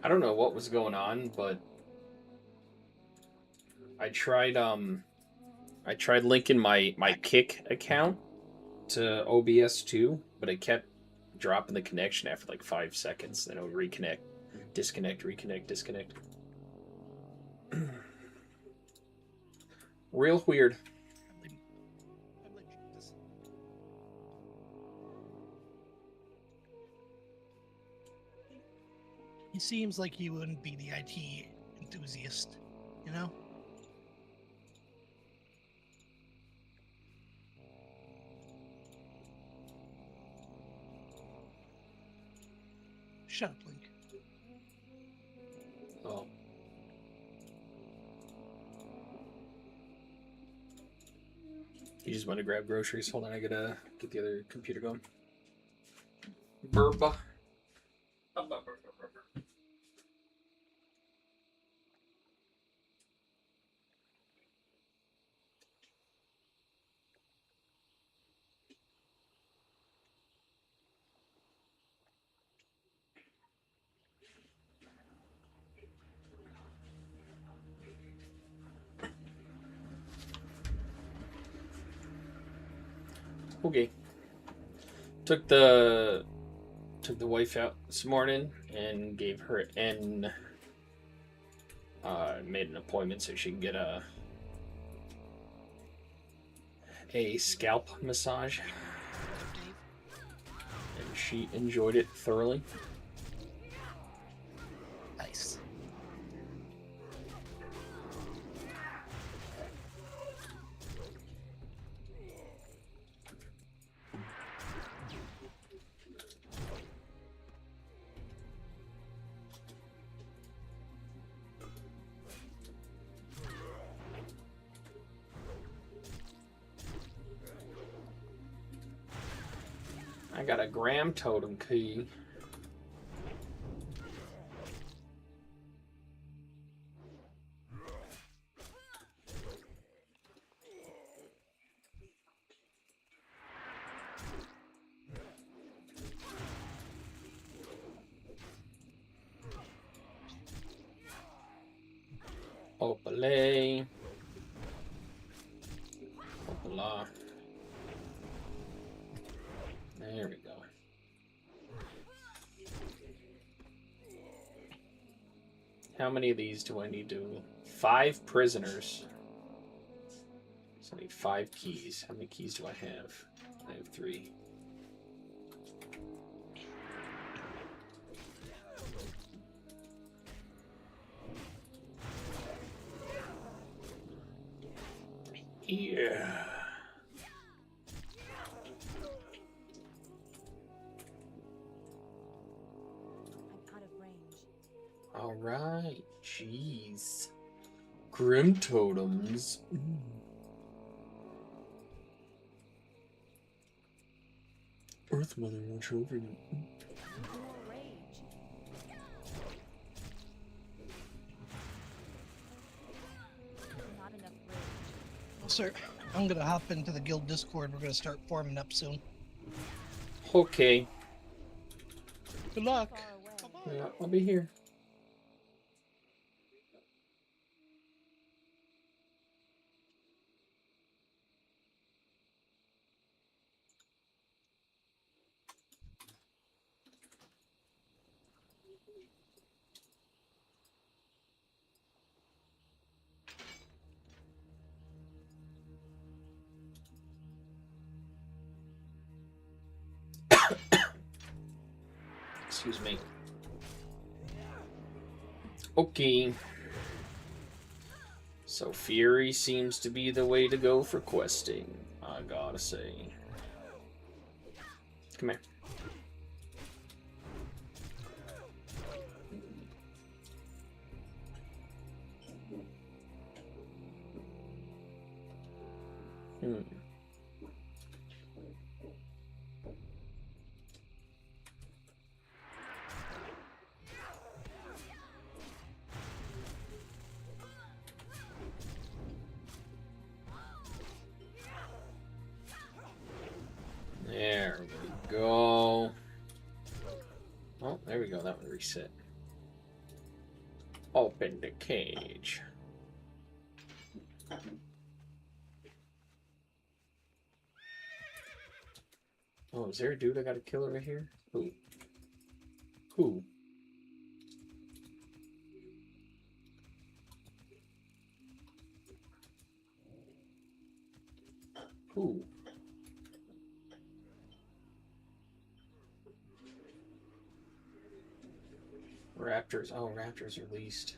I don't know what was going on, but I tried I tried linking my Kick account to OBS too, but it kept dropping the connection after like 5 seconds. Then it would reconnect, disconnect, reconnect, disconnect. Real weird. He seems like he wouldn't be the IT enthusiast, you know? Shut up, Link. Oh. You just want to grab groceries. Hold on, I gotta get the other computer going. Burba. Okay. Took the wife out this morning and gave her an made an appointment so she can get a scalp massage, and she enjoyed it thoroughly. Nice. I got a gram totem key. Opale. Opala. There we go. How many of these do I need to? 5 prisoners. So I need 5 keys. How many keys do I have? I have 3. Yeah. All right. Jeez. Grim totems. Earth Mother, watch over you. Well, sir, I'm gonna hop into the guild Discord. We're gonna start forming up soon. Okay. Good luck. Yeah, I'll be here. Excuse me. Okay. So Fury seems to be the way to go for questing, I gotta say. Come here. Hmm. There we go. Oh, there we go. That one reset. Open the cage. Oh, is there a dude I gotta kill over here? Who? Who? Who? Raptors. Oh, raptors released.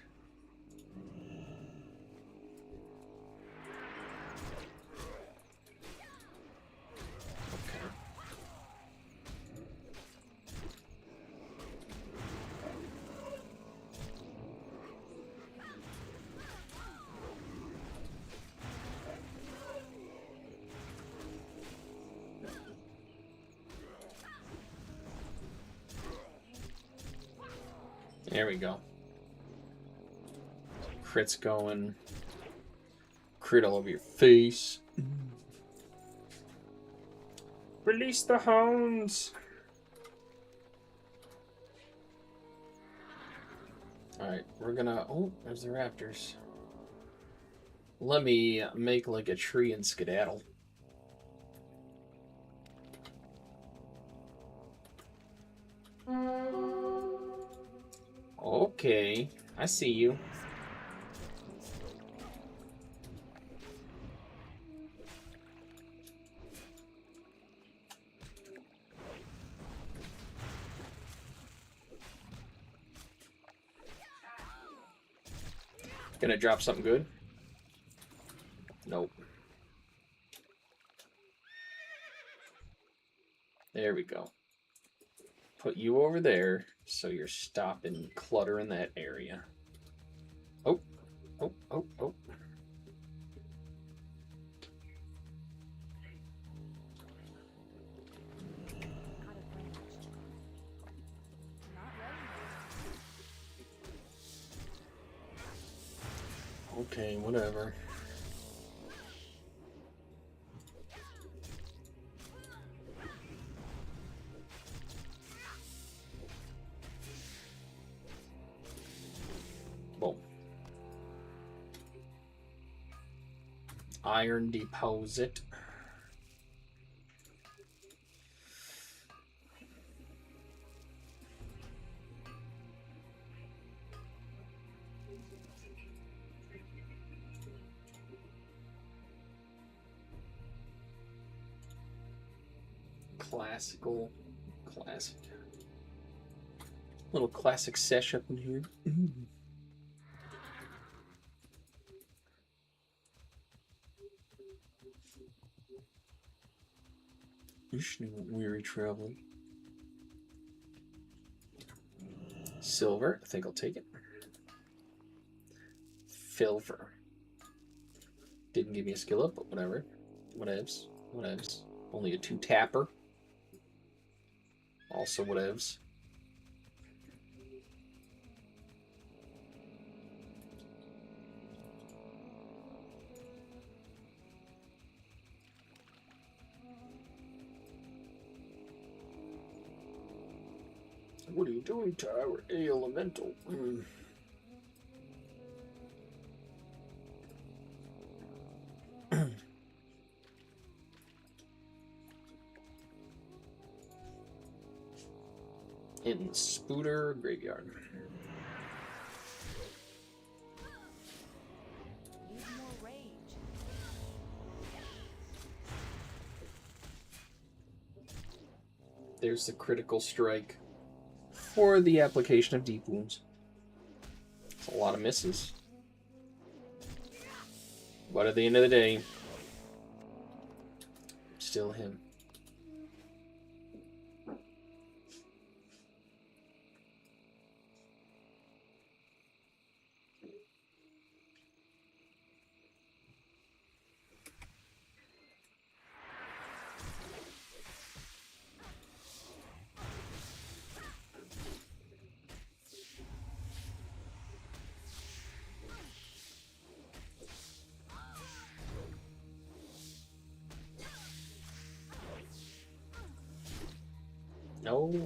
Okay. There we go. Crit's going. Crit all over your face. Release the hounds! Alright, we're gonna... Oh, there's the raptors. Let me make like a tree and skedaddle. Okay, I see you. Gonna drop something good? Nope. There we go. Put you over there so you're stopping clutter in that area. Oh, oh, oh, oh. Okay, whatever. Boom. Iron deposit. Classic. Little classic sesh up in here. Weary traveling. Silver, I think I'll take it. Filver. Didn't give me a skill up, but whatever. Whatevs. Only a 2-tapper. Also whatevs. What are you doing to our elemental? In Spooter Graveyard. There's the critical strike for the application of deep wounds. It's a lot of misses. But at the end of the day, still him.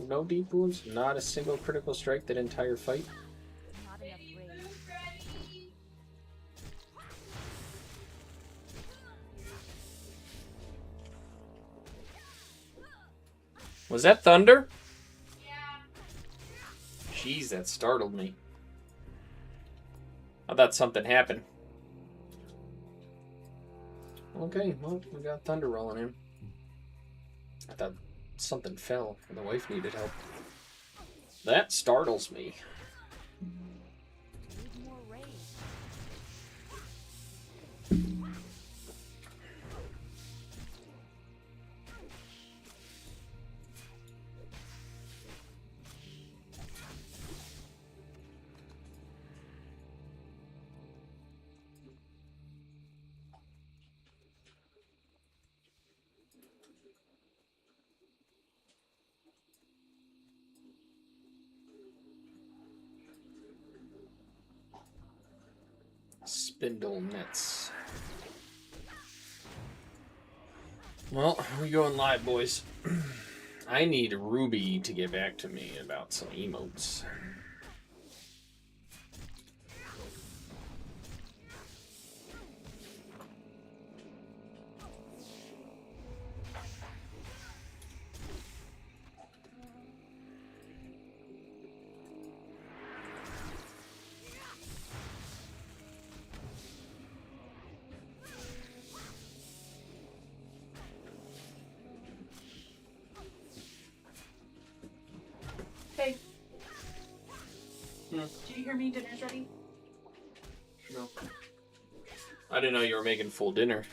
No deep wounds, not a single critical strike that entire fight. Not enough rage. Was that thunder? Jeez, that startled me. I thought something happened. Okay, well, we got thunder rolling in. I thought something fell and the wife needed help. That startles me. Spindle nets. Well, we going live, boys. I need Ruby to get back to me about some emotes. Hey, Hmm. do you hear me? Dinner's ready? No. I didn't know you were making full dinner.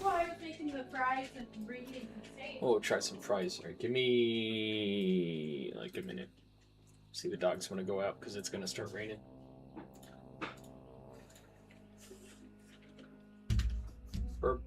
Well, I was making the fries and reheating the steak. Oh, try some fries. All right, give me like a minute. See the dogs want to go out because it's going to start raining. Burp.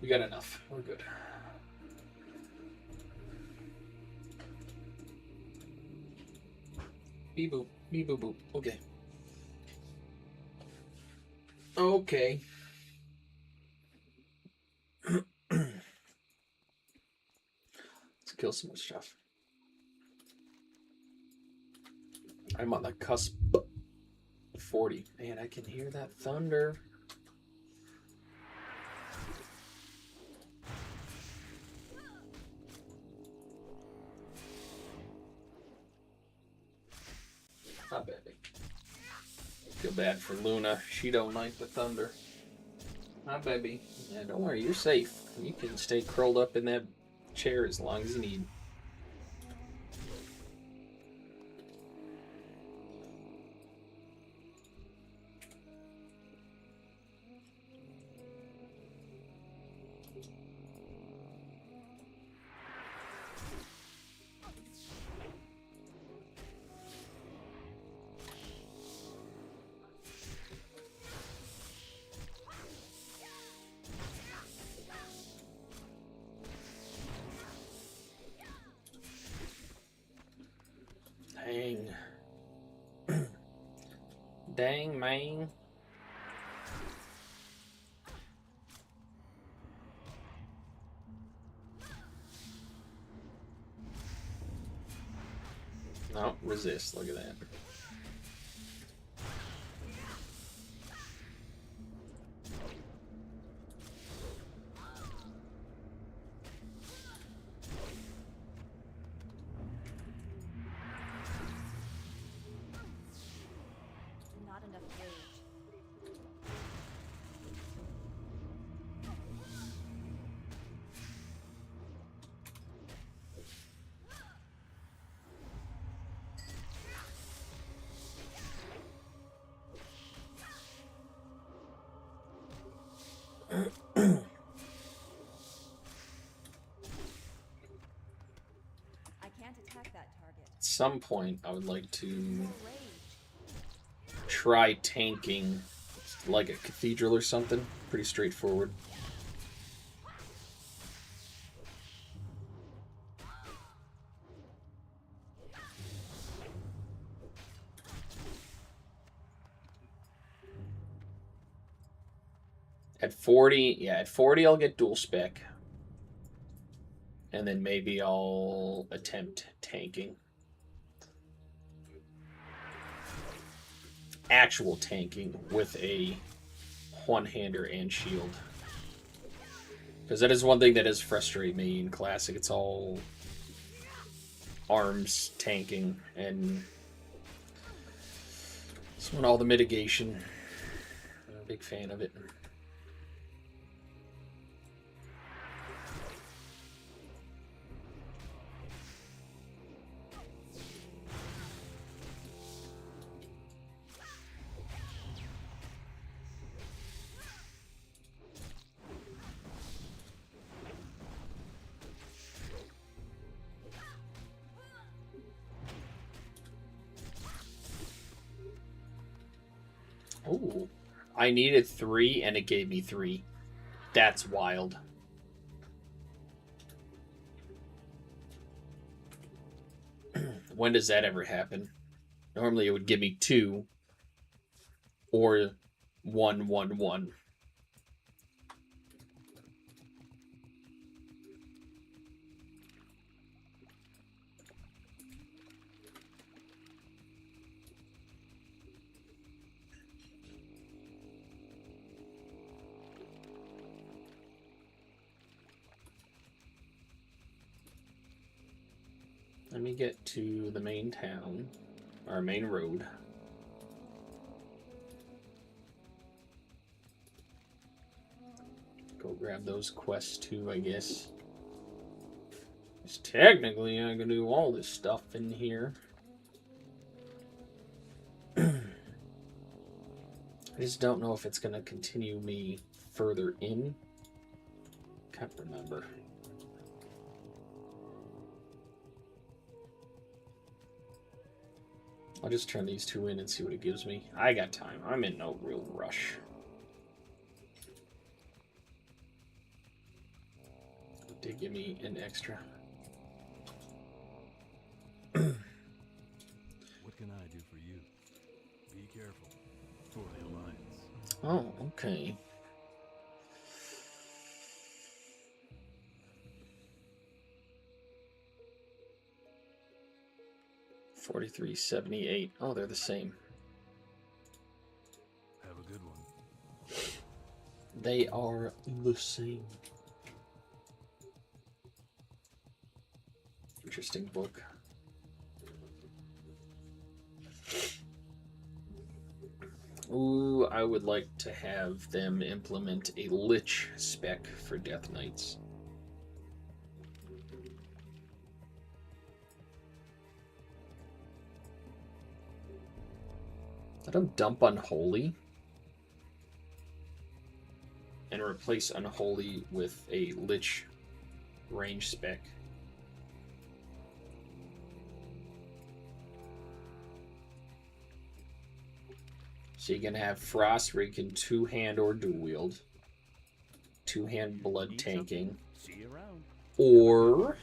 We got enough. We're good. Beep boop. Beep boop boop. Okay. Okay. Let's kill some more stuff. I'm on the cusp of 40. Man, I can hear that thunder. Not bad. Feel bad for Luna. She don't like the thunder. Hi, baby. Yeah, don't worry. You're safe. You can stay curled up in that chair as long as you need. Dang. Dang, man. No, resist. Look at that. Not enough gauge. I can't attack that target. At some point, I would like to No rage. try tanking like a cathedral or something. Pretty straightforward. At 40, yeah, at 40 I'll get dual spec. And then maybe I'll attempt tanking. Actual tanking with a one-hander and shield. Because that is one thing that does frustrate me in Classic. It's all arms tanking, and this one all the mitigation. I'm a big fan of it. Oh, I needed 3 and it gave me 3. That's wild. When does that ever happen? Normally it would give me 2 or 1, 1, 1. Let me get to the main town, our main road. Go grab those quests too, I guess. Because technically I can do all this stuff in here. I just don't know if it's going to continue me further in. Can't remember. I'll just turn these 2 in and see what it gives me. I got time. I'm in no real rush. did give me an extra. What can I do for you? Be careful. For the Alliance. Oh, okay. $43.78. Oh, they're the same. Have a good one. They are the same. Interesting book. Ooh, I would like to have them implement a Lich spec for Death Knights. Let them dump Unholy and replace Unholy with a Lich range spec. So you can have Frost where you can two-hand or dual-wield. Two-hand blood Need tanking. something? See you around. Or...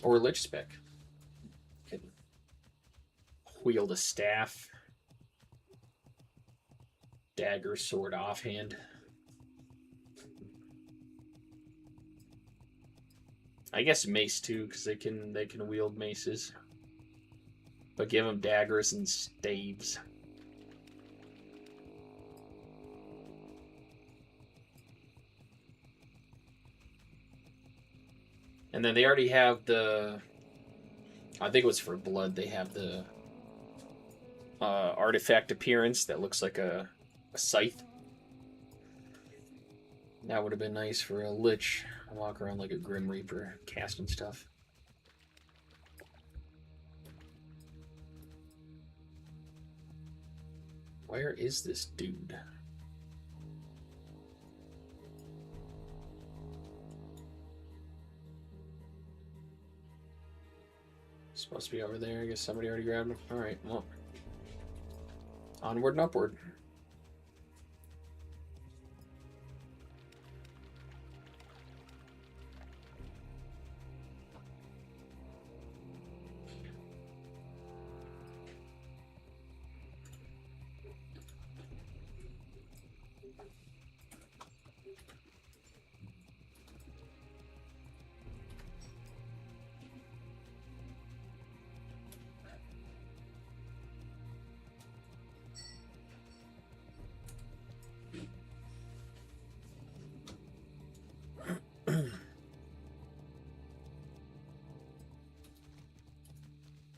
Or Lich spec. Can wield a staff. Dagger, sword, offhand. I guess mace too, because they can wield maces. But give them daggers and staves. And then they already have the... I think it was for blood. They have the artifact appearance that looks like a scythe. That would have been nice for a Lich. Walk around like a Grim Reaper casting stuff. Where is this dude? Supposed to be over there. I guess somebody already grabbed him. Alright, well. Onward and upward.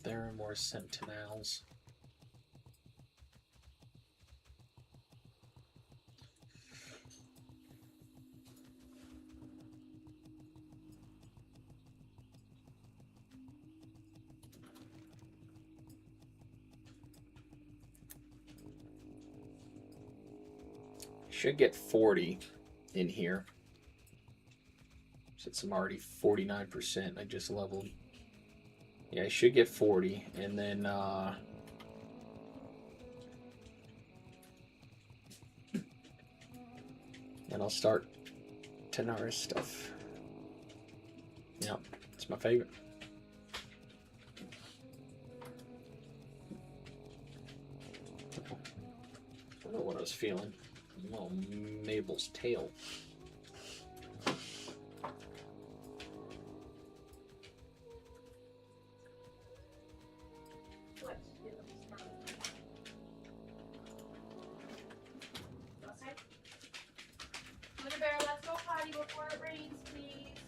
There are more sentinels. Should get 40 in here. Since I'm already 49%, I just leveled. Yeah, I should get 40, and then I'll start Tanara's stuff. Yep, it's my favorite. I don't know what I was feeling. Oh, Mabel's tail. What? Outside? Mother Bear, let's go potty before it rains, please.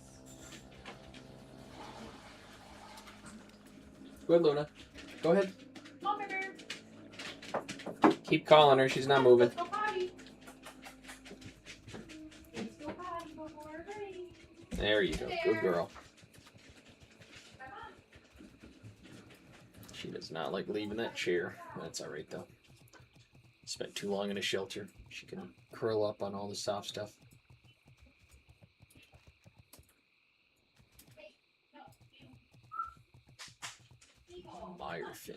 Go ahead, Luna. Go ahead. Mother Bear, Keep calling her. She's not moving. let's go potty. Let's go potty before it rains. There you go. Good girl. Come on. She does not like leaving that chair. That's all right, though. Spent too long in a shelter. She can curl up on all the soft stuff. Myrefin.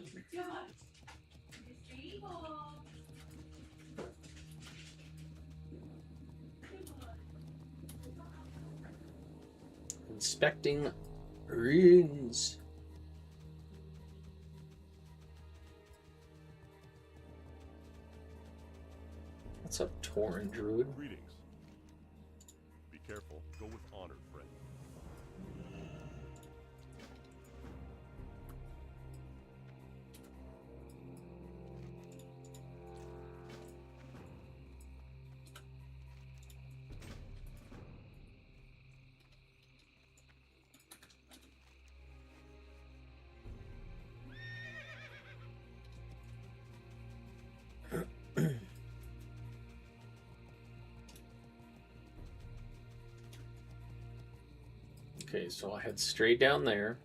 Inspecting ruins. What's up, Tauren Druid? Greetings. Be careful. Go with honor, friend. Okay, so I'll head straight down there.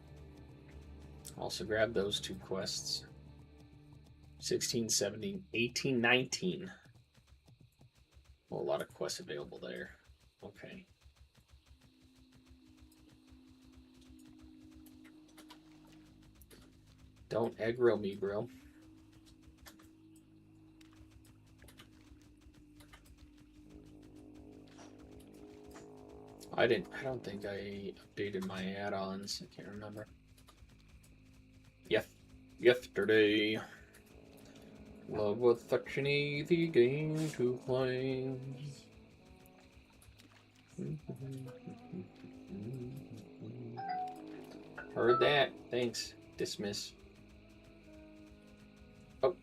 Also grab those 2 quests. 16, 17, 18, 19. Well, a lot of quests available there. Okay. Don't aggro me, bro. I don't think I updated my add-ons. I can't remember. Yesterday. Love was such an easy game to play. Heard that. Thanks. Dismiss. Oh.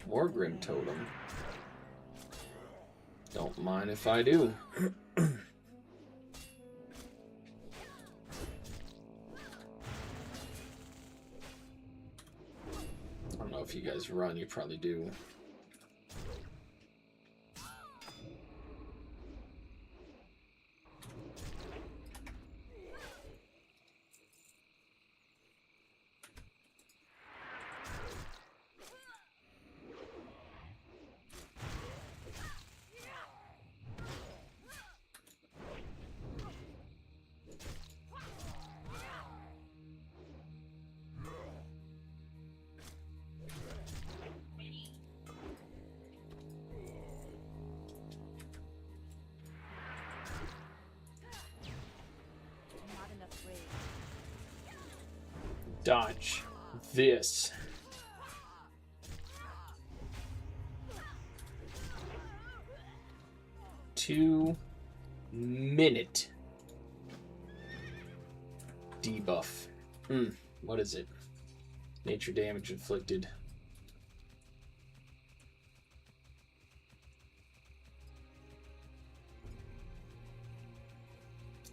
More Grim Totem. Don't mind if I do. I don't know if you guys run, you probably do. Not enough rage. Dodge this. Two-minute debuff. What is it? Nature damage inflicted.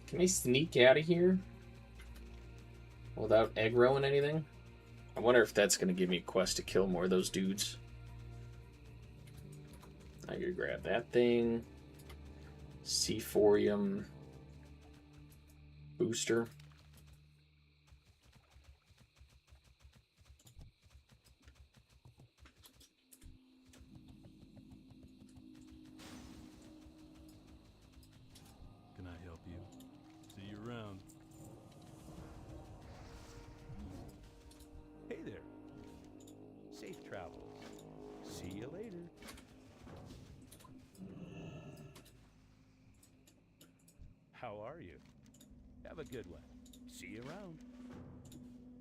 Can I sneak out of here without aggroing anything? I wonder if that's going to give me a quest to kill more of those dudes. I could grab that thing. Sephorium booster. Can I help you? See you around. Hey there. Safe travels. See you later. How are you? Have a good one. See you around.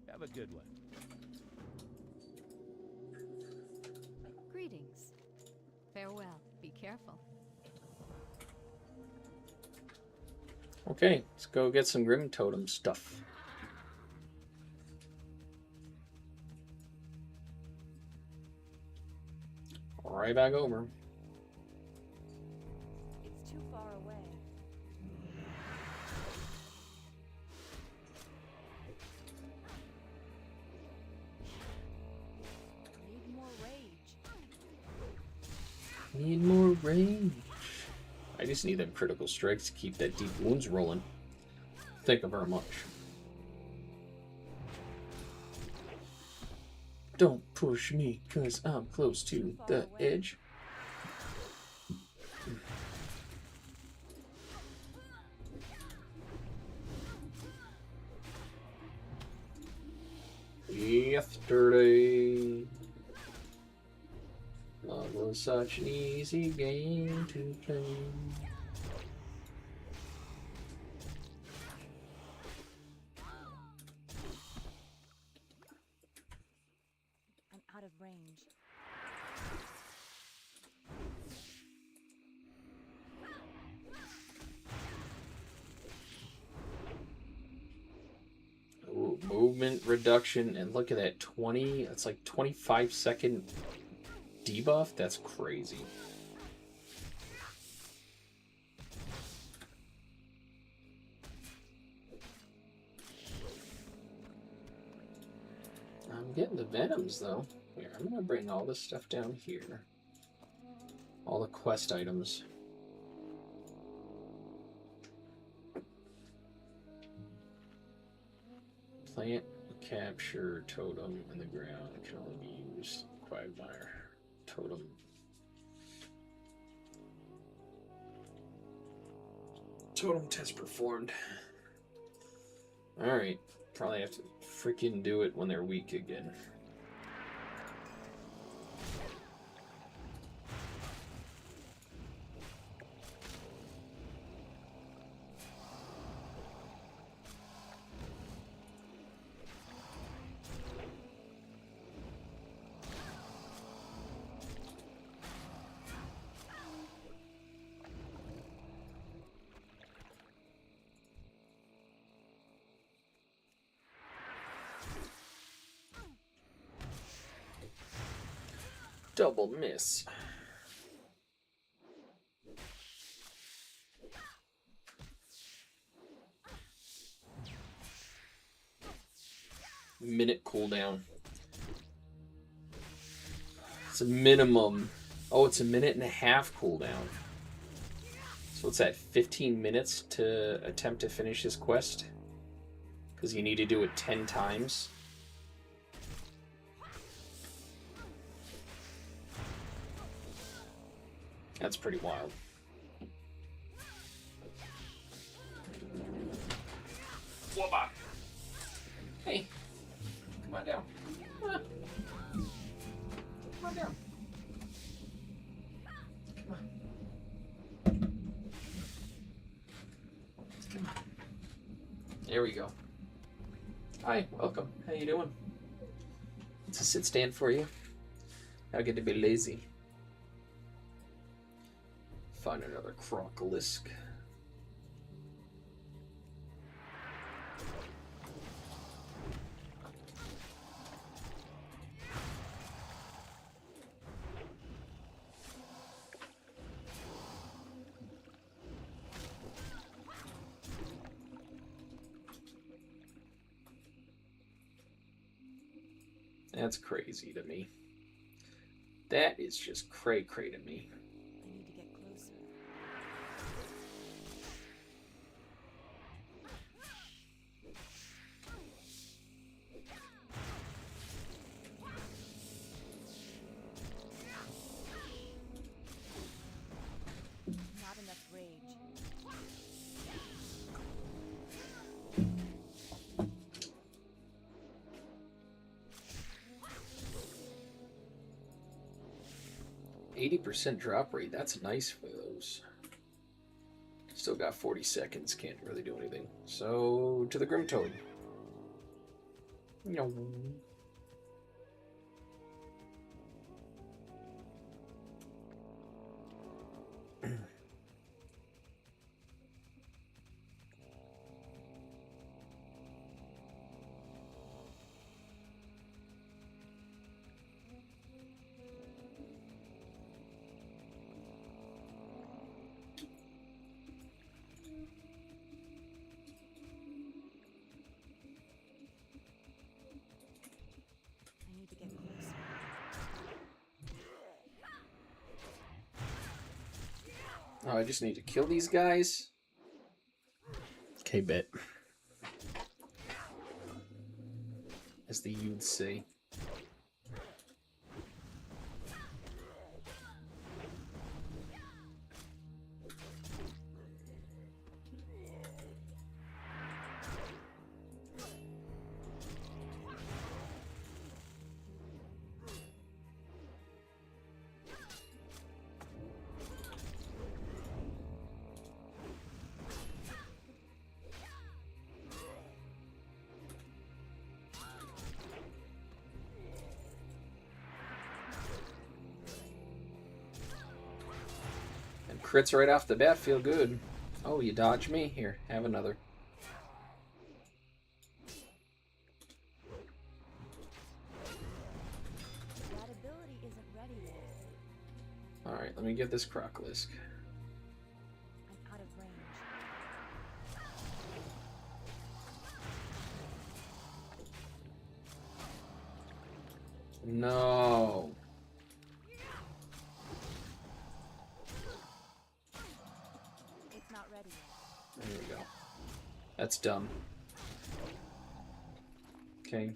Have a good one. Greetings. Farewell. Be careful. Okay, let's go get some Grim Totem stuff. Right back over. It's too far away. Need more rage. Need more range. I just need them critical strikes to keep that deep wounds rolling. Thank you very much. Don't push me, cause I'm close to the edge. Yesterday, love was such an easy game to play. I'm out of range. Ooh, movement reduction, and look at that 20, that's like 25-second debuff. That's crazy. I'm getting the venoms though. Here, I'm gonna bring all this stuff down here. All the quest items. Plant capture totem in the ground. It can only be used. Quagmire totem. Totem test performed. Alright. Probably have to freaking do it when they're weak again. Double miss. Minute cooldown. It's a minimum. Oh, it's a minute and a half cooldown. So what's that, 15 minutes to attempt to finish this quest? Because you need to do it 10 times. That's pretty wild. Whoa! Hey, come on down. Come on, come on down. Come on. Come on. There we go. Hi, welcome. How you doing? It's a sit stand for you. How good to be lazy. Find another crocolisk. That's crazy to me. That is just cray-cray to me. I need to get closer. 80% drop rate. That's nice for those. Still got 40 seconds. Can't really do anything. So, to the Grim Toad. No. Oh, I just need to kill these guys. Okay, bet. As the youths say. Crits right off the bat feel good. Oh, you dodged me? Here, have another. That ability isn't ready yet. Alright, let me get this Crocolisk. I'm out of range. No. It's not ready yet. There we go. That's dumb. Okay.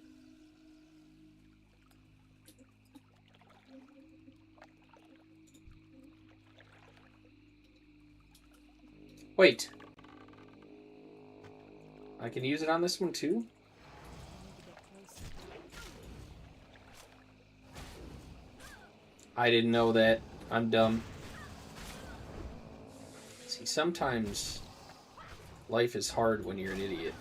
Wait. I can use it on this one too? I need to get closer. I didn't know that. I'm dumb. See, sometimes life is hard when you're an idiot.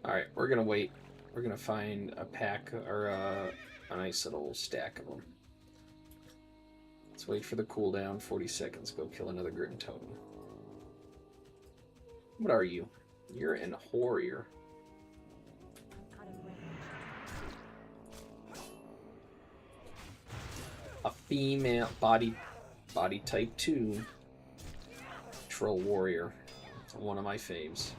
Alright, we're gonna wait. We're gonna find a pack, or a nice little stack of them. Let's wait for the cooldown. 40 seconds. Go kill another Grim Totem. What are you? You're an Horrior. I'm out of range. A female body type 2 Troll Warrior. One of my faves.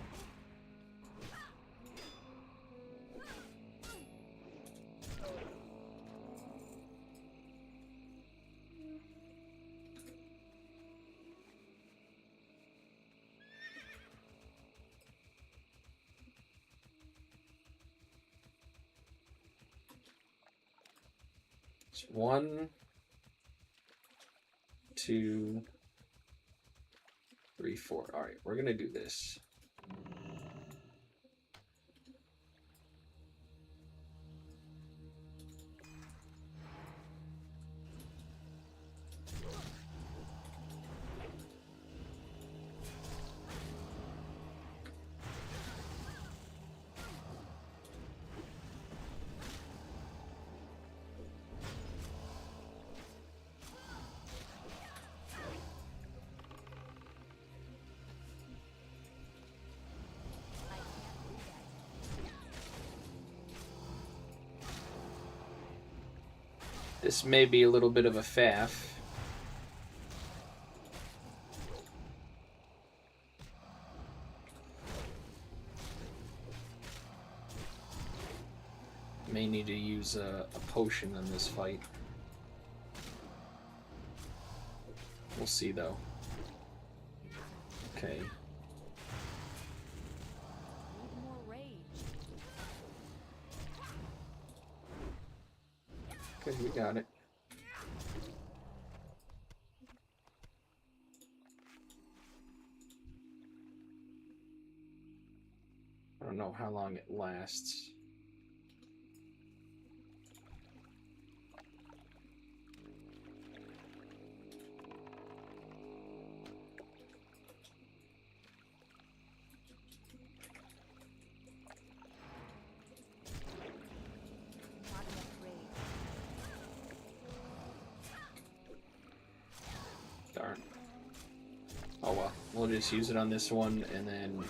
It's 1, 2, 3, 4. All right, we're gonna do this. I can't do that. This may be a little bit of a faff. May need to use a potion in this fight. We'll see though. Okay. Need more rage. Okay, we got it. I don't know how long it lasts. Not enough rage. Darn. Oh well, we'll just use it on this one, and then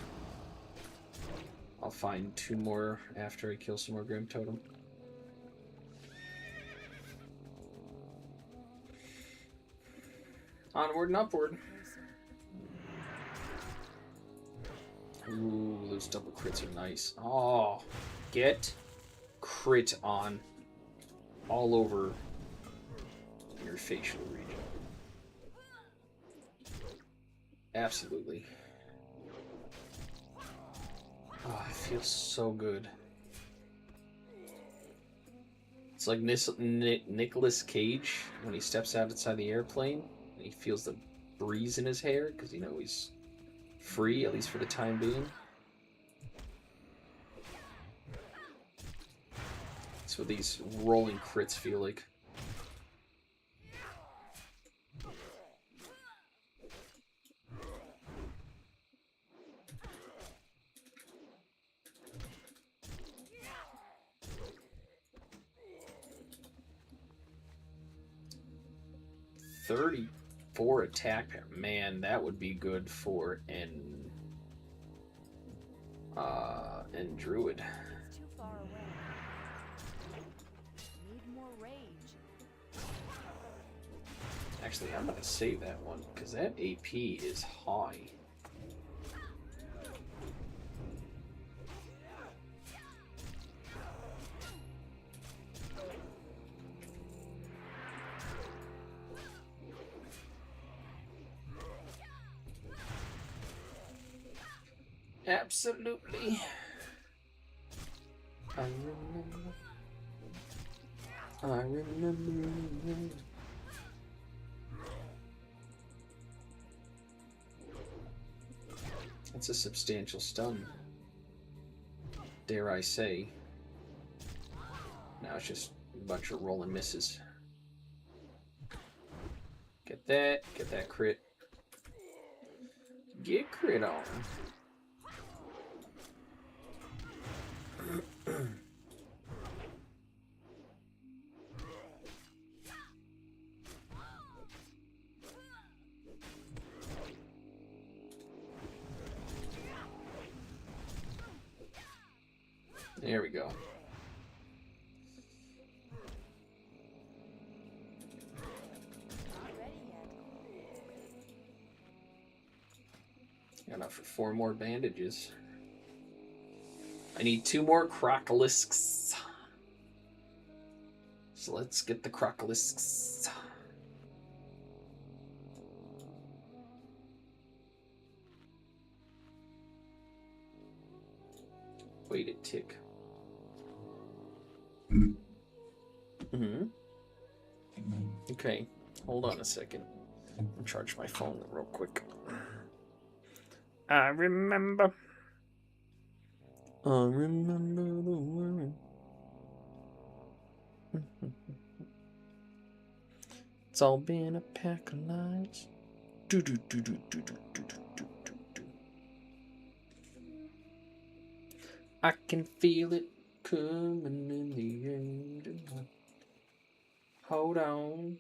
I'll find 2 more after I kill some more Grim Totem. Onward and upward. Closer. Ooh, those double crits are nice. Oh, get crit on all over your facial region. Absolutely. Oh, it feels so good. It's like Nicolas Cage when he steps outside the airplane and he feels the breeze in his hair because he's free, at least for the time being. That's what these rolling crits feel like. $34 attack power. Man, that would be good for an druid. It's too far away. Need more rage. Actually, I'm gonna save that one because that AP is high. Absolutely. I remember. That's a substantial stun. Dare I say. Now it's just a bunch of rolling misses. Get that crit. Get crit on. There we go. Not ready yet. Got enough for 4 more bandages. I need 2 more crocolisks. So let's get the crocolisks. Wait a tick. Okay, hold on a second. I'll charge my phone real quick. I remember the worry. It's all been a pack of lies. Do do do do do do do do do do do. I can feel it coming in the end. Hold on.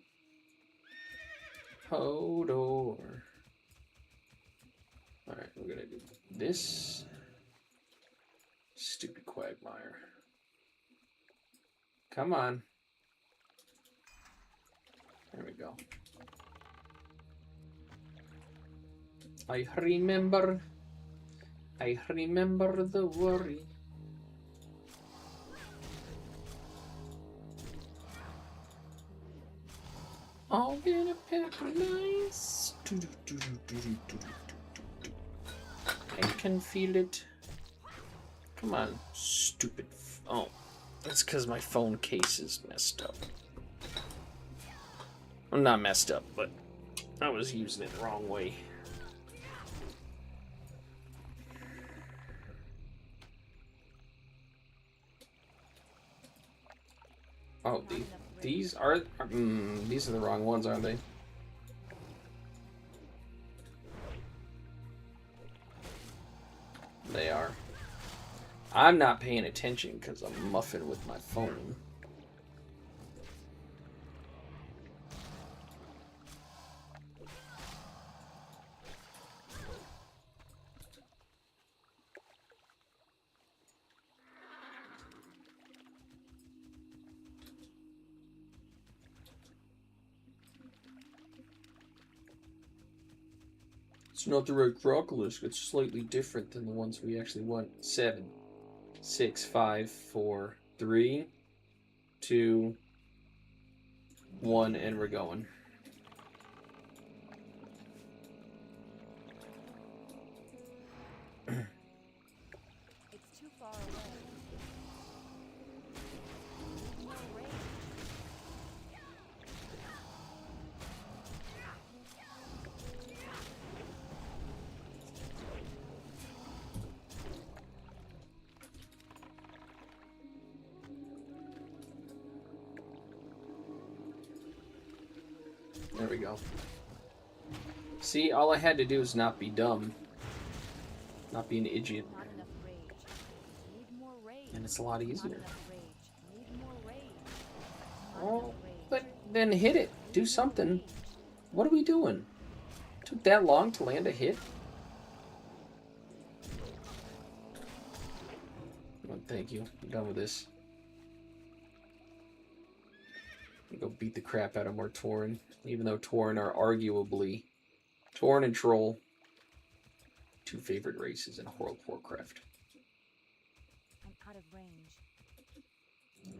Hold on. Alright, we're gonna do this. Stupid quagmire. Come on. There we go. I remember the worry. All in a pack of lies. I can feel it. Come on, stupid. Oh, that's because my phone case is messed up. I'm not messed up, but I was using it the wrong way. Oh, these are the wrong ones, aren't they? They are. I'm not paying attention because I'm muffing with my phone. It's not the right crocolisk. It's slightly different than the ones we actually want. 7, 6, 5, 4, 3, 2, 1, and we're going. It's too far away. Need more range. There we go. See, all I had to do is not be dumb. Not be an idiot. Not enough rage. Need more rage. And it's a lot Not easier. enough rage. Need more rage. Not Oh, enough rage. but then hit it. Do Need more something. rage. What are we doing? Took that long to land a hit? Oh, thank you. I'm done with this. Go beat the crap out of more Tauren. Even though Tauren are arguably... Tauren and Troll. 2 favorite races in World of Warcraft. I'm out of range.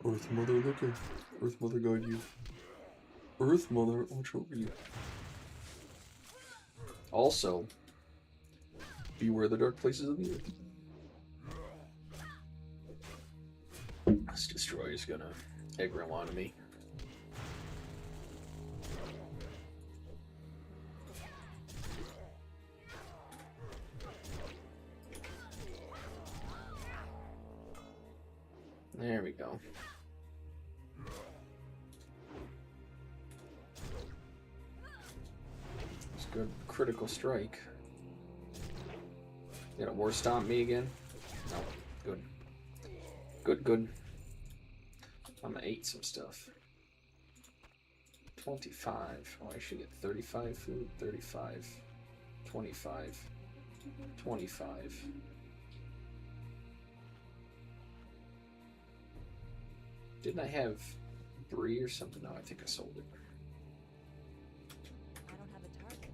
Earth Mother, look at Earth Mother guide you. Earth Mother, watch over you. Also, beware the dark places of the earth. This destroyer's gonna aggro onto me. There we go. It's a good critical strike. You gonna war stomp me again? No. Good. Good, good. I'm gonna eat some stuff. 25. Oh, I should get 35 food. 35. 25. 25. Didn't I have 3 or something? No, I think I sold it. I don't have a target.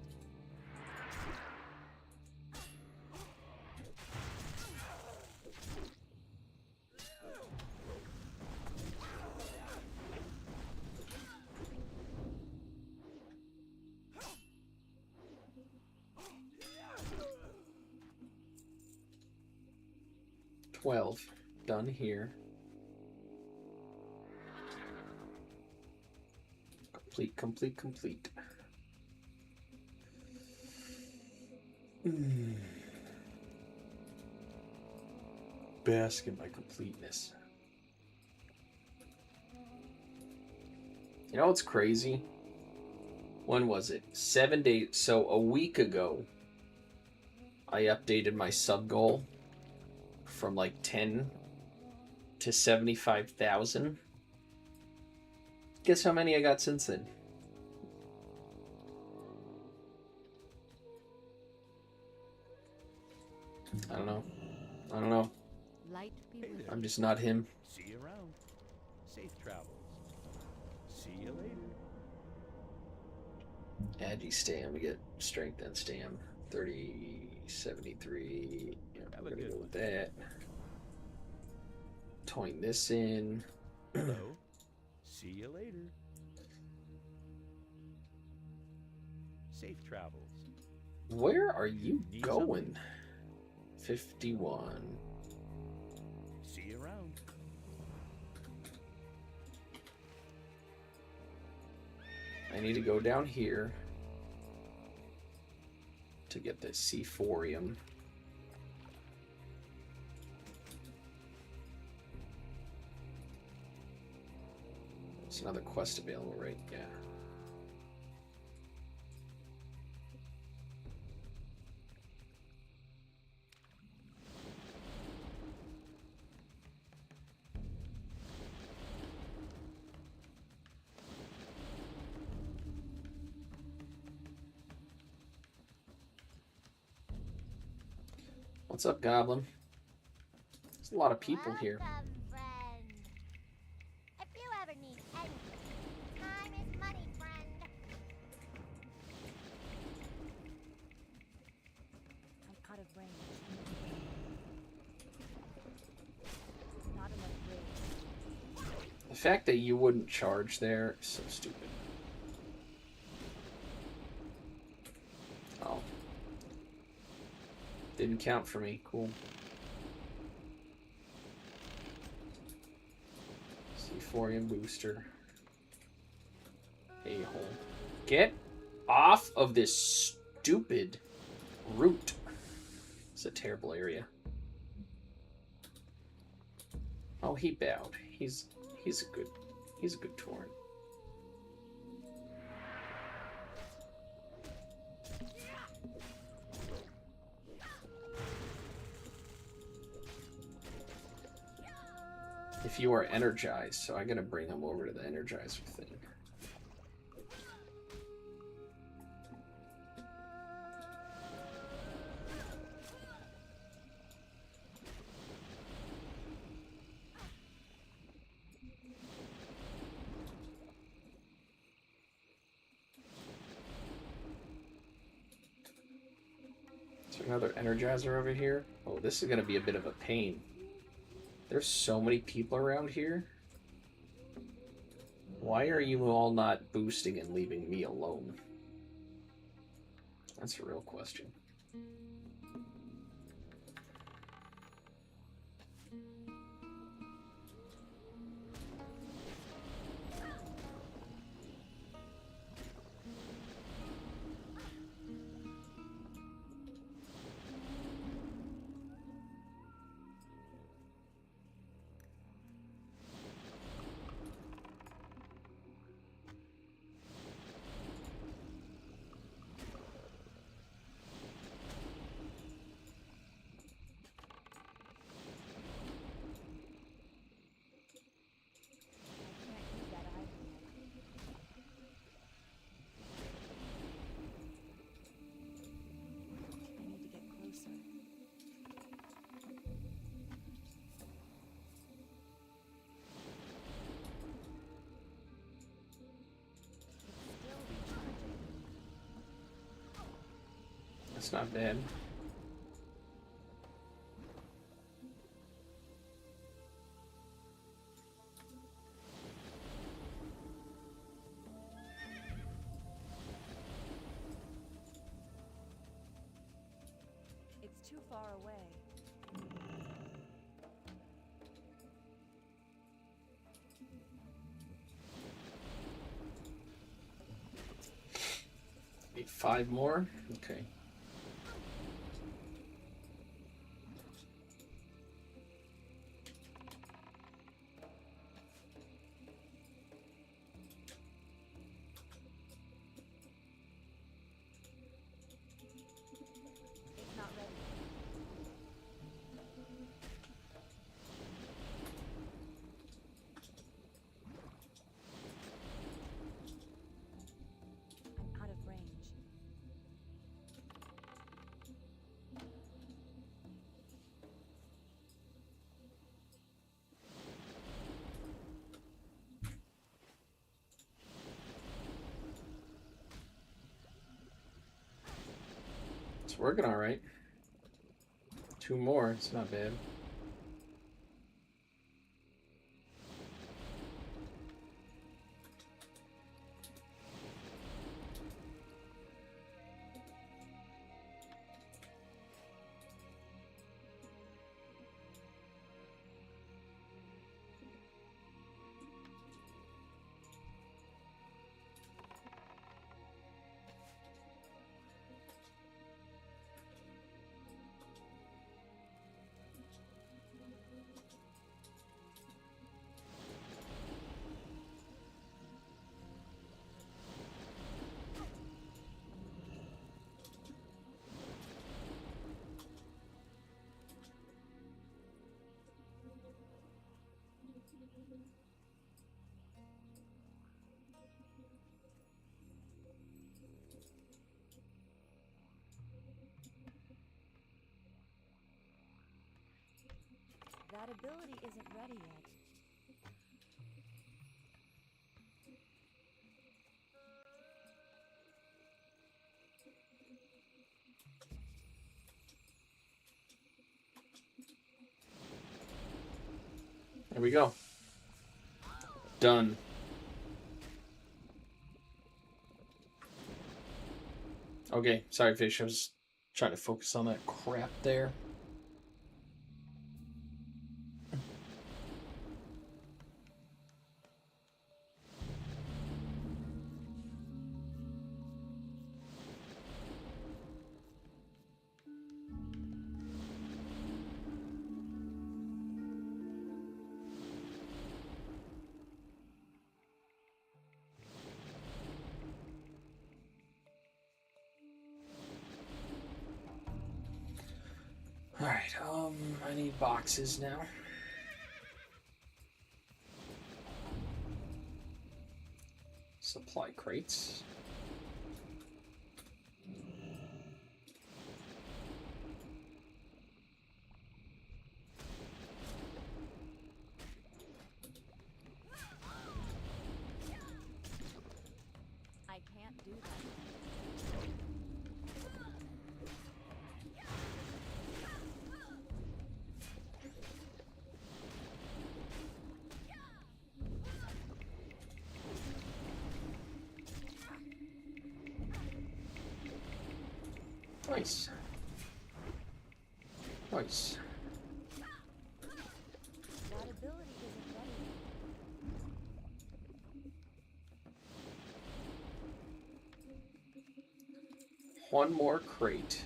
$12. Done here. Complete. Bask in my completeness. You know what's crazy? When was it? 7 days. So a week ago, I updated my sub goal from like 10 to 75,000. Guess how many I got since then? I don't know. Light be with I'm just not him. See you around. Safe travels. See you later. Agi stam to get strength and stam. 30, 73. Yeah, Have we're a gonna good go one. with that. Toying this in. Hello. See you later. Safe travels. Where are you Need going? 51. See you around. I need to go down here to get the C4ium. There's another quest available, right? Yeah. What's up, Goblin? There's a lot of people here. Welcome, friend. If you ever need anything, time is money, friend. I'm out of range. Not enough range. fact that you wouldn't charge there is so stupid. Oh. Didn't count for me. Cool. C4 booster. A-hole. Get off of this stupid route. It's a terrible area. Oh, he bowed. He's a good torrent. If you are energized, so I'm gonna bring him over to the energizer thing. Is there another energizer over here? Oh, this is gonna be a bit of a pain. There's so many people around here. Why are you all not boosting and leaving me alone? That's a real question. That's not bad. It's too far away. Need 5 more? Okay. It's not ready. I'm out of range. It's working all right. 2 more. It's not bad. That ability isn't ready yet. There we go. Done. Okay, sorry, Fish. I was trying to focus on that crap there. Alright, I need boxes now. Supply crates. I can't do that. Nice. Nice. That ability isn't ready yet. One more crate.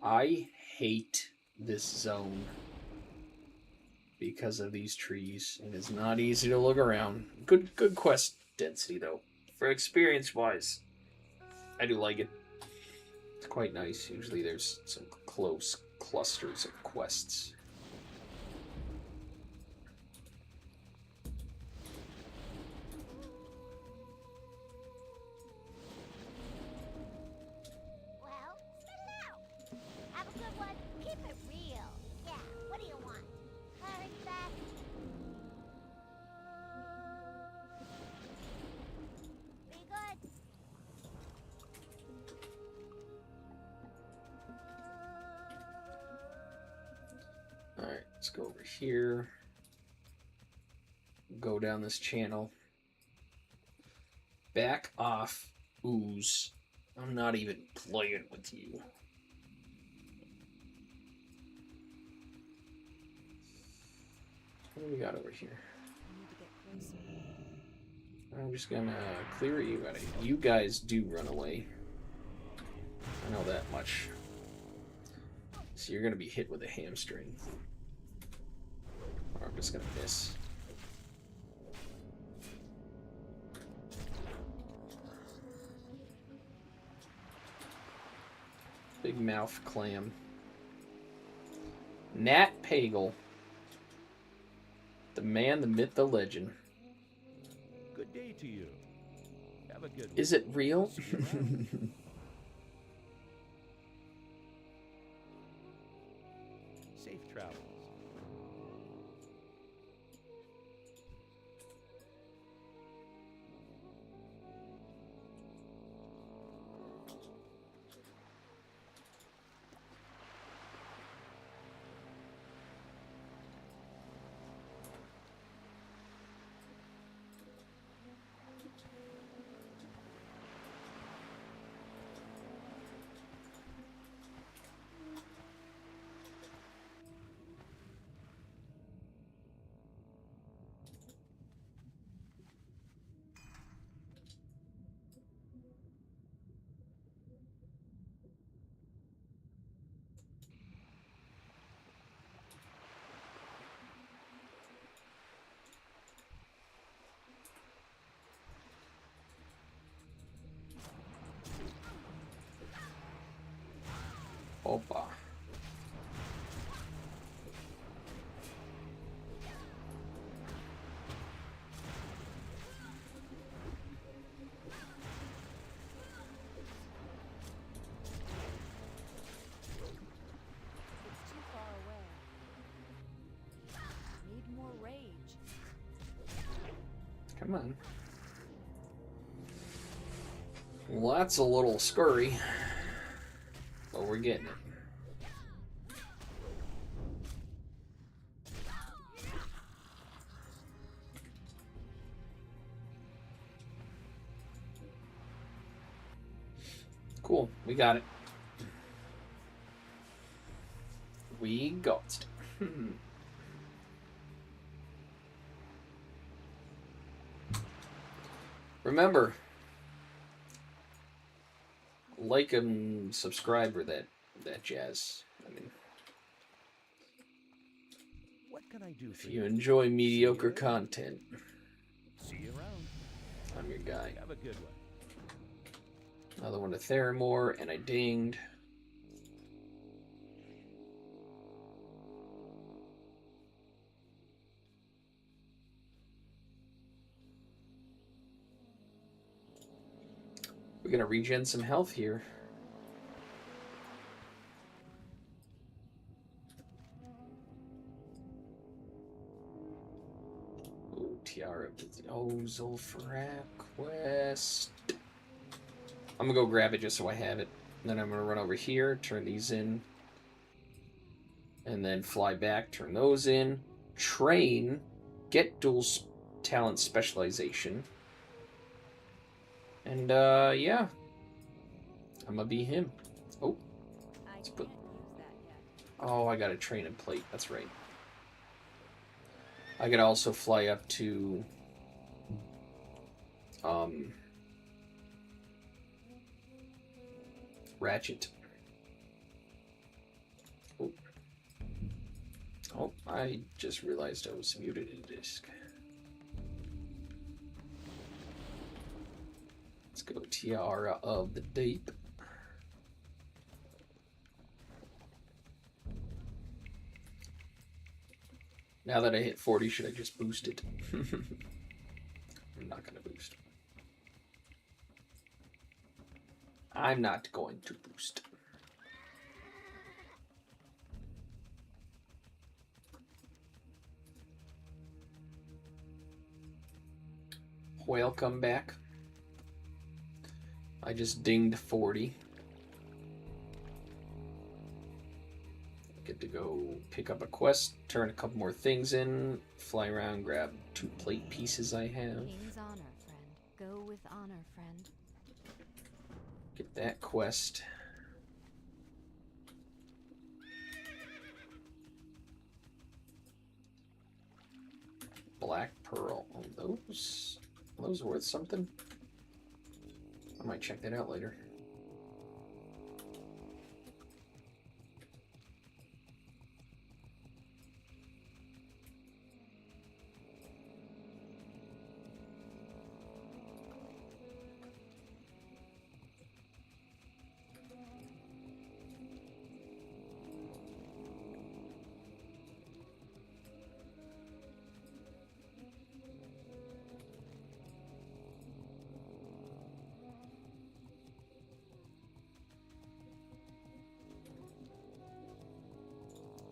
I hate this zone because of these trees. It is not easy to look around. Good quest density though. For experience wise, I do like it. It's quite nice. Usually there's some close clusters of quests. Well, spit it out. Have a good one. Keep it real. Yeah, what do you want? Hurry back. Be good. Alright, let's go over here. Go down this channel. Back off, ooze. I'm not even playing with you. What do we got over here? I need to get closer. I'm just gonna clear you out. You guys do run away. I know that much. So you're gonna be hit with a hamstring. Or I'm just gonna miss. Big mouth clam. Nat Pagel. The man, the myth, the legend. Good day to you. Have a good one. Is it real? See you around. Safe travels. Opa. It's too far away. Need more rage. Come on. Well, that's a little scurry. But we're getting it. Cool. We got it. We got it. Remember, like and subscribe or that jazz. I mean, What can I do if for you enjoy mediocre later. content, See you around. I'm your guy. Have a good one. Another one to Theramore, and I dinged. We're gonna regen some health here. Oh, Tiara. Oh, Zul'Farrak quest. I'm gonna go grab it just so I have it. And then I'm gonna run over here, turn these in. And then fly back, turn those in. Train. Get dual talent specialization. And, yeah. I'm gonna be him. Oh. I Let's can't put... use that yet. Oh, I gotta train and plate. That's right. I could also fly up to... Ratchet. Oh. Oh, I just realized I was muted in disc. Let's go Tiara of the Deep. Now that I hit 40, should I just boost it? I'm not going to boost. I'm not going to boost. Welcome back. I just dinged 40. Get to go pick up a quest, turn a couple more things in, fly around, grab 2 plate pieces I have. King's honor, friend. Go with honor, friend. Get that quest. Black Pearl. Oh, are those worth something? I might check that out later.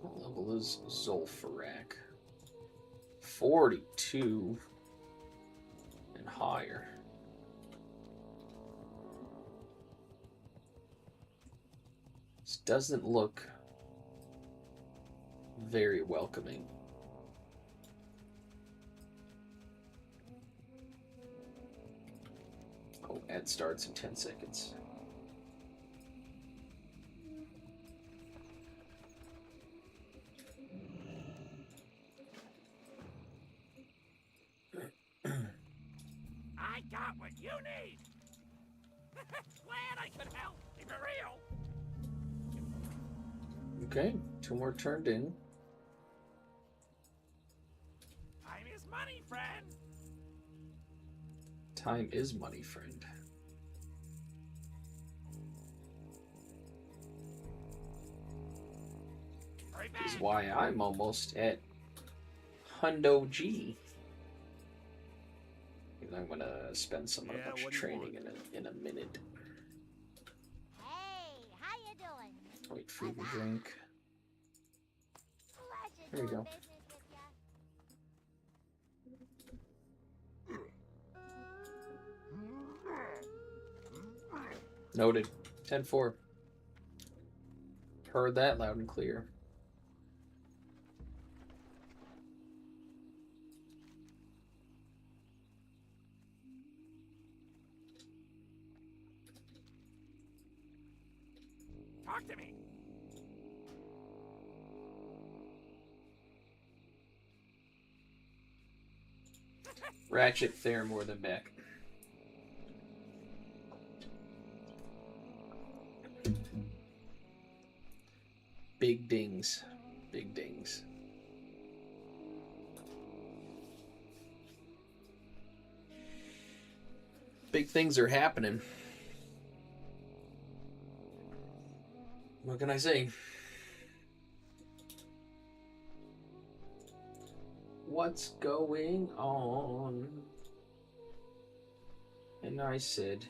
What level is Zul'Farrak? 42 and higher. This doesn't look very welcoming. Oh, ad starts in 10 seconds. I got what you need. Glad I could help. Keep it real. Okay, 2 more turned in. Time is money, friend. Time is money, friend. This is why I'm almost at Hundo G. I'm gonna spend some on a Yeah, bunch of what do you training want? in a minute. Hey, how you doing? Wait, food and drink. Pleasure There you doing go. business with ya. Noted. 10-4. Heard that loud and clear. Ratchet, Theramore, then back. Big dings. Big dings. Big things are happening. What can I say? What's going on? And I said,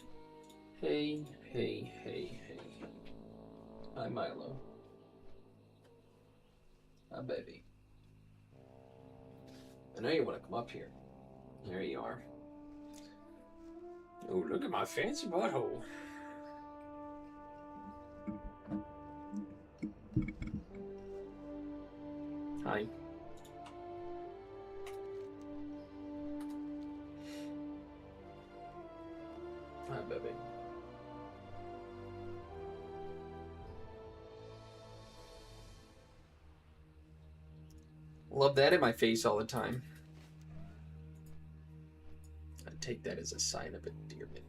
hey, hey, hey, hey. Hi, Milo. Hi, baby. I know you want to come up here. There you are. Oh, look at my fancy butthole. Hi. Hi, baby. Love that in my face all the time. I take that as a sign of endearment.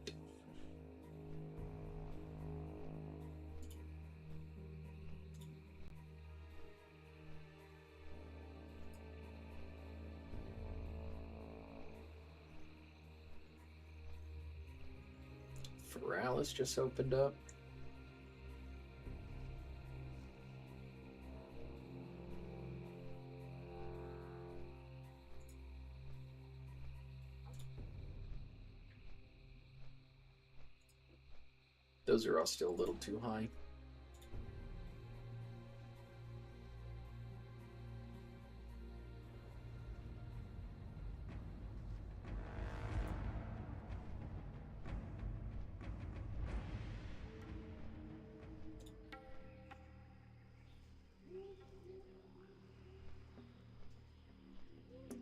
Ferralis just opened up. Those are all still a little too high.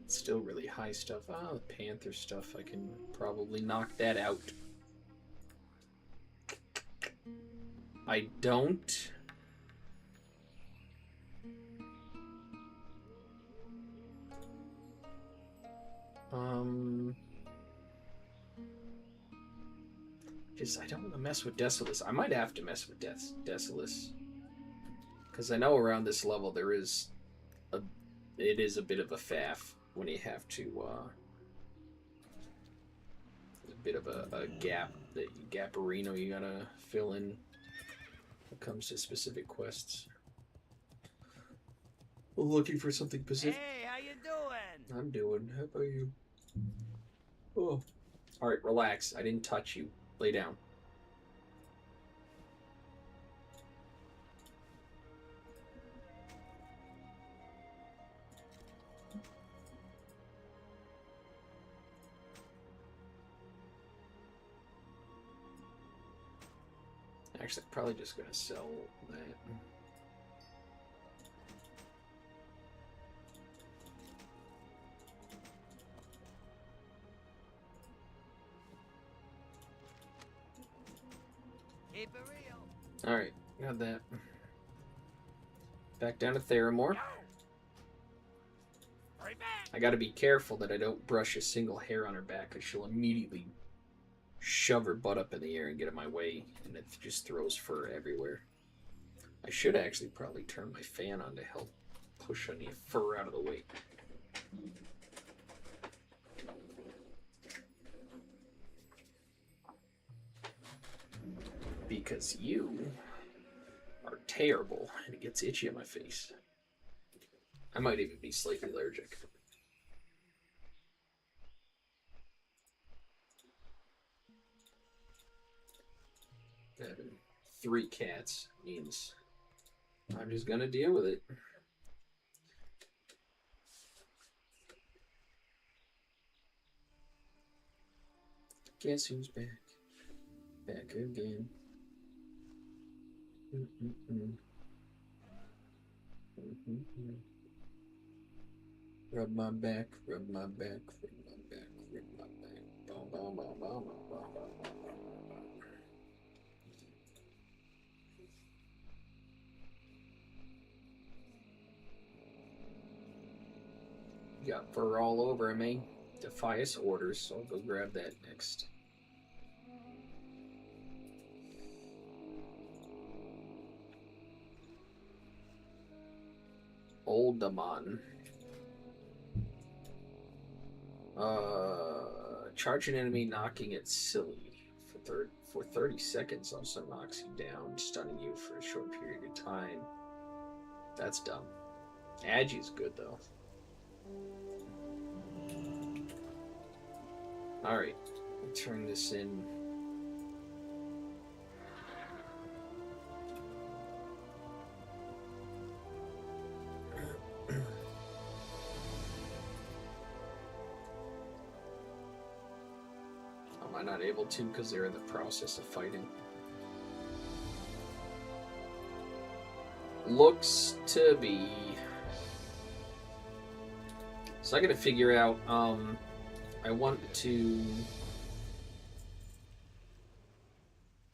Still really high stuff. Ah, the Panther stuff, I can probably knock that out. I don't. Just, I don't want to mess with Decilis. I might have to mess with Decilis. Because I know around this level there is it is a bit of a faff when you have to, a bit of a gap, gapperino you gotta fill in when it comes to specific quests. Looking for something specific. Hey, how you doing? I'm doing. How about you? Oh. Alright, relax. I didn't touch you. Lay down. Actually, I'm probably just gonna sell that. Keep it real. Alright, got that. Back down to Theramore. Right back. I gotta be careful that I don't brush a single hair on her back, because she'll immediately shove her butt up in the air and get in my way, and it just throws fur everywhere. I should actually probably turn my fan on to help push any fur out of the way. Because you are terrible, and it gets itchy on my face. I might even be slightly allergic. Having 3 cats means I'm just gonna deal with it. Guess who's back? Back again. Rub my back, rub my back, rub my back, rub my back. Boom, boom, boom, boom, boom, boom, boom. You got fur all over me. Defias orders, so I'll go grab that next. Oldamon. Charge an enemy, knocking it silly for 30 seconds. Also knocks you down, stunning you for a short period of time. That's dumb. Agi's good though. Alright, turn this in. Am I not able to because they're in the process of fighting? Looks to be. So I gotta figure out, I want to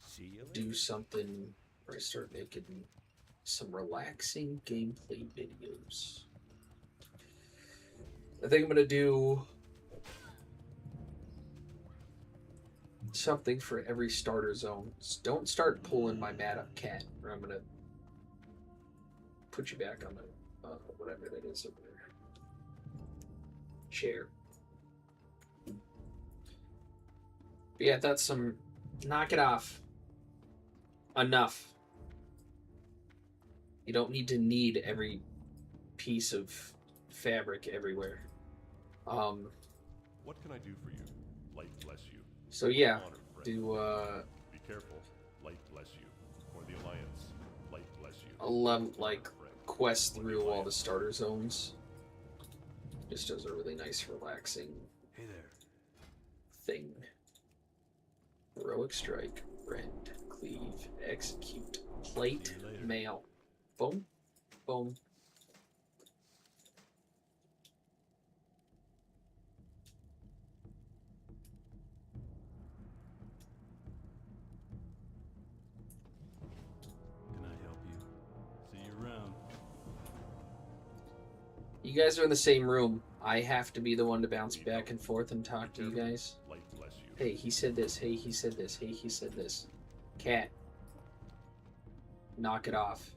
See you later. do something where I start making some relaxing gameplay videos. I think I'm gonna do something for every starter zone. Don't start pulling my mad up cat, or I'm gonna put you back on the whatever that is over there. Chair. But yeah, that's some. Knock it off. Enough. You don't need to need every piece of fabric everywhere. What can I do for you? Light bless you. So yeah, Honor, friend. do Be careful. Light bless you. For the Alliance. Light bless you. 11 like Honor, friend. quest through all the starter zones. Just as a really nice, relaxing Hey there. thing. Heroic strike, rend, cleave, execute, plate, See you later. mail. Boom, boom. Can I help you? See you around. You guys are in the same room. I have to be the one to bounce back and forth and talk to you guys. Light bless you. Hey, he said this. Hey, he said this. Hey, he said this. Cat. Knock it off.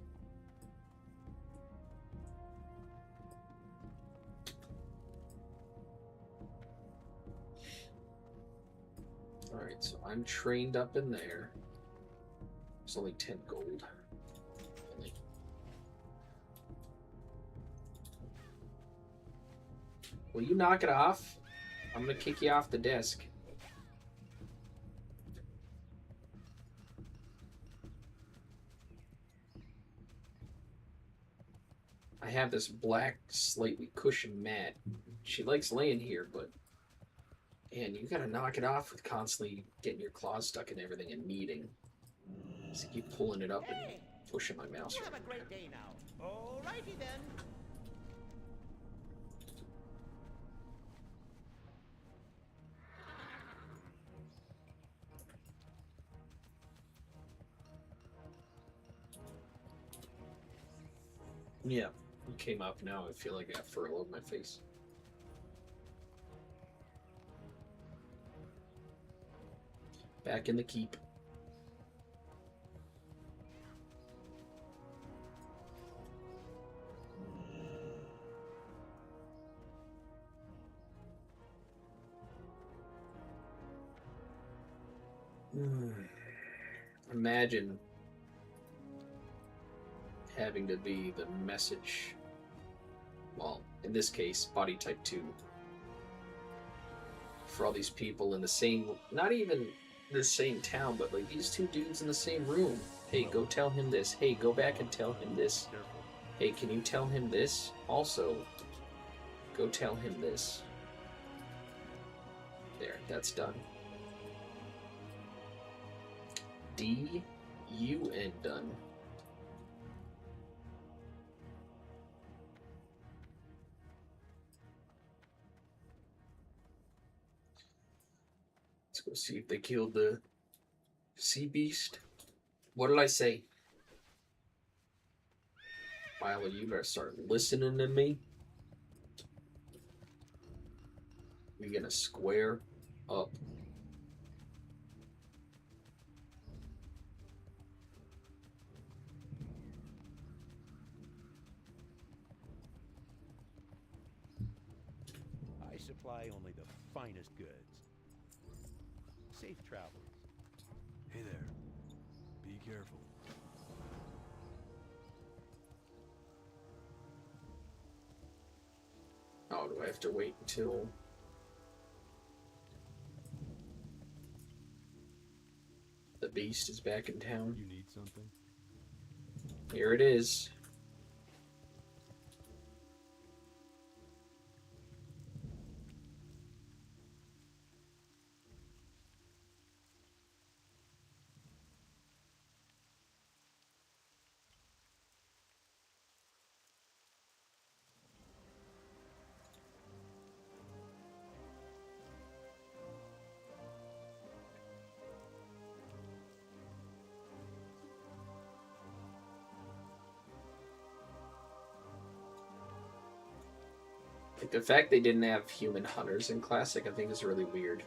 Alright, so I'm trained up in there. There's only 10 gold. Only. Will you knock it off? I'm gonna kick you off the desk. I have this black, slightly cushioned mat. She likes laying here, but man, you gotta knock it off with constantly getting your claws stuck in everything and kneading. Just keep pulling it up and pushing my mouse. You have a great day now. Alrighty then. Yeah, it came up now. I feel like I got furlough on my face. Back in the keep. Imagine having to be the message, well, in this case, body type 2, for all these people in the same, not even the same town, but like these two dudes in the same room. Hey, go tell him this. Hey, go back and tell him this. Careful. Hey, can you tell him this? Also, go tell him this. There, that's done. D-U-N done. Let's go see if they killed the sea beast. What did I say? Milo, you better start listening to me. We gonna square up. I supply only the finest goods. Safe travels. Hey there. Be careful. Oh, do I have to wait until the beast is back in town? You need something? Here it is. Like, the fact they didn't have human hunters in Classic, I think, is really weird.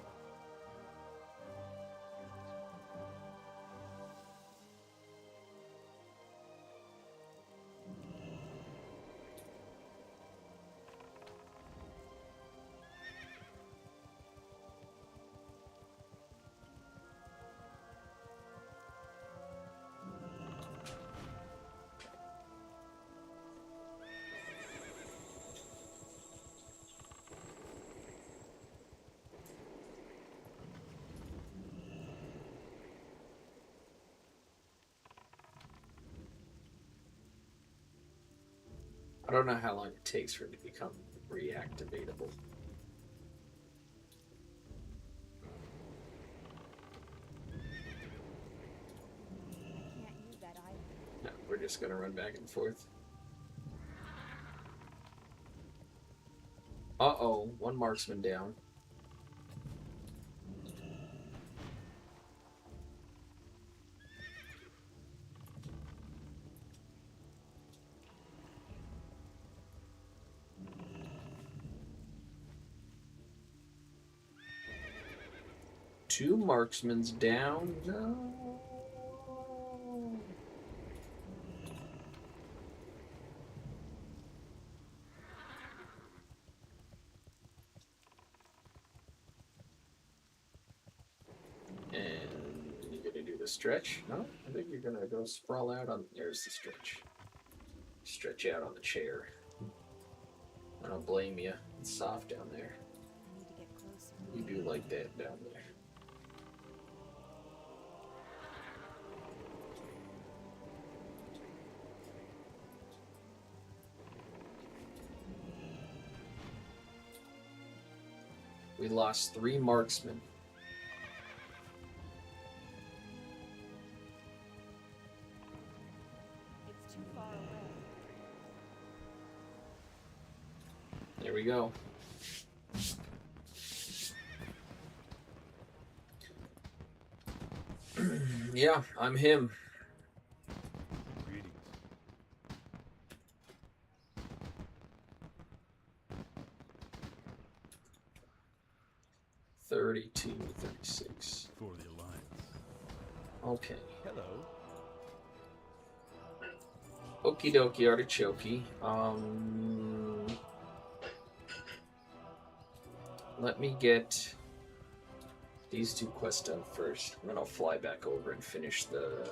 I don't know how long it takes for it to become reactivatable. Can't use that either. No, we're just gonna run back and forth. Uh-oh, one marksman down. Two marksmen's down. No. And you're gonna do the stretch? No? I think you're gonna go sprawl out on. There's the stretch. Stretch out on the chair. I don't blame you. It's soft down there. I need to get closer. You do like that down there. We lost 3 marksmen. It's too far away. There we go. Yeah, I'm him. Greetings. 32, 36. For the Alliance. Okay. Hello. Okie dokie artichoke. Let me get these 2 quests done first, and then I'll fly back over and finish the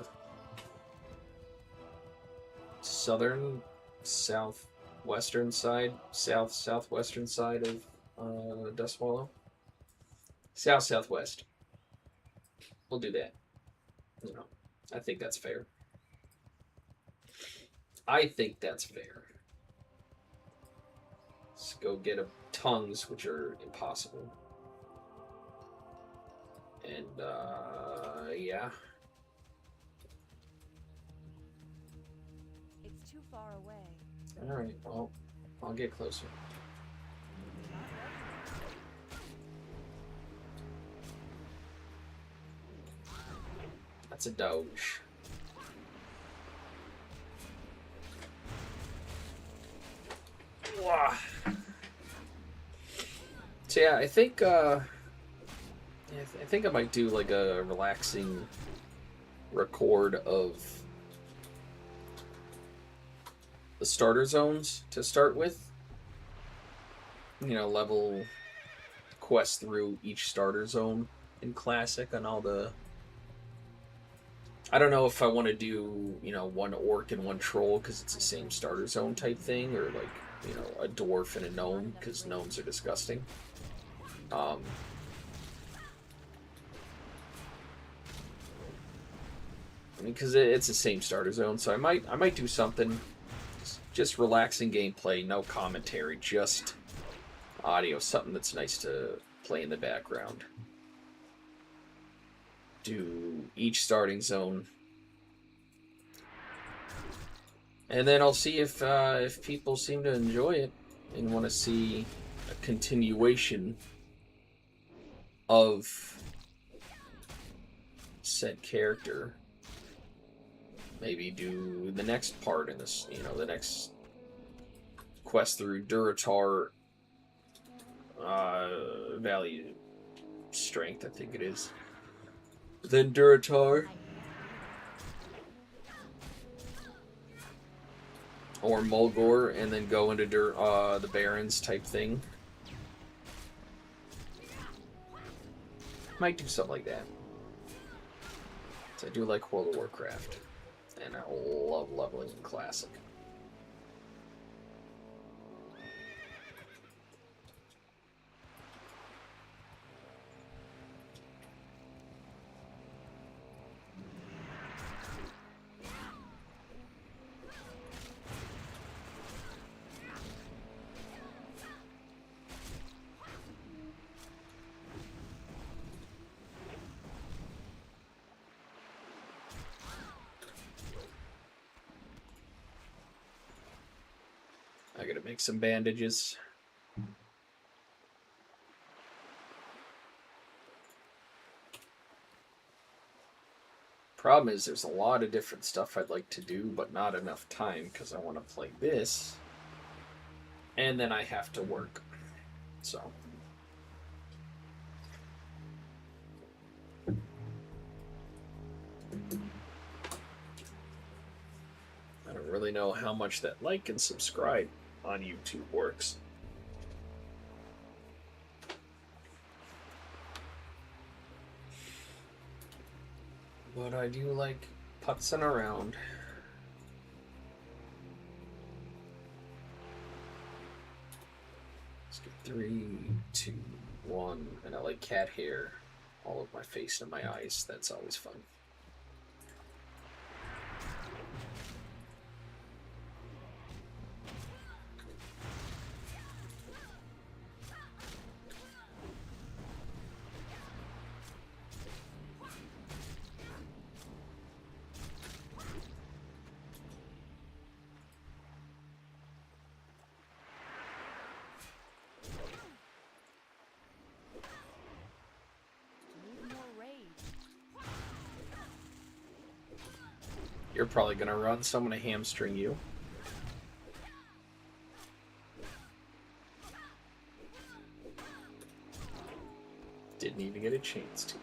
southern, southwestern side, southwestern side of Dust Wallow. Southwest. We'll do that. You know, I think that's fair. I think that's fair. Let's go get tongues, which are impossible. And, yeah. It's too far away. Alright, well, I'll get closer. That's a doge. Wah. So yeah, I think I think I might do like a relaxing record of the starter zones to start with. You know, level quest through each starter zone in Classic on all the... I don't know if I want to do, you know, one orc and one troll because it's the same starter zone type thing, or like, you know, a dwarf and a gnome because gnomes are disgusting. I mean, because it's the same starter zone, so I might do something just relaxing gameplay, no commentary, just audio, something that's nice to play in the background. Do each starting zone, and then I'll see if people seem to enjoy it and want to see a continuation of said character. Maybe do the next part in this, you know, the next quest through Duratar Valley Strength, I think it is. Then Duratar. Or Mulgore, and then go into the Barrens type thing. Might do something like that. So I do like World of Warcraft. And I love leveling in Classic. I gotta make some bandages. Problem is, there's a lot of different stuff I'd like to do, but not enough time because I want to play this. And then I have to work. So. I don't really know how much that like and subscribe on YouTube works. But I do like putzing around. Let's get 3, 2, 1, and I like cat hair all over my face and my eyes. That's always fun. You're probably gonna run, so I'm gonna hamstring you. Didn't even get a chance to.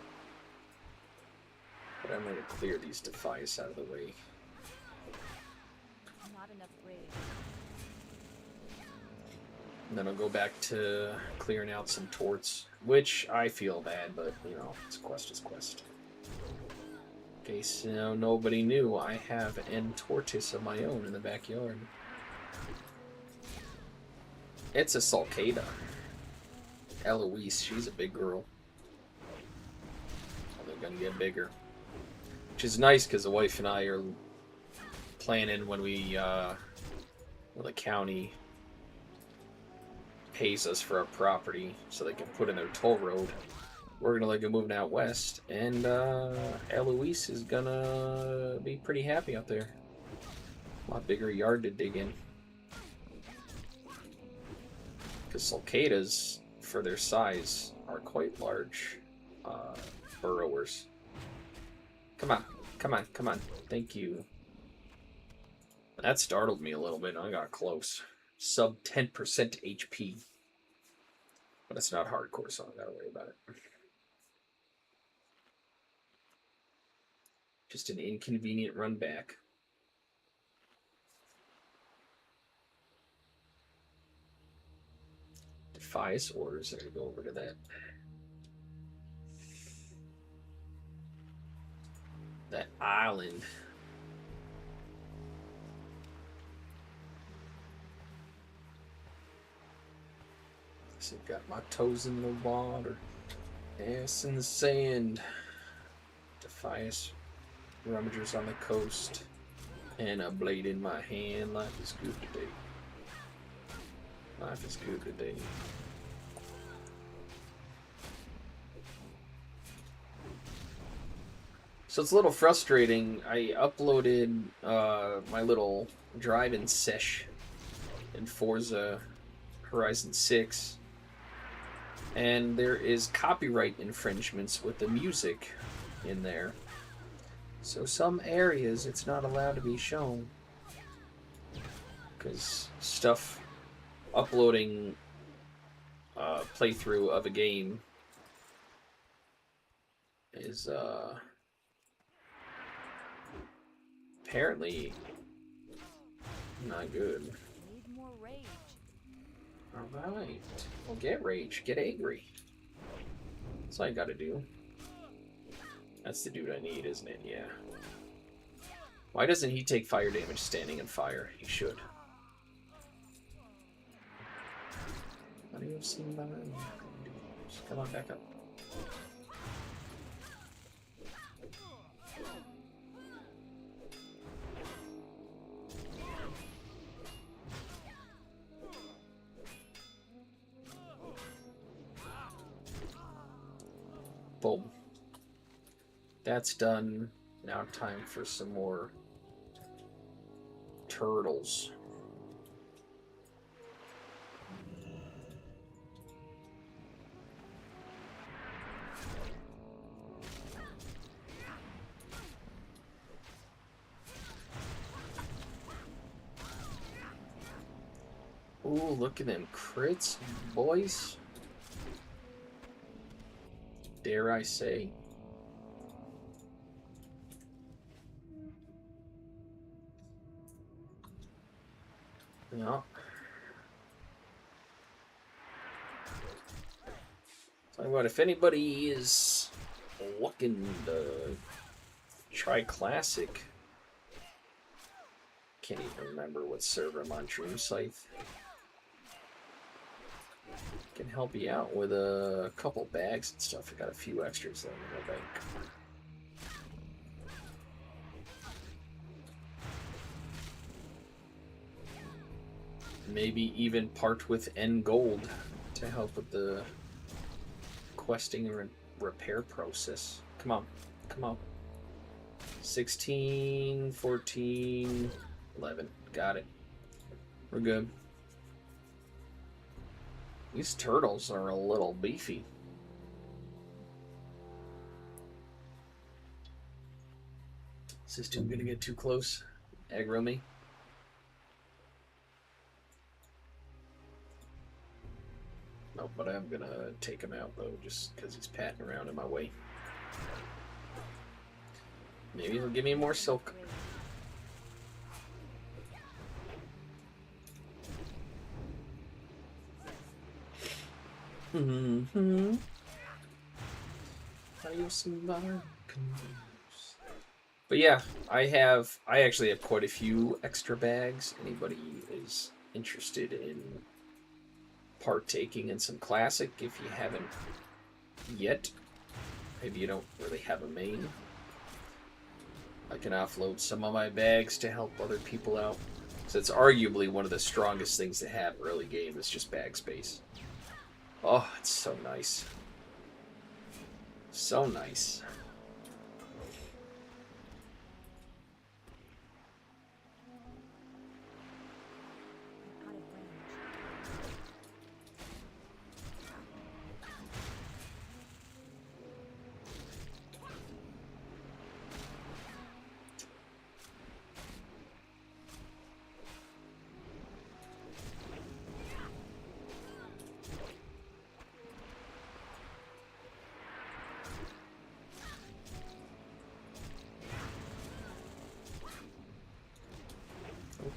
But I'm gonna clear these defies out of the way. Not enough rage. And then I'll go back to clearing out some torts, which I feel bad, but you know, it's quest is quest. Okay, so nobody knew I have an tortoise of my own in the backyard. It's a sulcata. Eloise, she's a big girl. They're gonna get bigger. Which is nice because the wife and I are planning when we, when the county pays us for our property so they can put in their toll road. We're gonna be moving out west, and Eloise is gonna be pretty happy out there. A lot bigger yard to dig in. Because sulcatas, for their size, are quite large burrowers. Come on, come on, come on. Thank you. That startled me a little bit. I got close. Sub 10% HP. But it's not hardcore, so I don't gotta worry about it. Just an inconvenient run back. Defias orders. I'm gonna go over to that. That island. So got my toes in the water, ass in the sand. Defias rummagers on the coast, and a blade in my hand. Life is good today. Life is good today. So it's a little frustrating. I uploaded my little drive-in sesh in Forza Horizon 6. And there is copyright infringements with the music in there. So some areas it's not allowed to be shown. Because stuff uploading playthrough of a game is apparently not good. Need more rage. Alright. Well, get rage. Get angry. That's all I gotta do. That's the dude I need, isn't it? Yeah. Why doesn't he take fire damage standing in fire? He should. What do you see behind me? Come on, back up. Boom. That's done. Now time for some more turtles. Ooh, look at them crits, boys. Dare I say. Yeah. Tell you what, if anybody is looking to try Classic, can't even remember what server I'm on, Dream Scythe. Can help you out with a couple bags and stuff. I got a few extras there in my bank. Maybe even part with N Gold to help with the questing and repair process. Come on, come on. 16, 14, 11. Got it. We're good. These turtles are a little beefy. Is this dude gonna get too close? Aggro me? No, but I'm gonna take him out though, just because he's patting around in my way. Maybe he'll give me more silk. Mm-hmm. But yeah, I actually have quite a few extra bags. Anybody is interested in partaking in some Classic, if you haven't yet, maybe you don't really have a main, I can offload some of my bags to help other people out. So it's arguably one of the strongest things to have early game is just bag space. Oh, it's so nice. So nice. Out of range.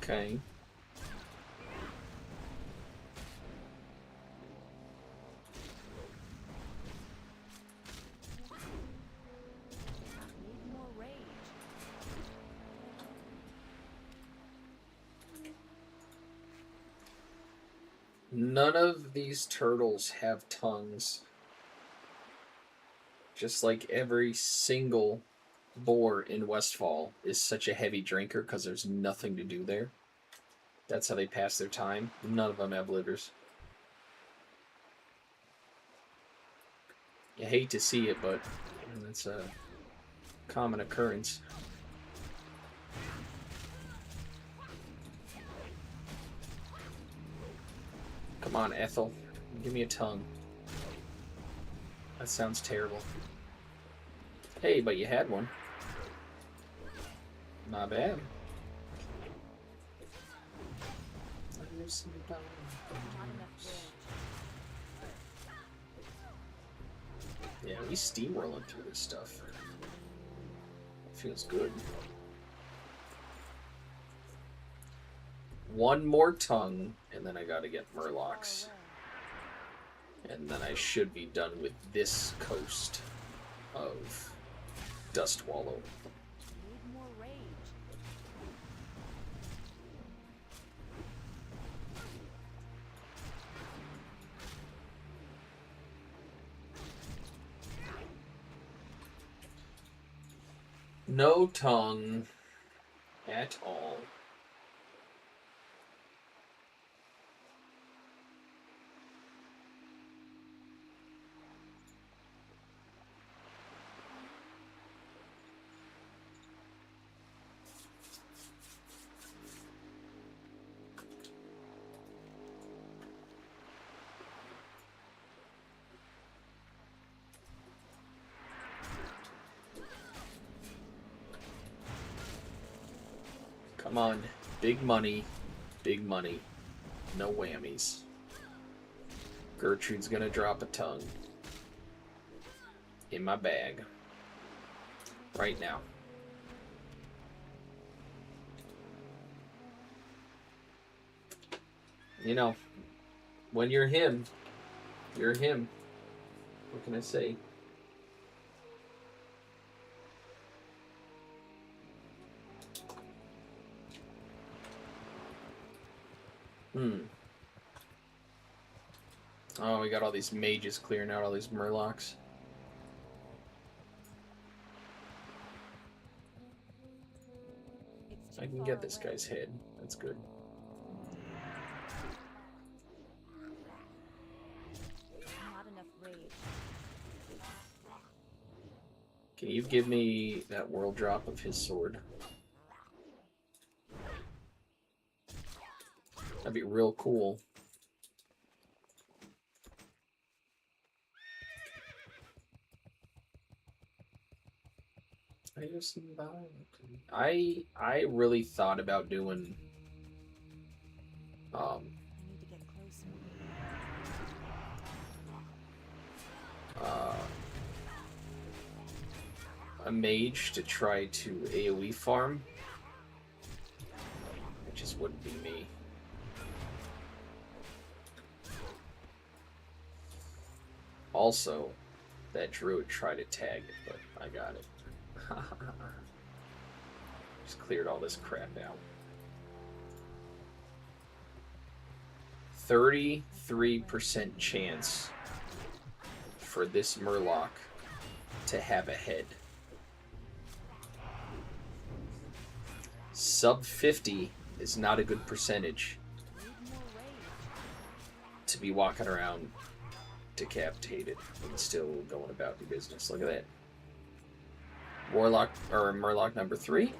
Okay. Need more rage. None of these turtles have tongues. Just like every single boar in Westfall is such a heavy drinker because there's nothing to do there. That's how they pass their time. None of them have livers. You hate to see it, but it's a common occurrence. Come on, Ethel. Give me a tongue. That sounds terrible. Hey, but you had one. Not bad. Not enough rage. Yeah, we steamrolling through this stuff. Feels good. One more tongue, and then I gotta get Murlocs. And then I should be done with this coast of Dust Wallow. Need more rage. No tongue at all. Come on, big money, no whammies. Gertrude's gonna drop a tongue in my bag right now. You know, when you're him, you're him. What can I say? Oh, we got all these mages clearing out all these Murlocs. It's I too can far get this away. guy's head. That's good. Not enough rage. Can you give me that world drop of his sword? That'd be real cool. I really thought about doing I need to get closer. a mage to try to AoE farm. It just wouldn't be me. Also, that druid tried to tag it, but I got it. Just cleared all this crap out. 33% chance for this Murloc to have a head. Sub 50 is not a good percentage Need more rage. to be walking around decapitated and still going about your business. Look at that. Warlock or Murloc number 3.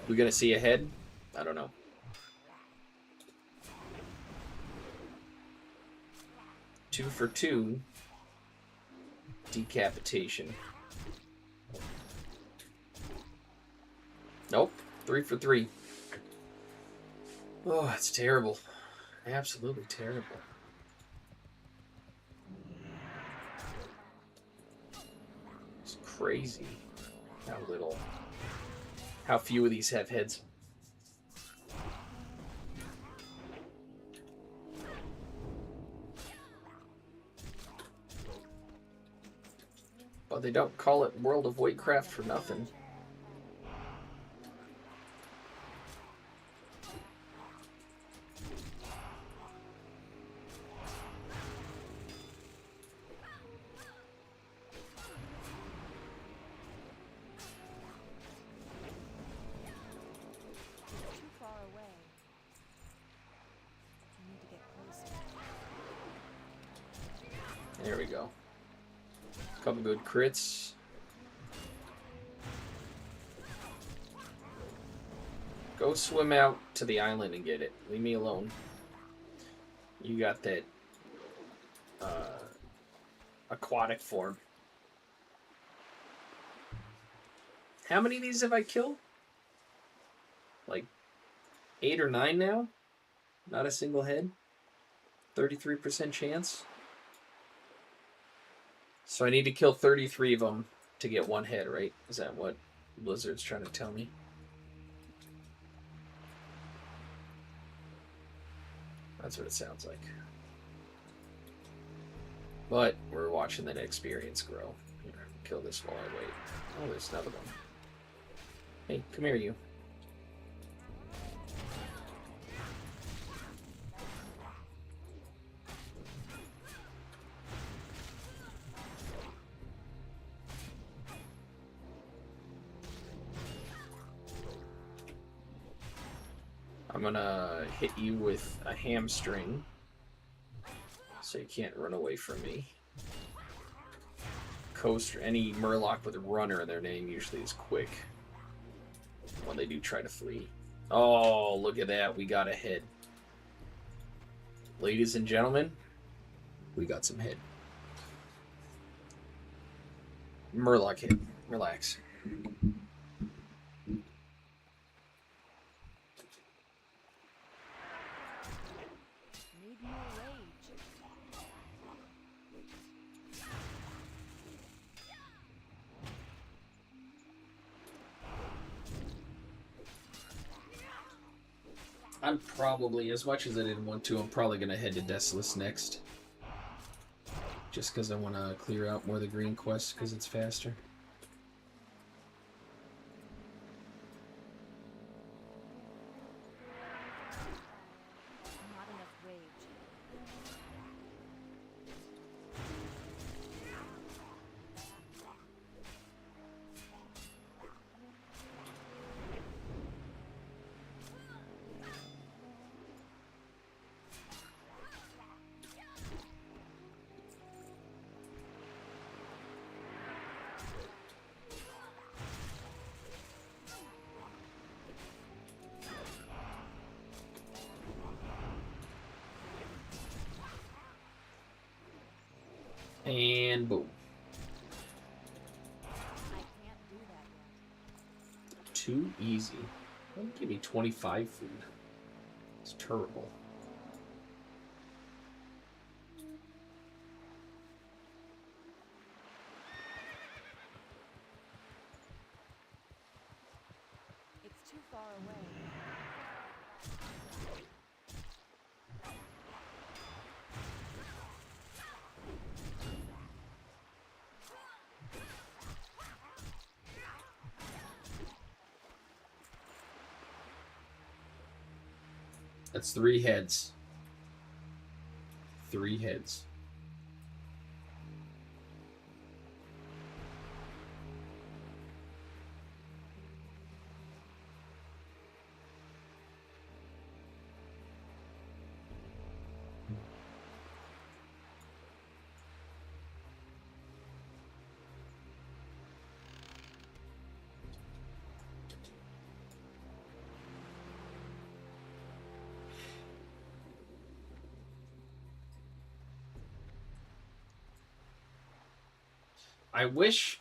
We gonna see a head? I don't know. Two for 2. Decapitation. Nope. 3 for 3. Oh, that's terrible. Absolutely terrible. It's crazy how few of these have heads. But they don't call it World of Warcraft for nothing. Too far away. I need to get closer. There we go. Couple good crits. Go swim out to the island and get it. Leave me alone. You got that aquatic form. How many of these have I killed? Like 8 or 9 now? Not a single head? 33% chance? So I need to kill 33 of them to get 1 head, right? Is that what Blizzard's trying to tell me? That's what it sounds like. But we're watching that experience grow. Here, kill this while I wait. Oh, there's another one. Hey, come here, you. I'm gonna hit you with a hamstring so you can't run away from me. Coaster, any Murloc with a runner in their name usually is quick when they do try to flee. Oh, look at that. We got a head. Ladies and gentlemen, we got some head. Murloc hit. Relax. Need more rage. I'm probably, as much as I didn't want to, I'm probably going to head to Desolus next. Just because I want to clear out more of the green quests because it's faster. Not enough rage. And boom. I can't do that yet. Too easy. Don't give me 25 food. It's terrible. It's too far away. That's 3 heads. 3 heads. I wish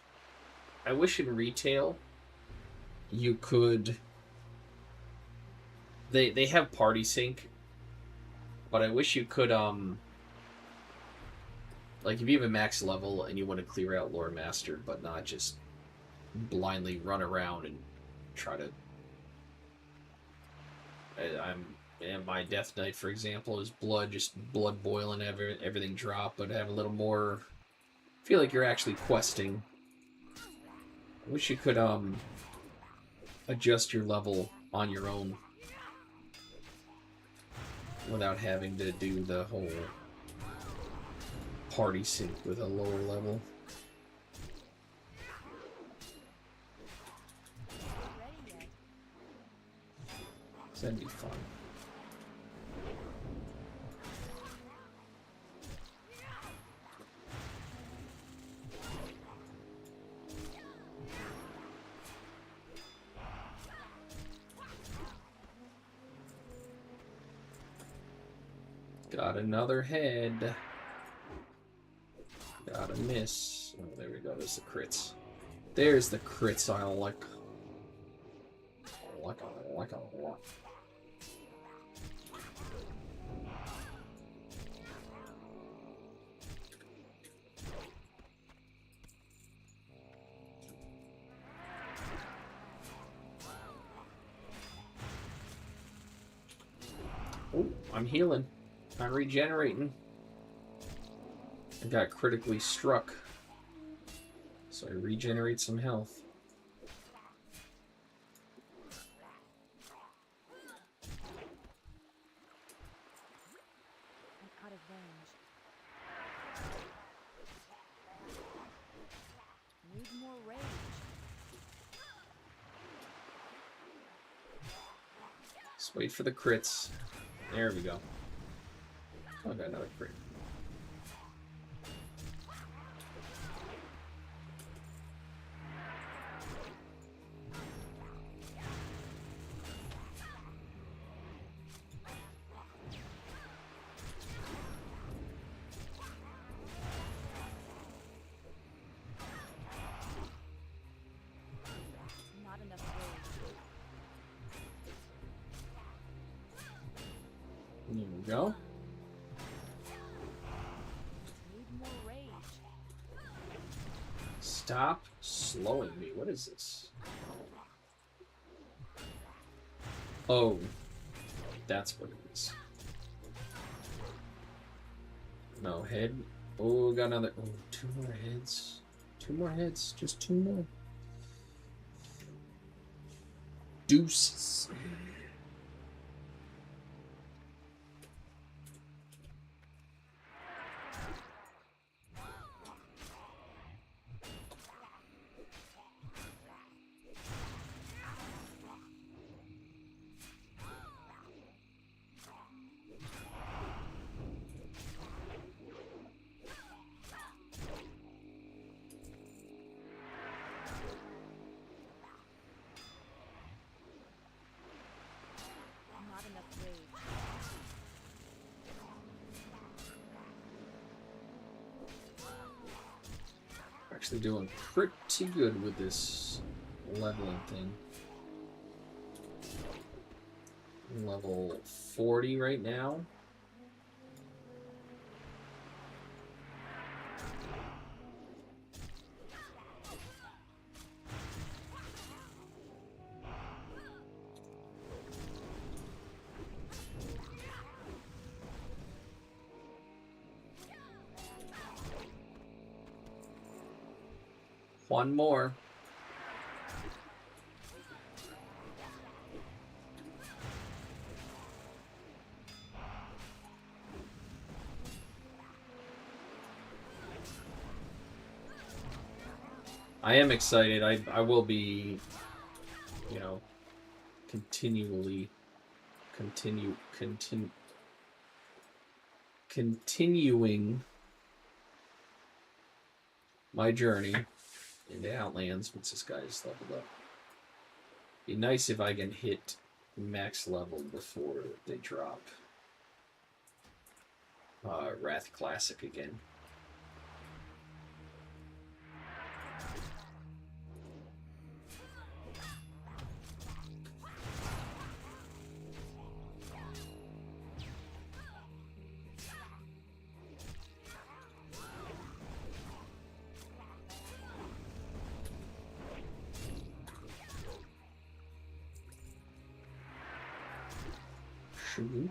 in retail you could they have party sync, but I wish you could like if you have a max level and you want to clear out Lore Master but not just blindly run around and try to. And my Death Knight, for example, is just blood boiling, everything drop, but have a little more. Feel like you're actually questing. I wish you could adjust your level on your own without having to do the whole party sync with a lower level. Ready yet? So that'd be fun. Got another head. Got a miss. Oh, there we go. There's the crits. There's the crits I like. I like a lot. Oh, I'm healing. I'm regenerating. I got critically struck, so I regenerate some health. I'm out of range. Need more rage. Just wait for the crits. There we go. Oh, I got another crit. Not enough rage. There we go. Need more rage. Stop slowing me. What is this? Oh, that's what it is. No head. Oh, got another. Oh, 2 more heads. 2 more heads. Just 2 more. Deuces. Not enough rage. Actually doing pretty good with this leveling thing. Level 40 right now. One more. I am excited. I will be, you know, continuing my journey into Outlands once this guy's leveled up. Be nice if I can hit max level before they drop Wrath Classic again. Shoot.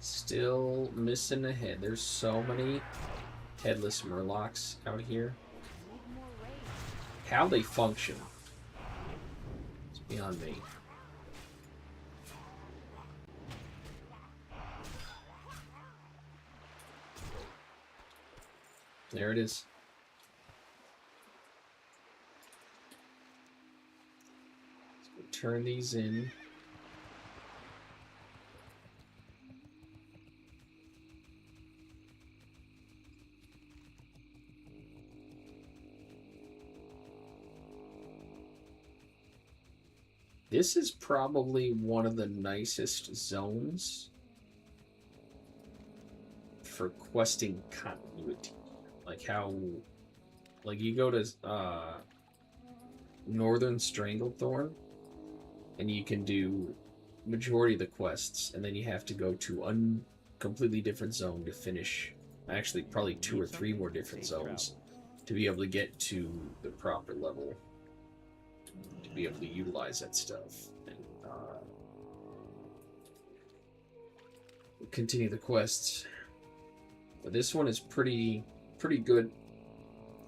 Still missing a head. There's so many headless murlocs out here. Need more raids. How they function, it's beyond me. There it is. Let's go turn these in. This is probably one of the nicest zones for questing continuity. Like how, like you go to Northern Stranglethorn, and you can do majority of the quests, and then you have to go to a completely different zone to finish. Actually, probably 2 or 3 more different zones to be able to get to the proper level, to be able to utilize that stuff and continue the quests. But this one is pretty good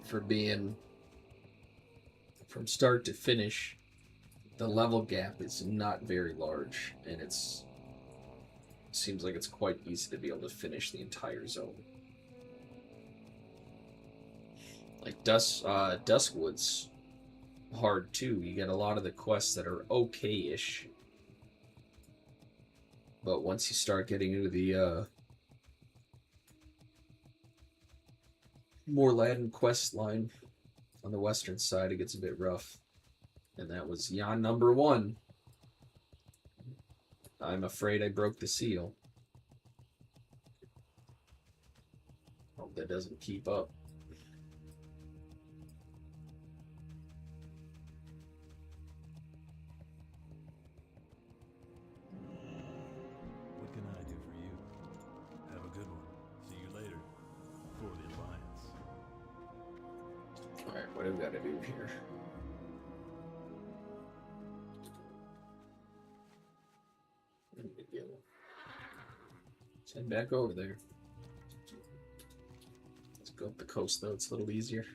for being from start to finish. The level gap is not very large, and seems like it's quite easy to be able to finish the entire zone. Like Duskwood's hard too. You get a lot of the quests that are okay-ish, but once you start getting into the more Latin quest line on the western side, it gets a bit rough. And that was Yan number 1. I'm afraid I broke the seal. Hope that doesn't keep up. What can I do for you? Have a good one. See you later. For the Alliance. Alright, what do we got to do here? Let's head back over there. Let's go up the coast though, it's a little easier.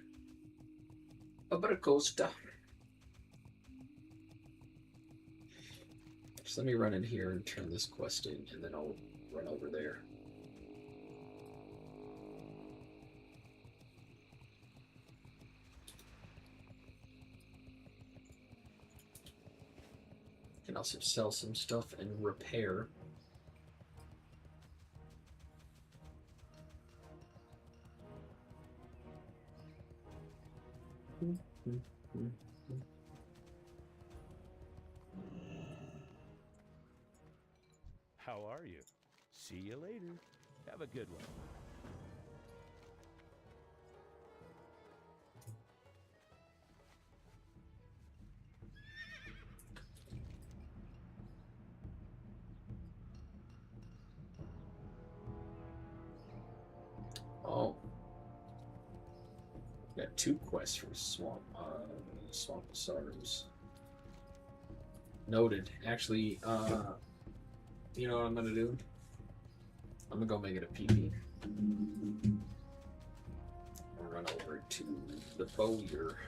Up the coast. Just let me run in here and turn this quest in, and then I'll run over there. Can also sell some stuff and repair. How are you? See you later. Have a good one. Oh. Got 2 quests for Swamp Sorrows. Noted. Actually, you know what I'm gonna do? I'm gonna go make it a PP. I'll run over to the bowyer.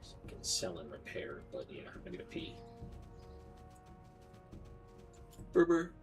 So I can sell and repair, but yeah, I'm gonna get a P. Berber.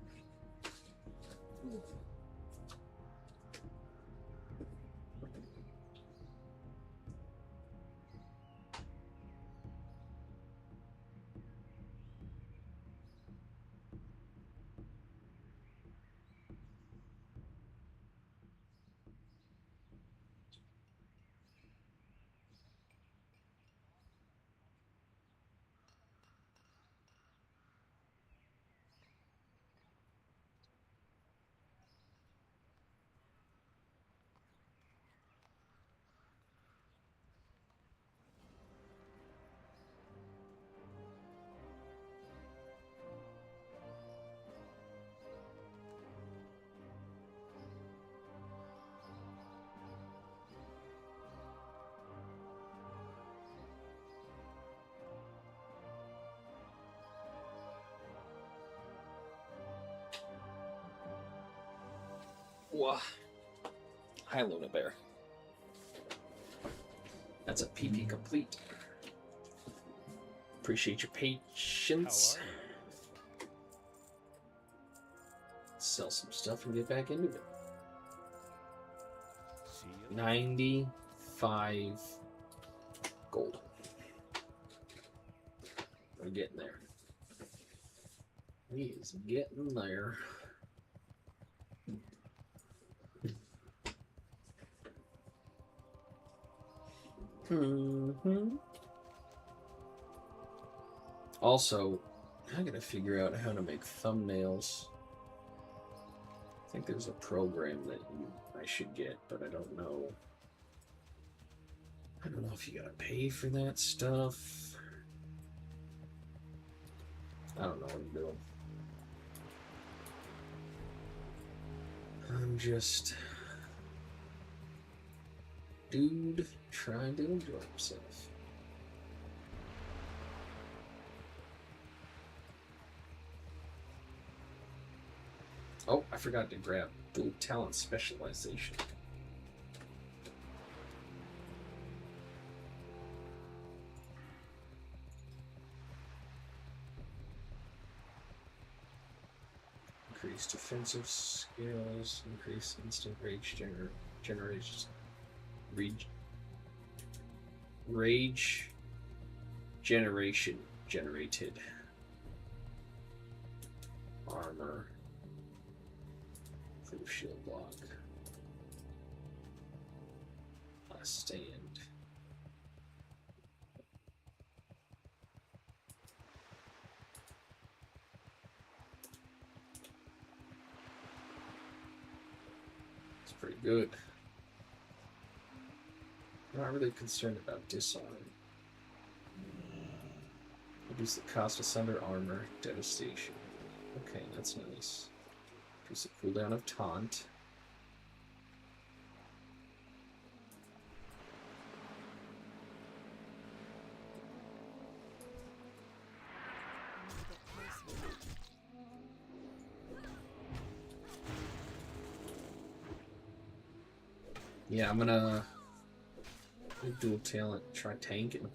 Wah. Hi, Luna Bear. That's a PP complete. Appreciate your How patience. are you? Sell some stuff and get back into it. See you. 95 gold. We're getting there. He is getting there. Also, I gotta figure out how to make thumbnails. I think there's a program that I should get, but I don't know. I don't know if you gotta pay for that stuff. I don't know what to do. I'm just dude trying to enjoy himself. Oh, I forgot to grab dual talent specialization. Increase defensive skills, increase instant rage generation. Rage generation generated. Armor. Proof shield block. Stand. It's pretty good. I'm not really concerned about disarm. Reduce the cost of Sunder armor, devastation. Okay, that's nice. Increase the cooldown of taunt. Yeah, I'm gonna do dual talent, try tanking.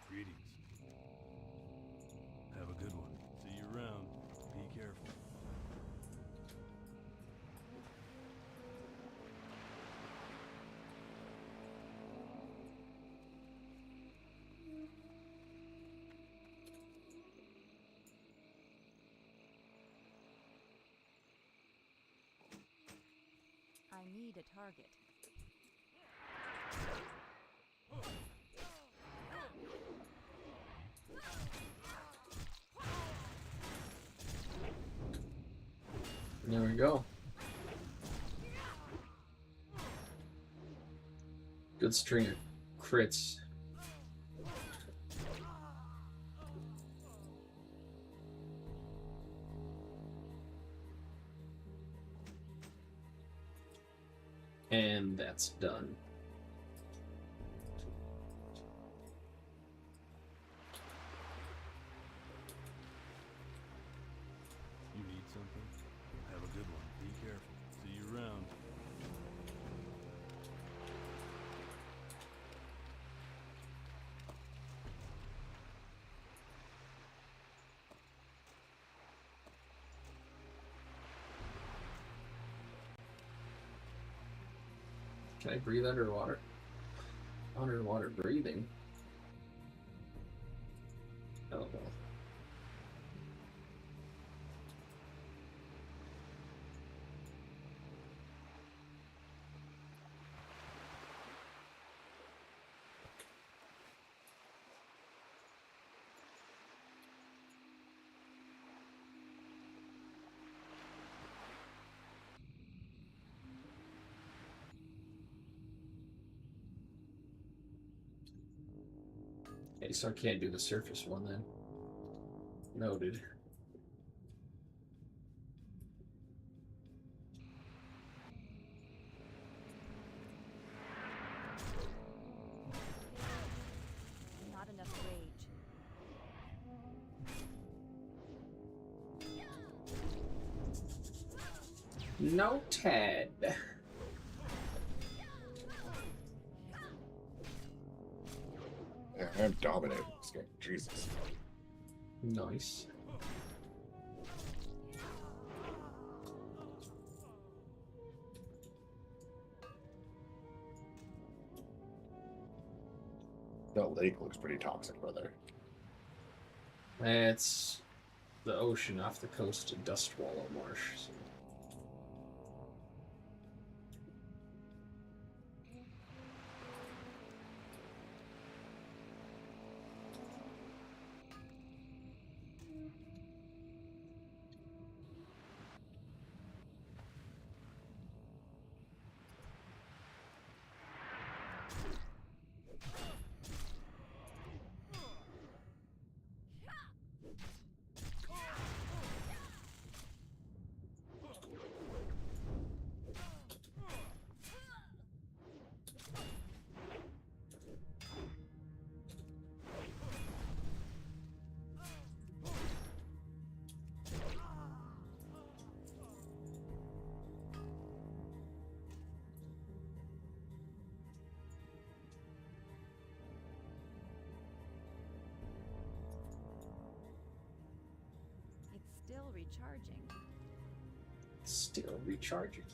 Greetings. Have a good one. See you around. Be careful. I need a target. There we go. Good string of crits. And that's done. You need something? Have a good one. Be careful. See you around. Can I breathe underwater? Underwater breathing? I don't know. Okay, so I can't do the surface one then. Noted. Not enough rage. Noted. Yeah, I'm dominating this game. Jesus. Nice. That lake looks pretty toxic, brother. It's the ocean off the coast of Dust Wallow Marsh. So. It's still recharging. Still recharging.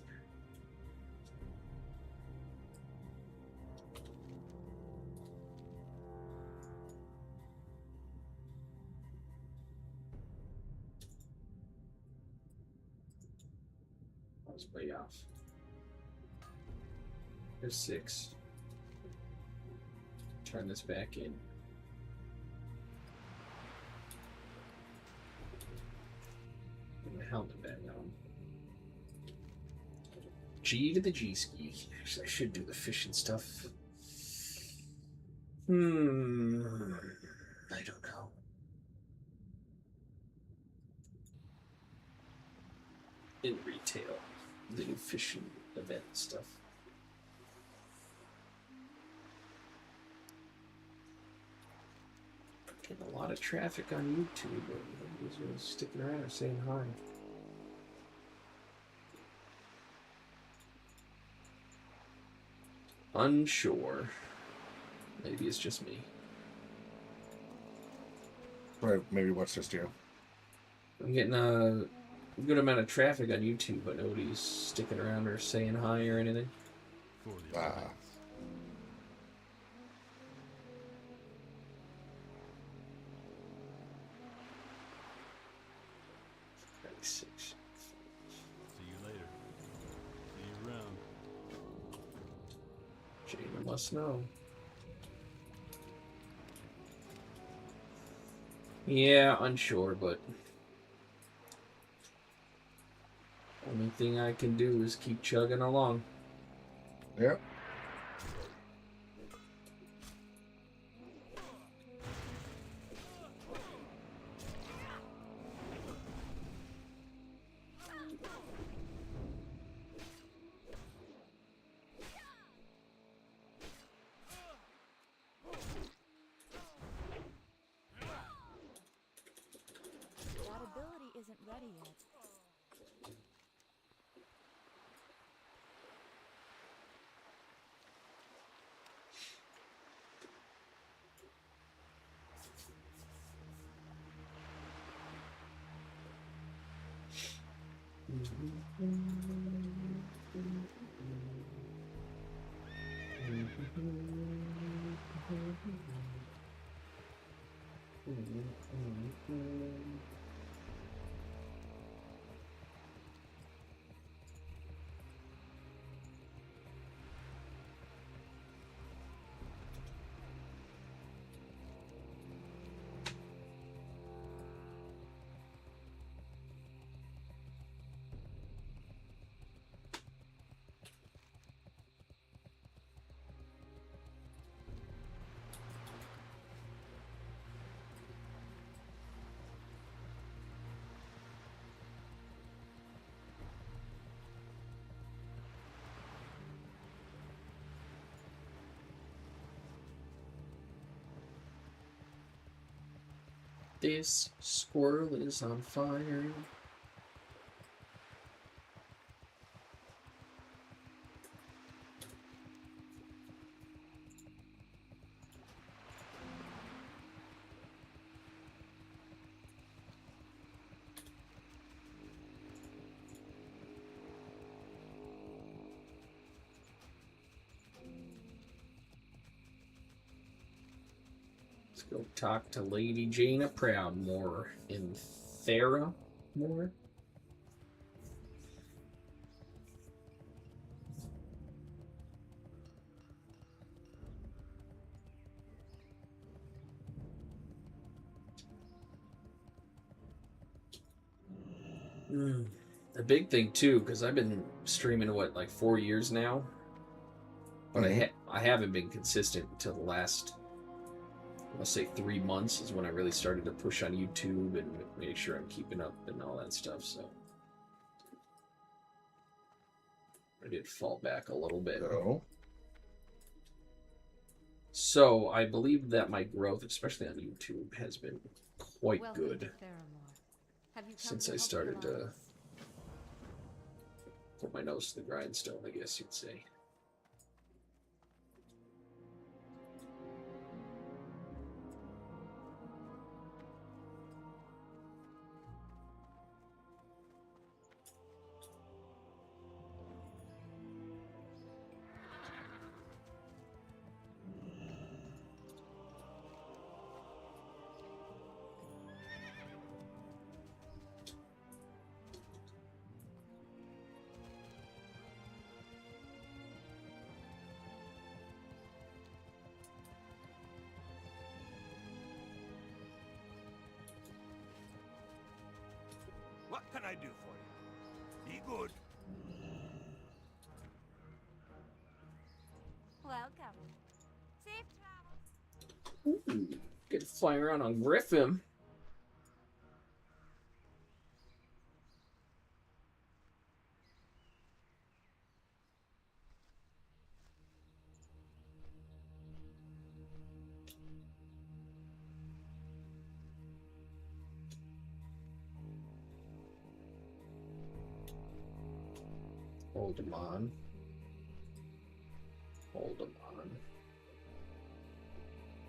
I was way off. There's 6. Turn this back in. Put the helmet back on. G to the G ski. Actually, I should do the fishing stuff. I don't know. In retail, the new fishing event stuff. Getting a lot of traffic on YouTube, but nobody's really sticking around or saying hi. Unsure. Maybe it's just me. Right, maybe what's just you? I'm getting a good amount of traffic on YouTube, but nobody's sticking around or saying hi or anything. For the alliance. 96. See you later. See you around. Jamer must know. Yeah, unsure, but only thing I can do is keep chugging along. Yep. That ability isn't ready yet. This squirrel is on fire. Let's go talk to Lady Jaina Proudmore in Theramore. The big thing too, because I've been streaming what, like 4 years now, but I haven't been consistent until the last, I'll say 3 months is when I really started to push on YouTube and make sure I'm keeping up and all that stuff. So I did fall back a little bit. Oh. So I believe that my growth, especially on YouTube, has been quite Welcome good to Theramore. Have you come since to I help started the to Alliance? put my nose to the grindstone, I guess you'd say. What can I do for you? Be good. Welcome. Safe travels. Ooh, get to fly around on Griffin. Hold them on. Hold them on.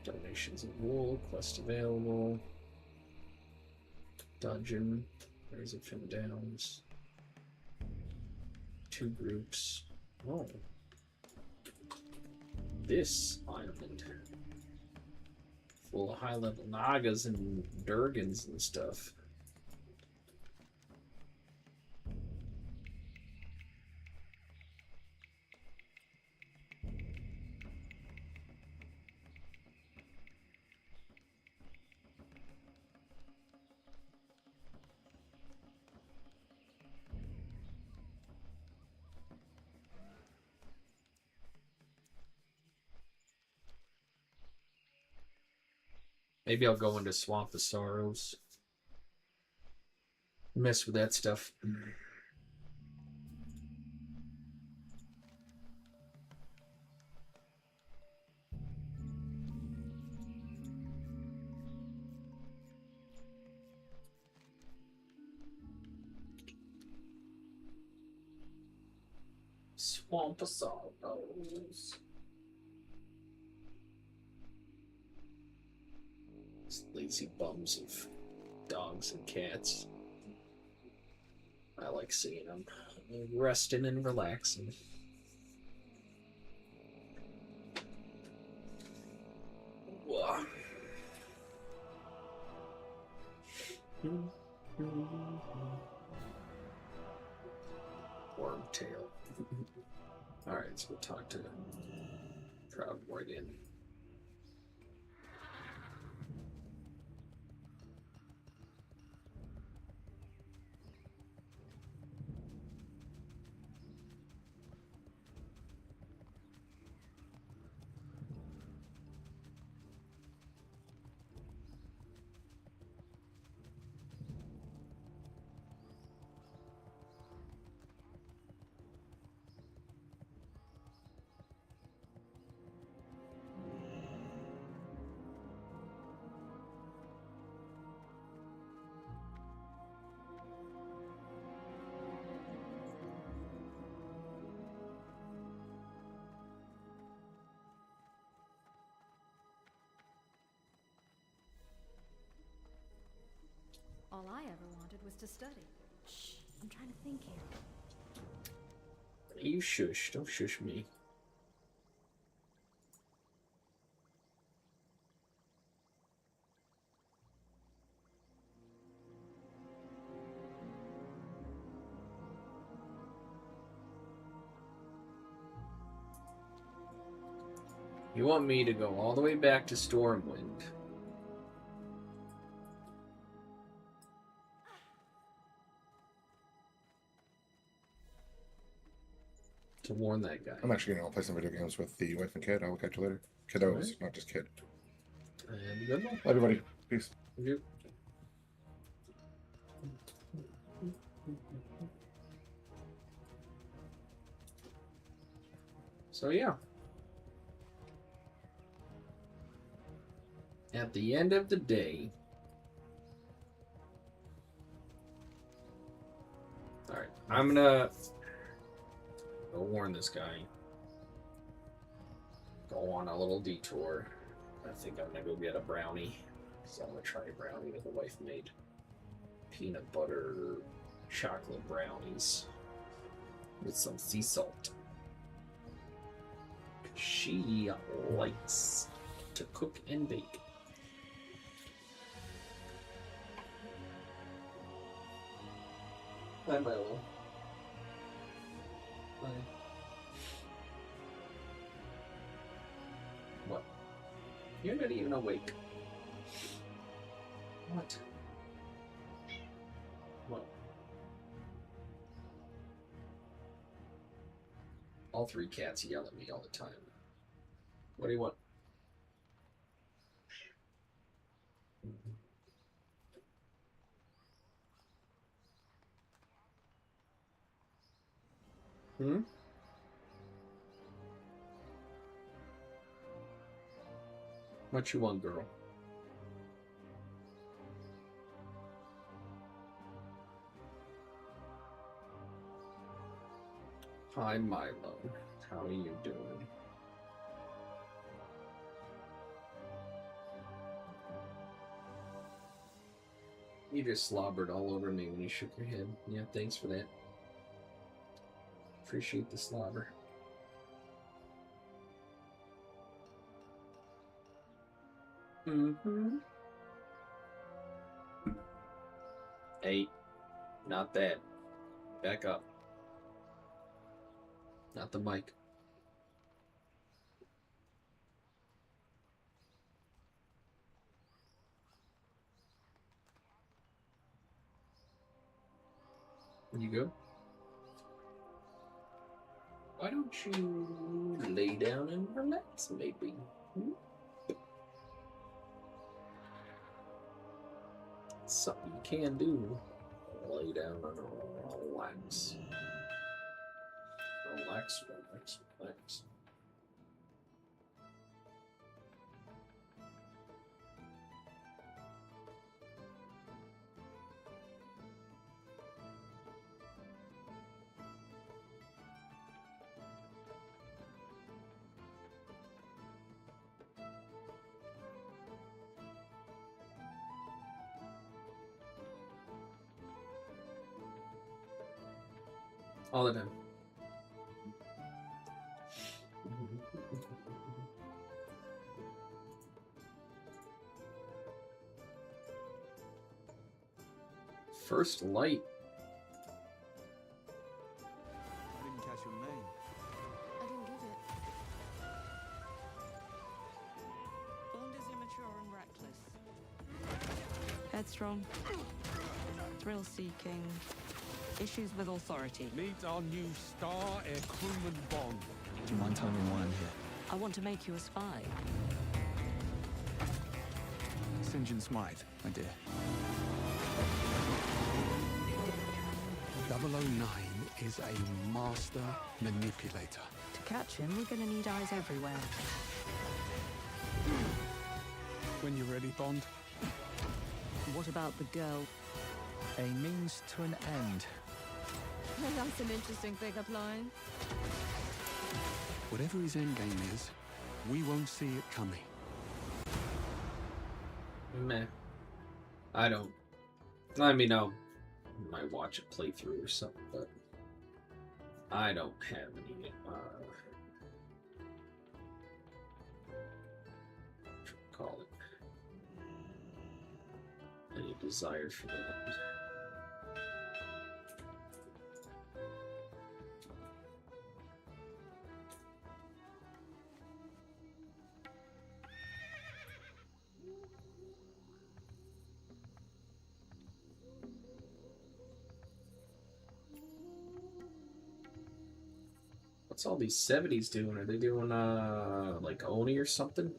Donations of wool, quest available. Dungeon, Raise of Fin Downs. 2 groups. Oh. This island. Full of high level Nagas and Durgans and stuff. Maybe I'll go into Swamp of Sorrows. Mess with that stuff. Swamp of Sorrows. Lazy bums of dogs and cats. I like seeing them resting and relaxing. Whoa. Wormtail. Alright, let's go talk to Proudmore again. all I ever wanted was to study. Shh, I'm trying to think here. You shush. Don't shush me. You want me to go all the way back to Stormwind? To warn that guy. I'm actually gonna go play some video games with the wife and kid. I will catch you later. Kiddos, Alright. not just kid. And a good one. Bye, everybody. Peace. You. So yeah. At the end of the day, alright, I'm gonna go warn this guy. Go on a little detour. I think I'm gonna go get a brownie. So I'm gonna try a brownie that the wife made. Peanut butter chocolate brownies with some sea salt. She likes to cook and bake. Hi, Milo. Hi. What? You're not even awake. What? What? All three cats yell at me all the time. What do you want? Hmm? What you want, girl? Hi, Milo. How are you doing? You just slobbered all over me when you shook your head. Yeah, thanks for that. Appreciate the slobber. Mm-hmm. Hey, not that. Back up. Not the mic. You go? Why don't you lay down and relax, maybe? Hmm? Something you can do. Lay down and relax. Relax, relax, relax. All the time. First light. I didn't catch your name. I didn't give it. Bond is immature and reckless. Headstrong. Thrill-seeking. Issues with authority. Meet our new star air crewman Bond. Do you mind telling me why I'm here? I want to make you a spy. St. John Smythe, my dear. 009 is a master manipulator. To catch him, we're going to need eyes everywhere. When you're ready, Bond. What about the girl? A means to an end. That's an interesting pickup line. Whatever his endgame is, we won't see it coming. Meh. I don't. I mean, I might watch a playthrough or something, but I don't have any, call it, any desire for that. What's all these 70s doing? Are they doing like Oni or something?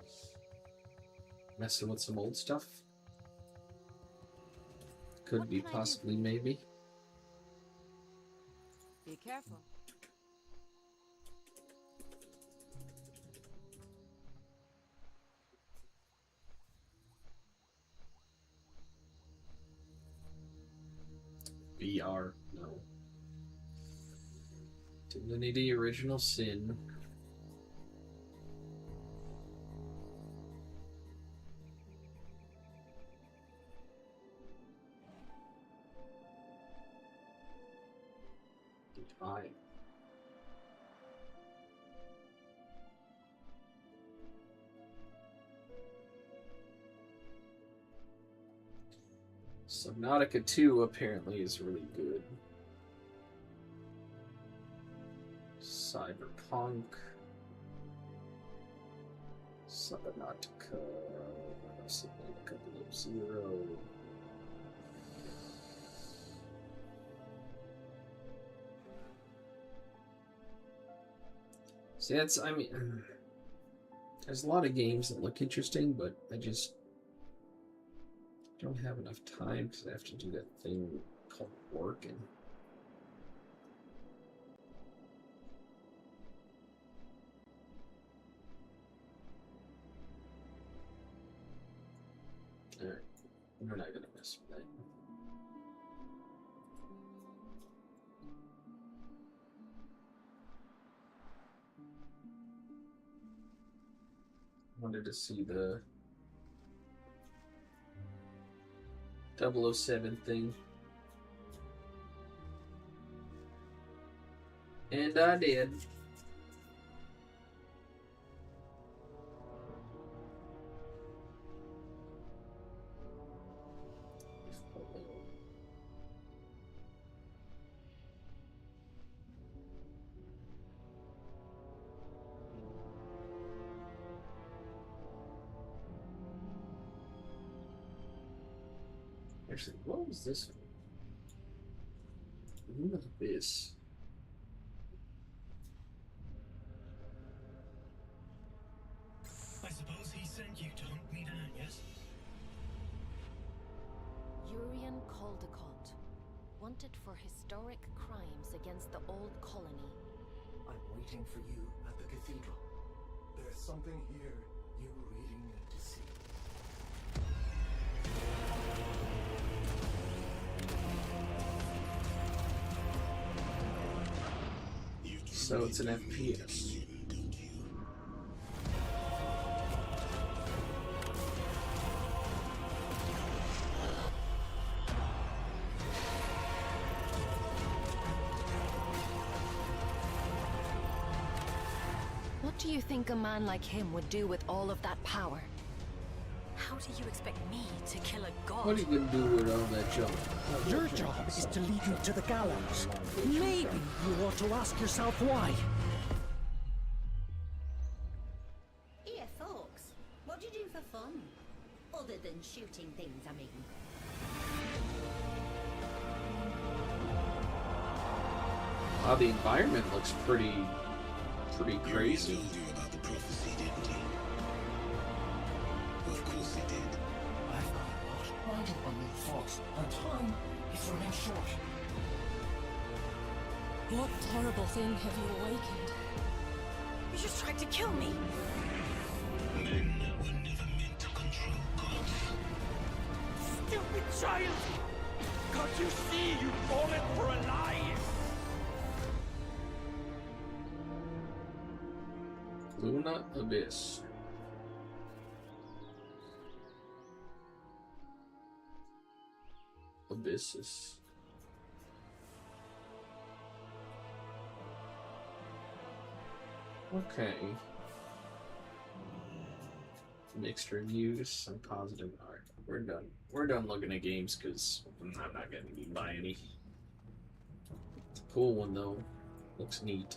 Messing with some old stuff? Could What be can I do? possibly maybe. Be careful. VR, no. Divinity Original Sin. Fine. Subnautica 2 apparently is really good. Cyberpunk. Subnautica. Subnautica Below Zero. See, that's, I mean, there's a lot of games that look interesting, but I just don't have enough time because I have to do that thing called work. And alright, we're not gonna mess with that. Wanted to see the 007 thing. And I did. Actually, what was this one? What is this? I suppose he sent you to hunt me down, yes? Urian Caldecott, wanted for historic crimes against the old colony. I'm waiting for you at the cathedral. There's something here you really need to see. So it's an FPS. What do you think a man like him would do with all of that power? How do you expect me to kill a god? What are you gonna do with all that junk? Your job is to lead me to the gallows. Maybe you ought to ask yourself why. Here, folks. What do you do for fun? Other than shooting things, I mean. Wow, the environment looks pretty crazy. Told you about the prophecy, didn't he? Of course he did. I've got a lot riding on me, folks, and time is running short. What horrible thing have you awakened? You just tried to kill me. Men were never meant to control gods. Stupid child! Can't you see you've fallen for a lie? Luna Abyss. abysses. Okay. Mixed reviews, some positive. Alright, we're done. We're done looking at games because I'm not gonna buy any. It's a cool one though. Looks neat.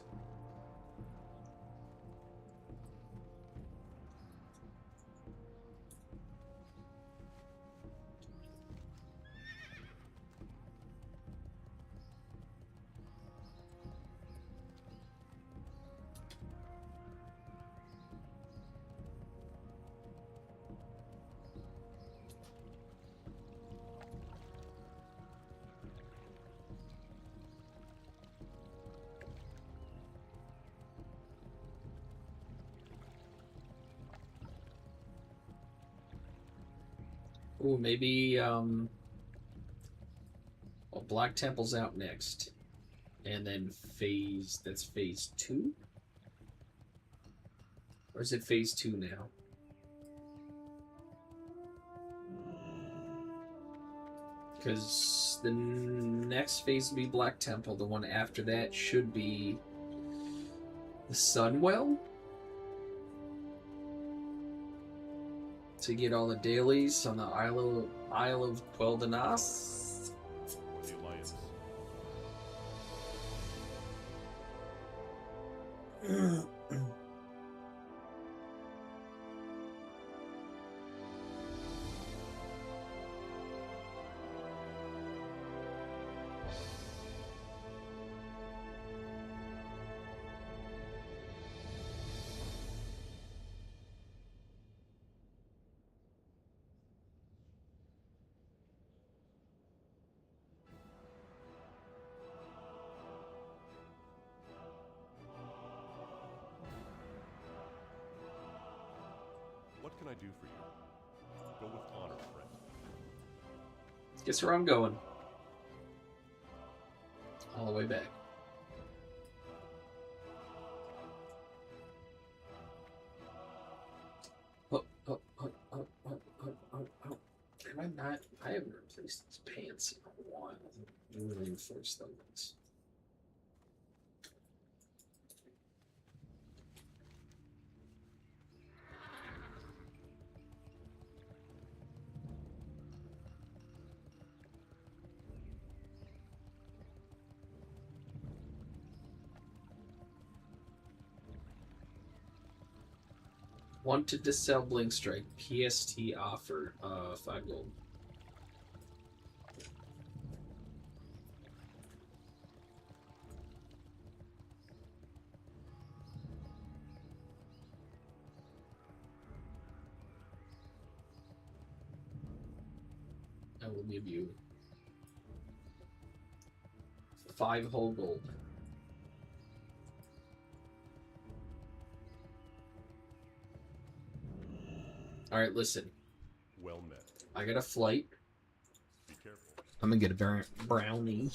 Ooh, maybe well, Black Temple's out next. And then that's phase 2? Or is it phase 2 now? Because the next phase will be Black Temple. The one after that should be the Sunwell. To get all the dailies on the Isle of Quel'Danas. For the Alliance. What can I do for you? Go with honor, friend. Guess where I'm going. All the way back. Am I not? I haven't replaced these pants in a while. I'm really enforce those. Wanted to sell Blink Strike. PST offer 5 gold. I will give you 5 whole gold. All right, listen. Well met. I got a flight. Be careful. I'm gonna get a brownie. Brownie.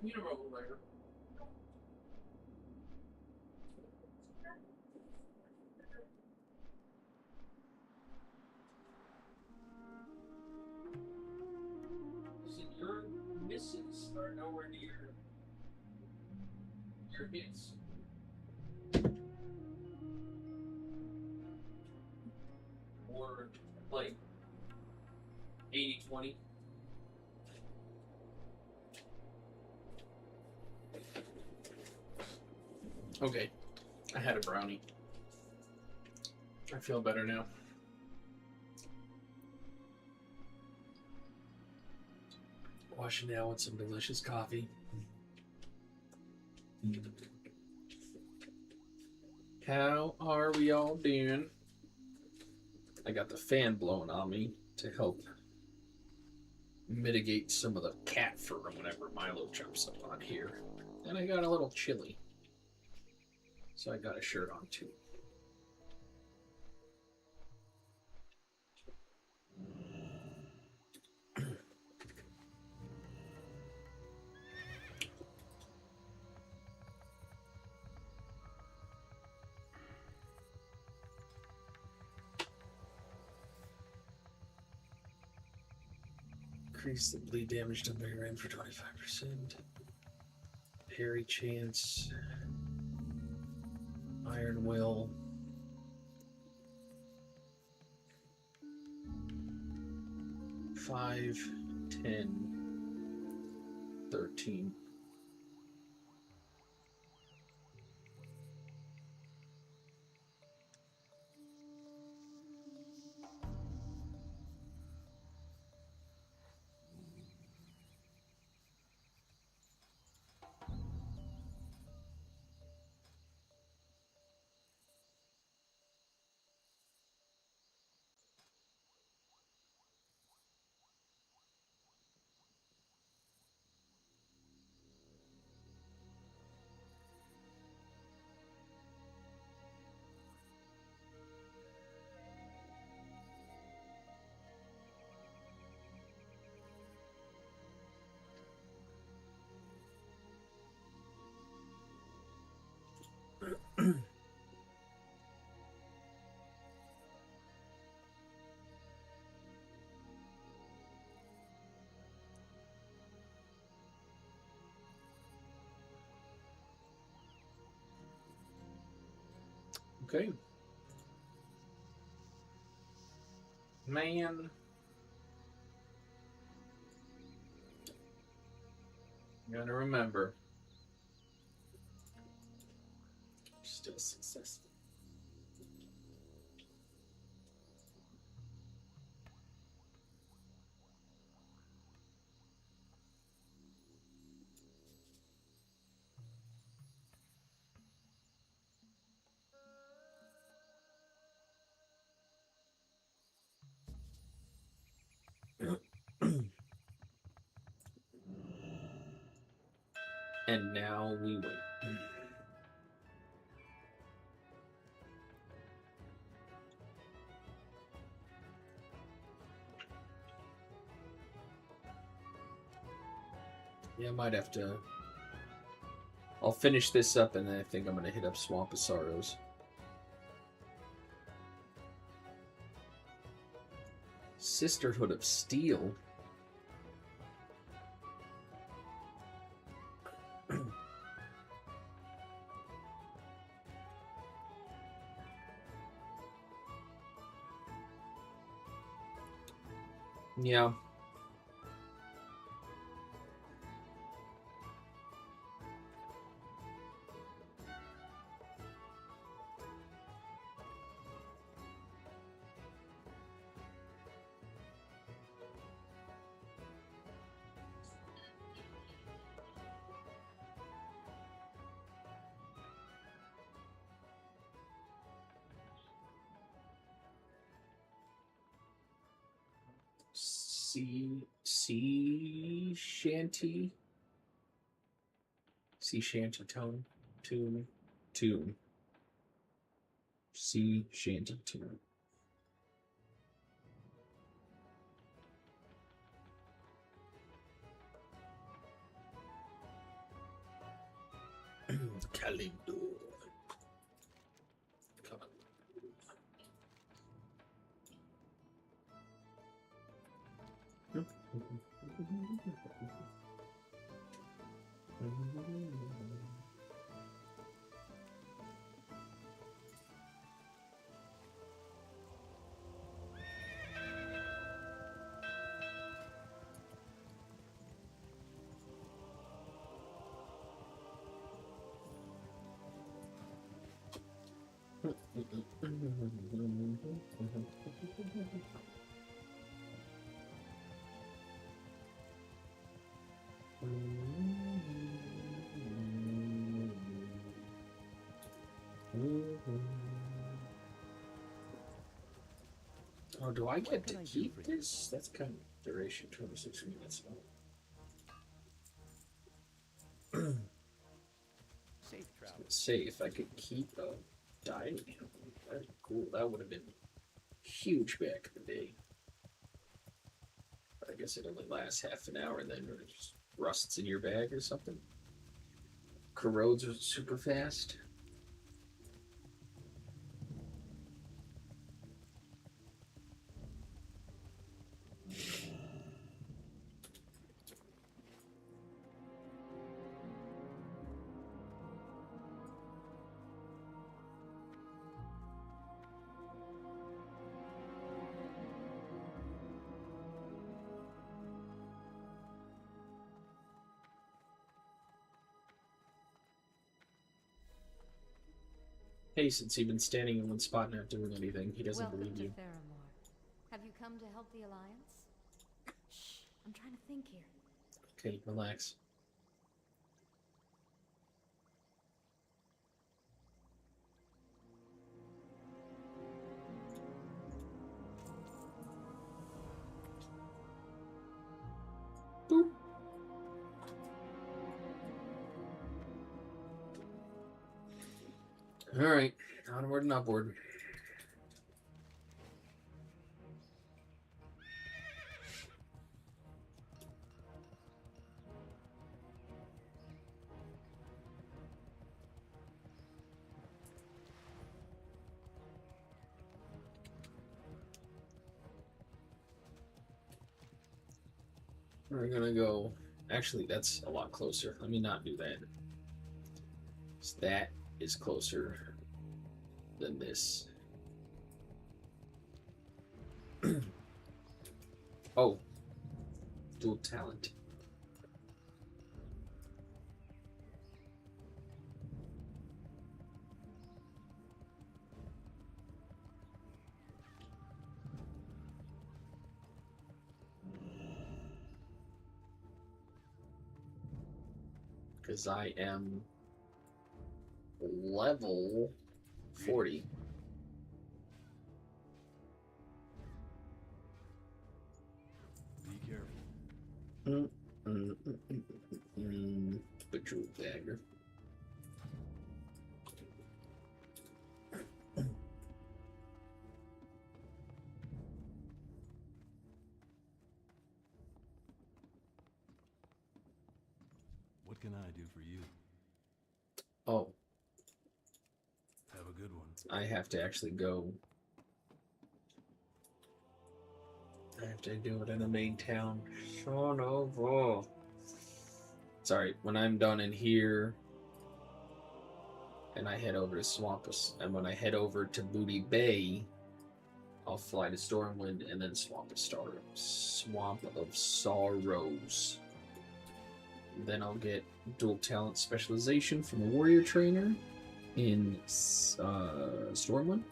Your misses are nowhere near your hits. Or like 80-20. Okay, I had a brownie. I feel better now. Washing down with some delicious coffee. How are we all doing? I got the fan blowing on me to help mitigate some of the cat fur whenever Milo jumps up on here. And I got a little chilly. So I got a shirt on too. Increase the bleed damage done by your end for 25%. Parry chance. Iron Will. Five, 10, 13. Okay. Man. You gotta remember. Still successful. And now we wait. Yeah, I might have to. I'll finish this up and then I think I'm going to hit up Swamp of Sorrows. Sisterhood of Steel. Yeah. Sea shanty. Sea shanty tone. Tune. Sea shanty tune. Calendar. Come on. Oh, do I get to keep this? That's kind of duration, 26 minutes. Safe travel. Say if I could keep a dining room, that'd be cool. That would have been huge back in the day. But I guess it only lasts half an hour and then it just rusts in your bag or something. Corrodes super fast. Hey, since you've been standing in one spot and not doing anything, he doesn't believe you. Have you come to help the Alliance? Shh, I'm trying to think here. Okay, relax. Boop. All right, onward and upward. We're gonna go. Actually, that's a lot closer. Let me not do that. So that is closer than this. Oh, dual talent. Because I am level 40. Be careful. Bejeweled dagger. What can I do for you? Oh, Have a good one. I have to actually go. I have to do it in the main town. Son of a. Sorry, when I'm done in here, and I head over to Swampus, and when I head over to Booty Bay, I'll fly to Stormwind and then Swamp of Sorrows. Then I'll get dual talent specialization from a warrior trainer in Stormwind.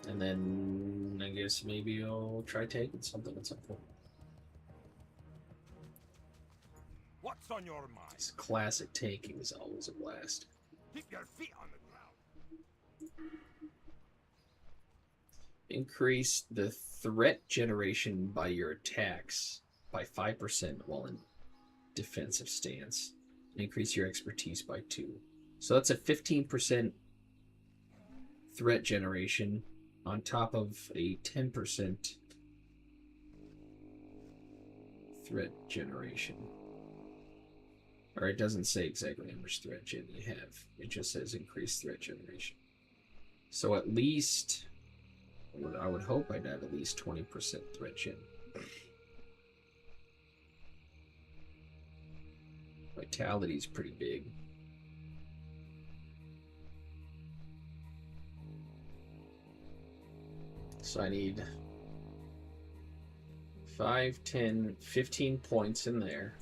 And then I guess maybe I'll try taking something at some point. What's on your mind? This classic taking is always a blast. Keep your feet on the ground. Increase the threat generation by your attacks by 5% while in defensive stance. And increase your expertise by 2. So that's a 15% threat generation on top of a 10% threat generation. Or it doesn't say exactly how much threat gen you have. It just says increased threat generation. So at least, I would hope I'd have at least 20% threat gen. Vitality's pretty big. So I need 5, 10, 15 points in there.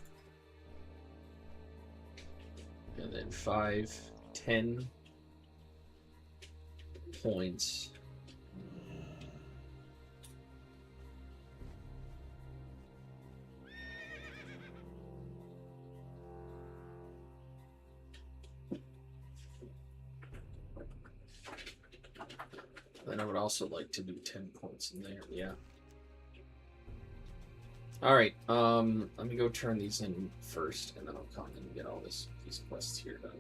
And then 5, 10 points. Then I would also like to do 10 points in there, yeah. Alright, let me go turn these in first, and then I'll come in and get all these quests here done.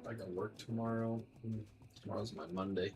I gotta work tomorrow. Tomorrow's my Monday.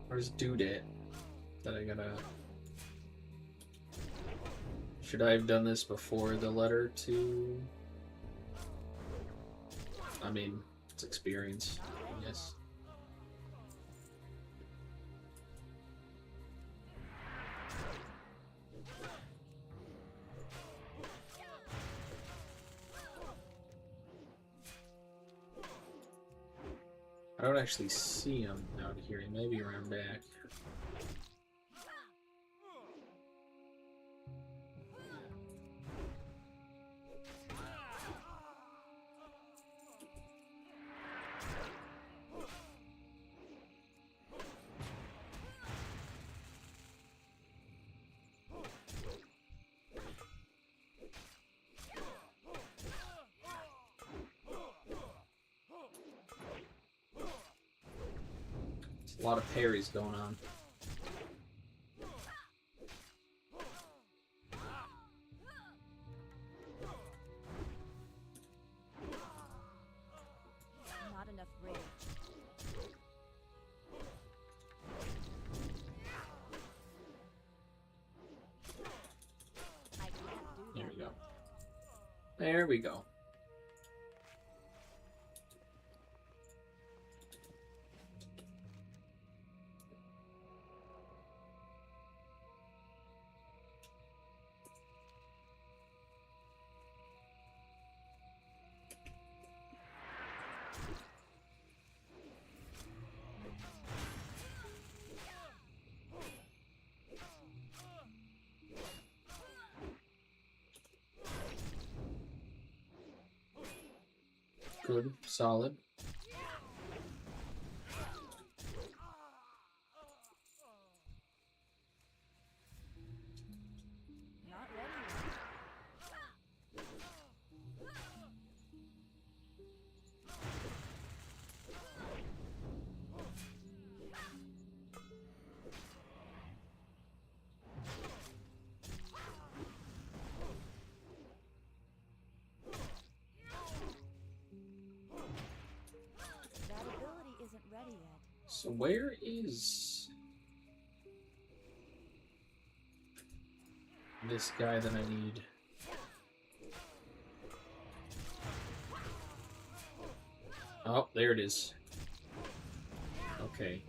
Where's dude at? That I gotta... Should I have done this before the letter to... I mean, it's experience, I guess. I don't actually see him out here. He may be around back. A lot of parries going on. Not enough rage. I can't do that. There we go. There we go. Good, solid. Not ready. That ability isn't ready yet. So where is this guy that I need? Oh, there it is. Okay.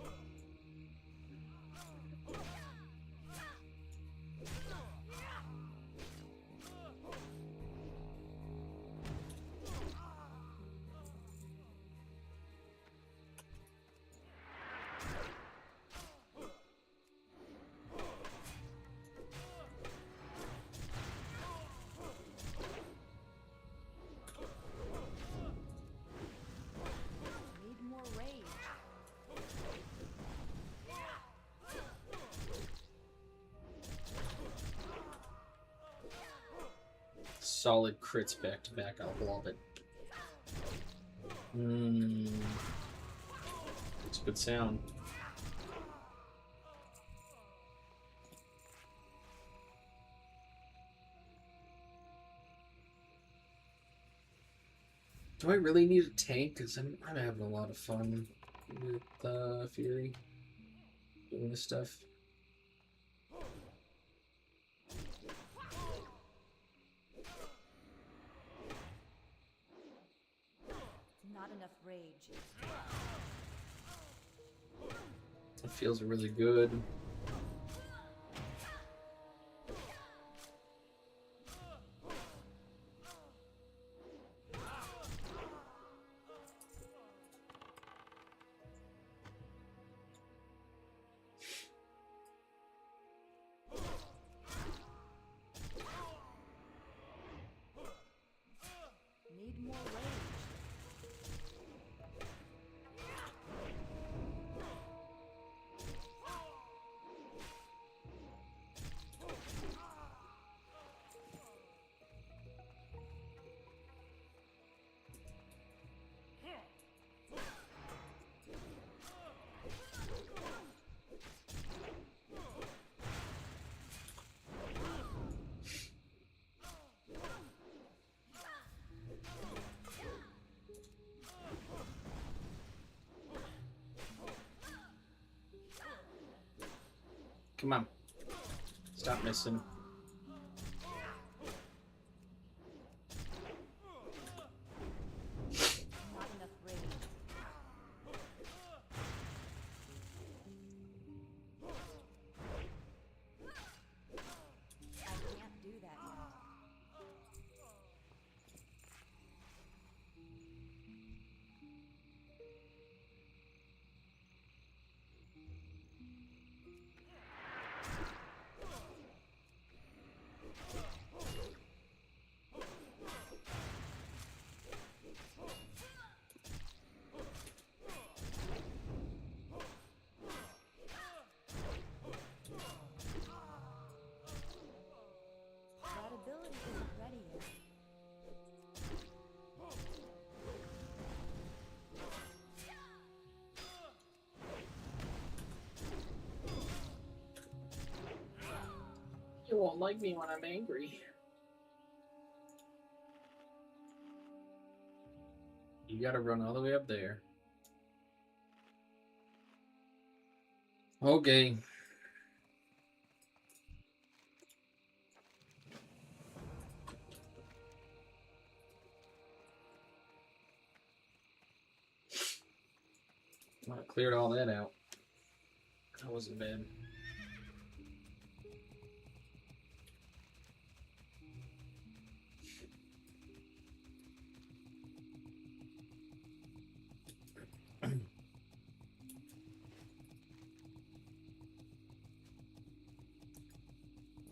Need more rage. Solid crits back to back. I love it. It's a good sound. Do I really need a tank? Because I'm having a lot of fun with Fury doing this stuff. Not enough rage. It feels really good. Need more rage. Come on. Stop missing. Not enough rage. I can't do that yet. That ability isn't ready yet. You won't like me when I'm angry. You gotta run all the way up there. Okay. Well, I cleared all that out. That wasn't bad.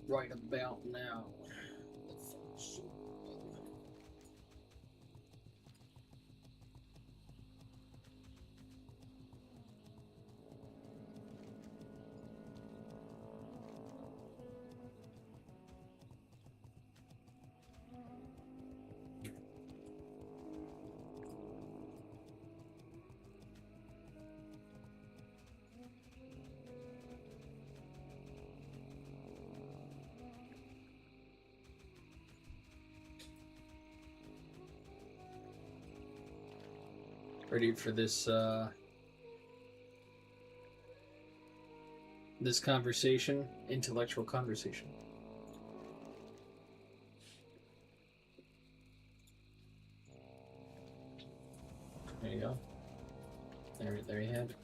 Right about now. Ready for this this conversation, intellectual conversation. There you go. There you have it.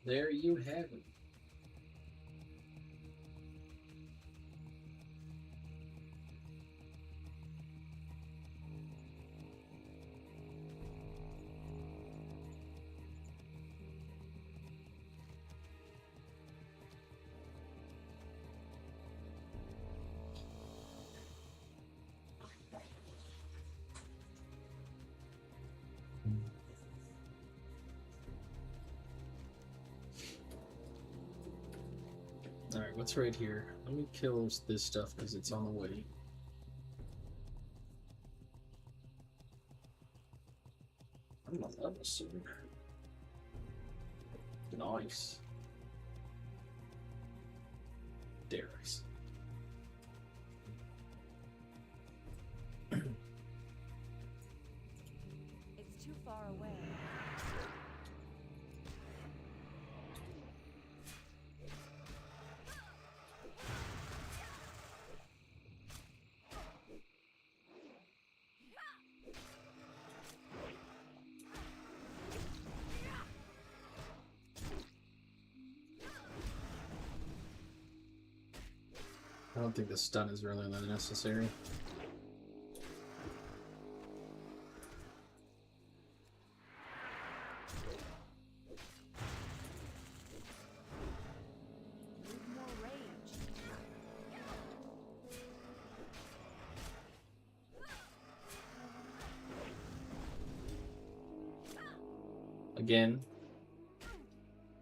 There you have it. Alright, what's right here? Let me kill this stuff because it's on the way. I'm not level soon. Nice. Darius. It's too far away. I don't think the stun is really that necessary. More rage. Again,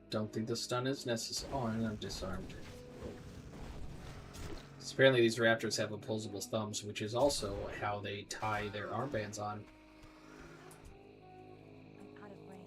don't think the stun is necessary. Oh, and I'm disarmed. Apparently these raptors have opposable thumbs, which is also how they tie their armbands on. I'm out of range.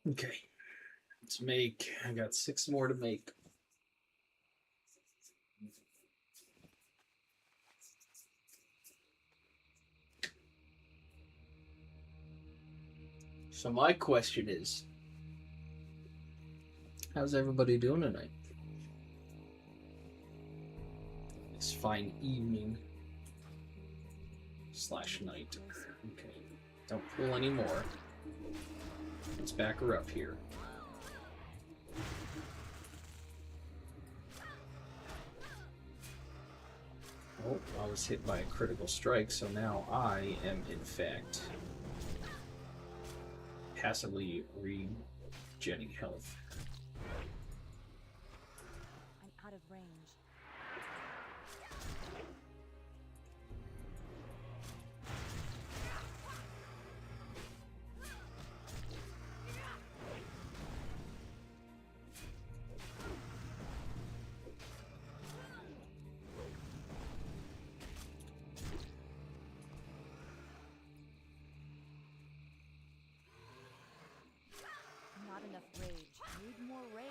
Okay, let's make. I got 6 more to make. So my question is, how's everybody doing tonight? This fine evening / night. Okay, don't pull anymore. Let's back her up here. Oh, I was hit by a critical strike, so now I am, in fact, passively regenning health. I'm out of range. Not enough rage. Need more rage.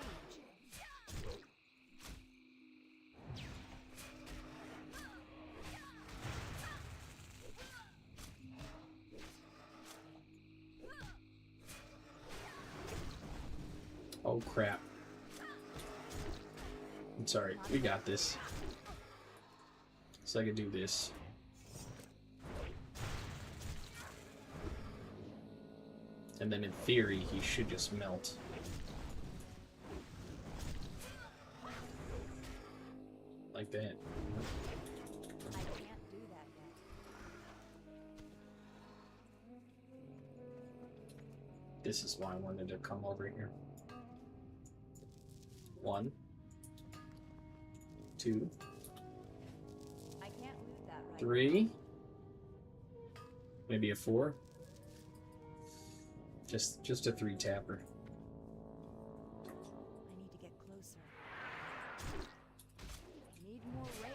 Oh crap. It's alright. We got this. So I can do this. And then in theory, he should just melt. Like that. I can't do that yet. This is why I wanted to come over here. 1, 2, I can't loot that right 3. Maybe a 4. Just a 3 tapper. I need to get closer. I need more rage.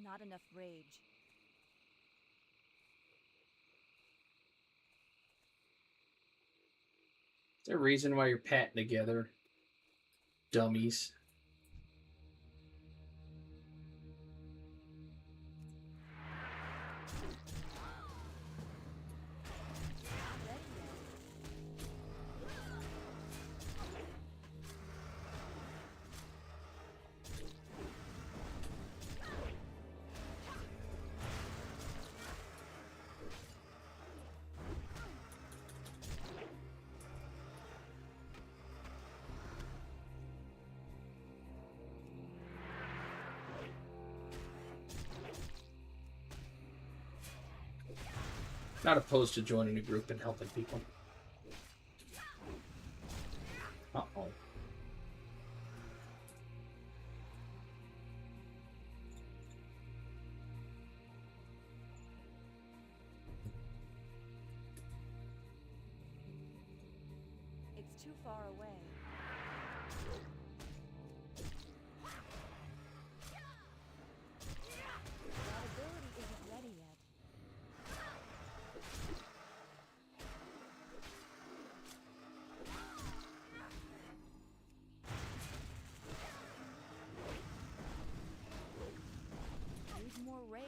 Not enough rage. Is there a reason why you're patting together? Dummies. Not opposed to joining a group and helping people. Uh-oh. It's too far away. That ability isn't ready yet. Need more rage.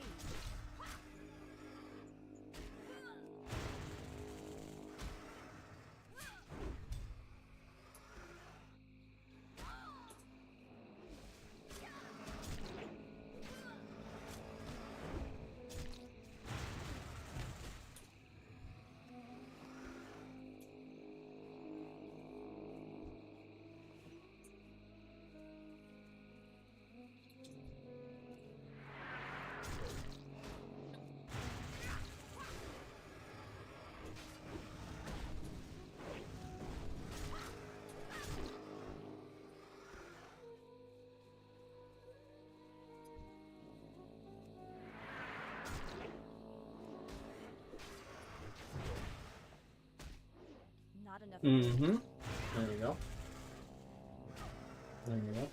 Not enough. Mm-hmm. There we go. There we go.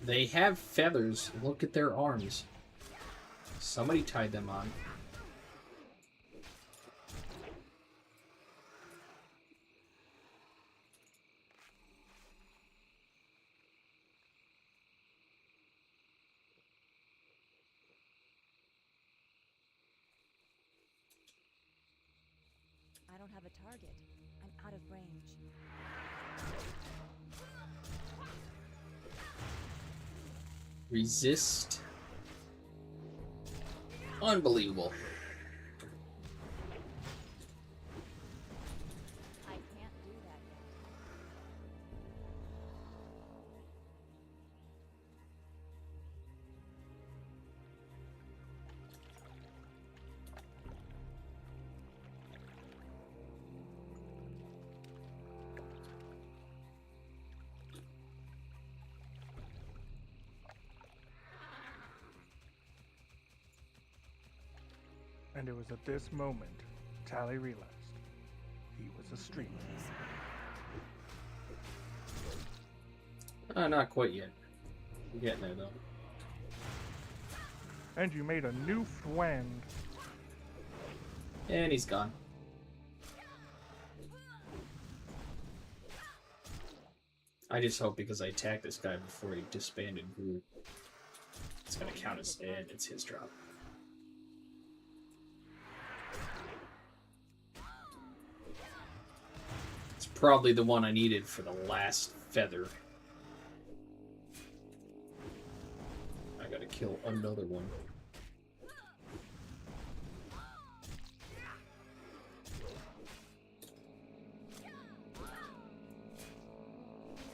They have feathers. Look at their arms. Somebody tied them on. I don't have a target. I'm out of range. Resist. Unbelievable. I can't do that yet. And it was at this moment Tally realized he was a streamer. Not quite yet. We're getting there, though. And you made a new friend. And he's gone. I just hope because I attacked this guy before he disbanded group, it's gonna count as dead. It's his drop. It's probably the one I needed for the last feather. I gotta kill another one.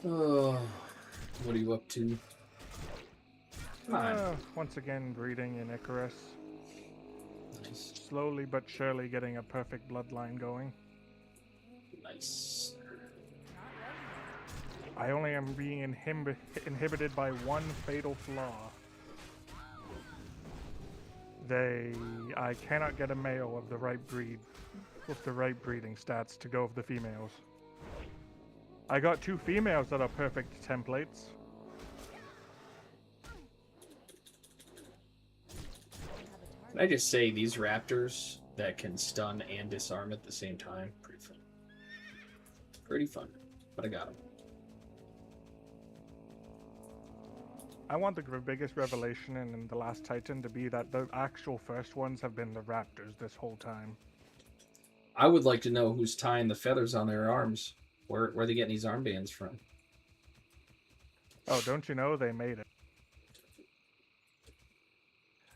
Oh, what are you up to? Come on. Once again, breeding in Icarus. Nice. Slowly but surely getting a perfect bloodline going. Nice. I only am being inhibited by one fatal flaw. I cannot get a male of the right breed, with the right breeding stats to go with the females. I got 2 females that are perfect templates. Can I just say these raptors that can stun and disarm at the same time? Pretty fun. Pretty fun. But I got them. I want the biggest revelation in The Last Titan to be that the actual first ones have been the raptors this whole time. I would like to know who's tying the feathers on their arms. Where are they getting these armbands from? Oh, don't you know they made it?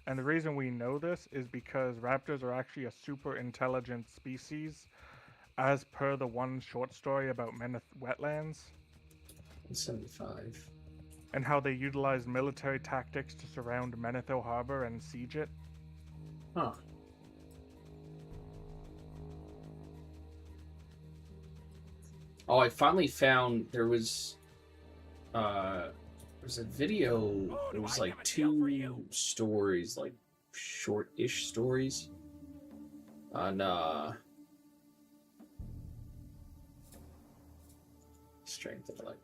And the reason we know this is because raptors are actually a super intelligent species, as per the one short story about Meneth wetlands. 75. And how they utilized military tactics to surround Menethil Harbor and siege it. Huh. Oh, I finally found there was a video. It was like 2 stories, like short-ish stories on strength of like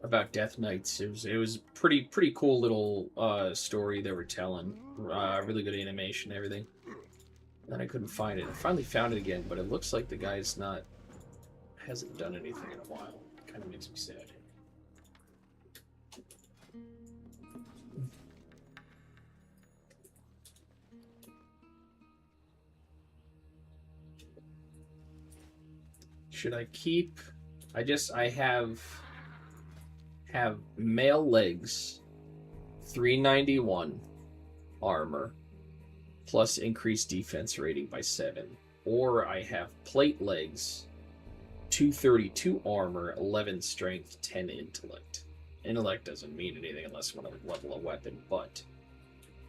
about Death Knights. It was pretty cool little story they were telling. Really good animation, and everything. Then I couldn't find it. I finally found it again, but it looks like the guy's hasn't done anything in a while. It kind of makes me sad. Should I keep? I have male legs, 391 armor, plus increased defense rating by 7. Or I have plate legs, 232 armor, 11 strength, 10 intellect. Intellect doesn't mean anything unless I want to level a weapon, but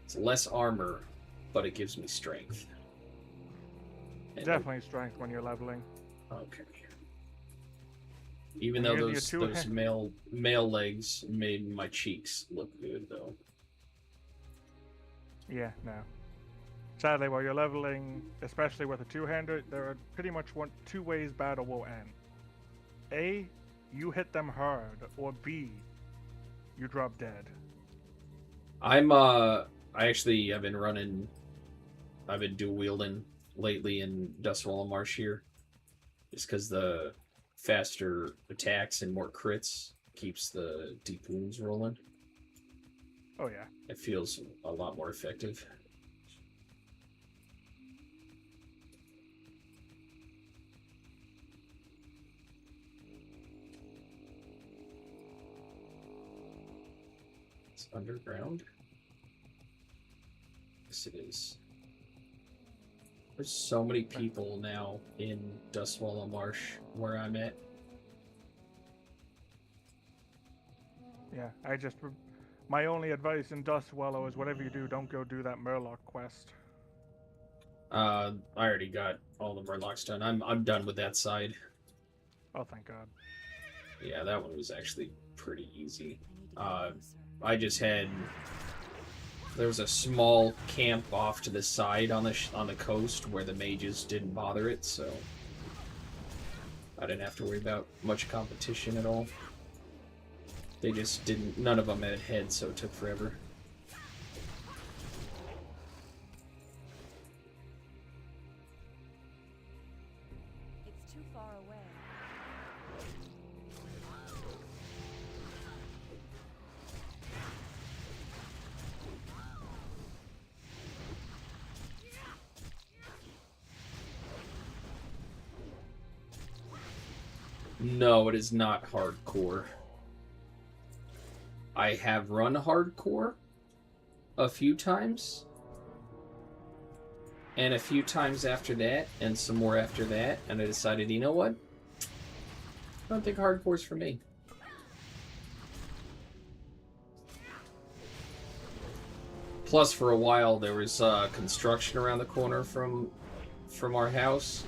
it's less armor, but it gives me strength. And Definitely strength when you're leveling. Okay. Even though those male legs made my cheeks look good, though. Yeah, no. Sadly, while you're leveling, especially with a 2-hander, there are pretty much 2 ways battle will end. A, you hit them hard, or B, you drop dead. I've been dual wielding lately in Dustwall Marsh here, just because the faster attacks and more crits keeps the deep wounds rolling. Oh yeah. It feels a lot more effective. It's underground. Yes, it is. There's so many people now in Dustwallow Marsh where I'm at. Yeah, my only advice in Dustwallow is whatever you do, don't go do that Murloc quest. I already got all the Murlocs done. I'm done with that side. Oh, thank God. Yeah, that one was actually pretty easy. There was a small camp off to the side on the coast where the mages didn't bother it, so I didn't have to worry about much competition at all. They just didn't, none of them had heads, so it took forever. It's too far away. No, it is not hardcore. I have run hardcore a few times. And a few times after that, and some more after that, and I decided, you know what? I don't think hardcore's for me. Plus, for a while, there was construction around the corner from our house.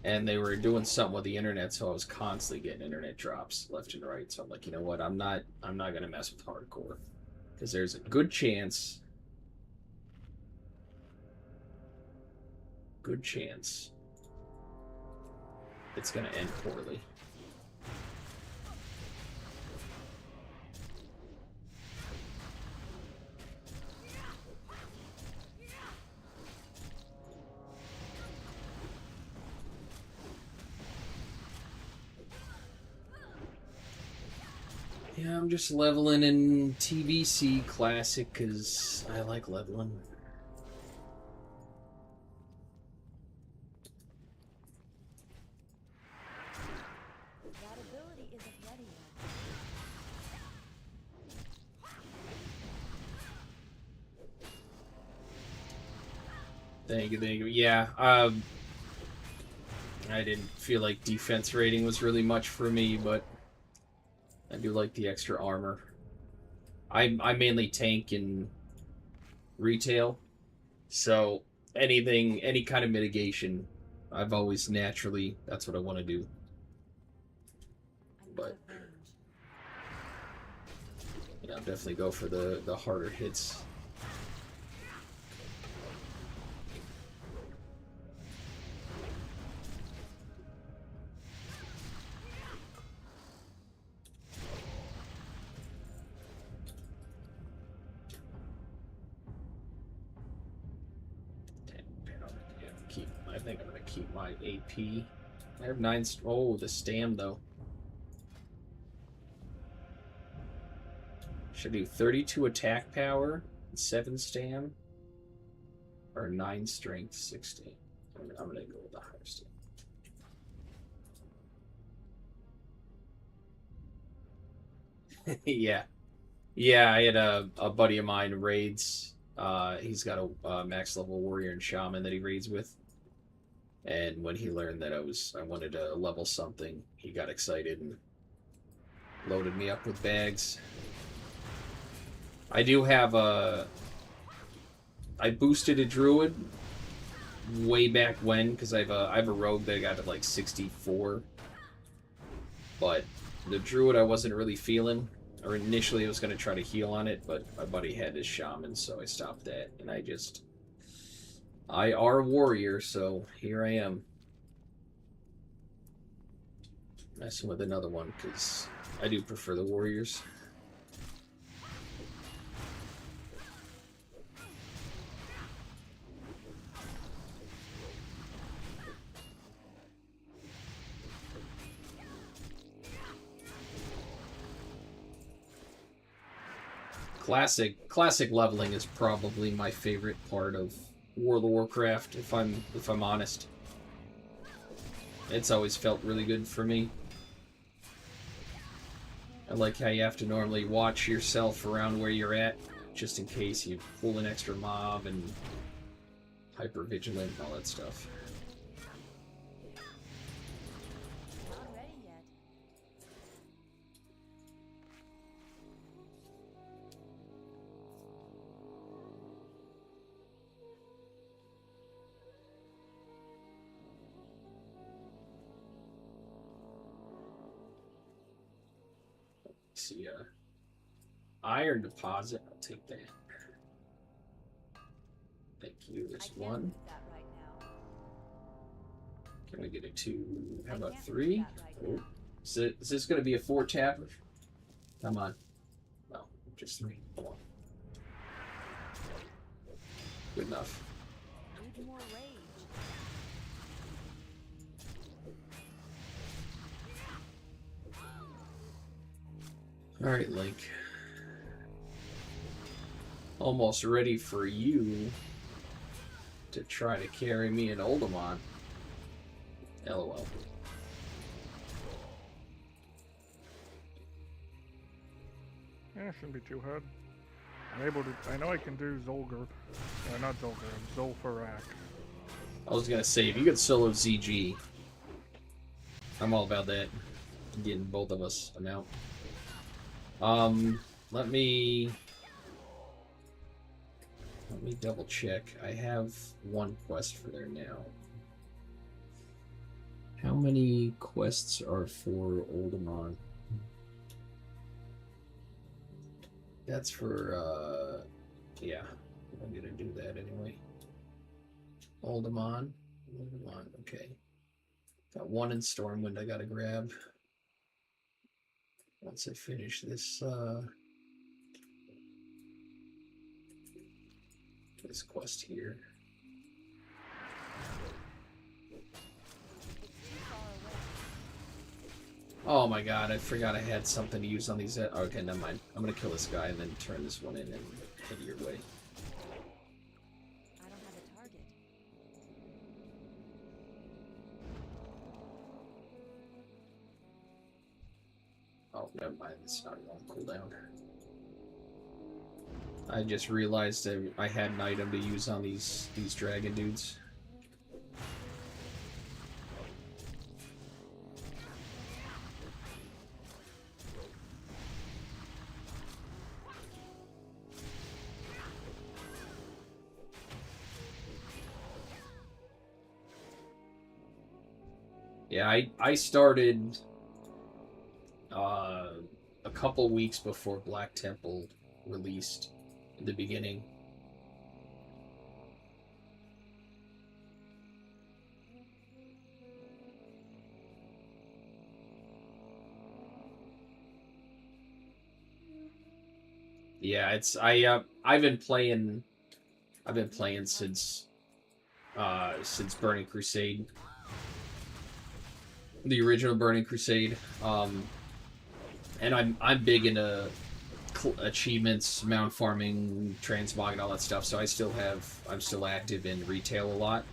And they were doing something with the internet, so I was constantly getting internet drops left and right. So I'm like, you know what? I'm not gonna mess with hardcore, because there's a good chance it's gonna end poorly. Yeah, I'm just leveling in TVC Classic because I like leveling. That ability isn't ready yet. Thank you. Yeah, I didn't feel like defense rating was really much for me, but I do like the extra armor. I mainly tank in retail, so any kind of mitigation, I've always naturally, that's what I want to do. But yeah, I'll definitely go for the harder hits. I think I'm gonna keep my AP. I have 9. Oh, the stam though. Should I do 32 attack power, 7 stam, or 9 strength, 16? I'm gonna go with the higher stam. Yeah. I had a buddy of mine raids. He's got a max level warrior and shaman that he raids with. And when he learned that I wanted to level something, he got excited and loaded me up with bags. I do have I boosted a druid way back when, because I have a rogue that got to like 64. But the druid I wasn't really feeling. Or initially I was going to try to heal on it, but my buddy had his shaman, so I stopped that. And I are a warrior, so here I am. Messing with another one, because I do prefer the warriors. Classic leveling is probably my favorite part of World of Warcraft, if I'm honest. It's always felt really good for me. I like how you have to normally watch yourself around where you're at, just in case you pull an extra mob and hyper vigilant and all that stuff. See, iron deposit, I'll take that. Thank you, there's one. That right now. Can we get a 2? How about 3? Oh. Is this going to be a 4 tap? Come on. No, just 3. Come on. Good enough. Need more rage. Alright, Link. Almost ready for you to try to carry me in Oldemon. LOL. Yeah, shouldn't be too hard. I'm able to. I know I can do Zolgar. Not Zolgar. Zolfarak. I was gonna say, if you could solo ZG, I'm all about that. Getting both of us an out. Let me double check. I have 1 quest for there now. How many quests are for Oldemon? That's for, yeah, I'm gonna do that anyway. Oldemon, okay. Got 1 in Stormwind I gotta grab. Once I finish this, this quest here. Oh my god, I forgot I had something to use on these. Okay, never mind. I'm gonna kill this guy and then turn this one in and head your way. I don't have a target. Oh, never mind. It's not on cooldown. I just realized that I had an item to use on these dragon dudes. Yeah, I started a couple weeks before Black Temple released in the beginning. Yeah, it's I've been playing since Burning Crusade. The original Burning Crusade. And I'm big into achievements, mount farming, transmog, and all that stuff. So I'm still active in retail a lot.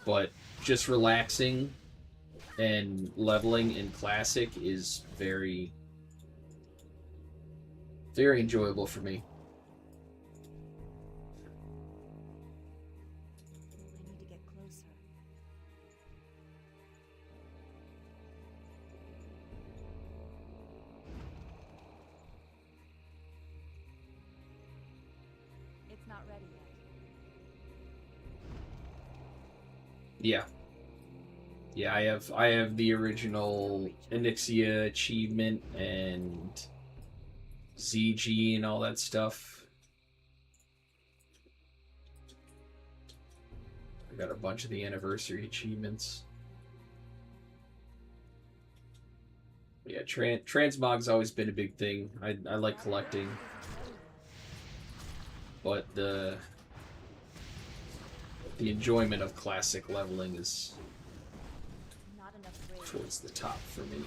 But just relaxing and leveling in Classic is very, very enjoyable for me. I need to get closer. It's not ready yet. Yeah, I have the original Onyxia achievement and ZG and all that stuff. I got a bunch of the anniversary achievements. Yeah, transmog's always been a big thing. I like collecting, but the enjoyment of classic leveling is towards the top for me.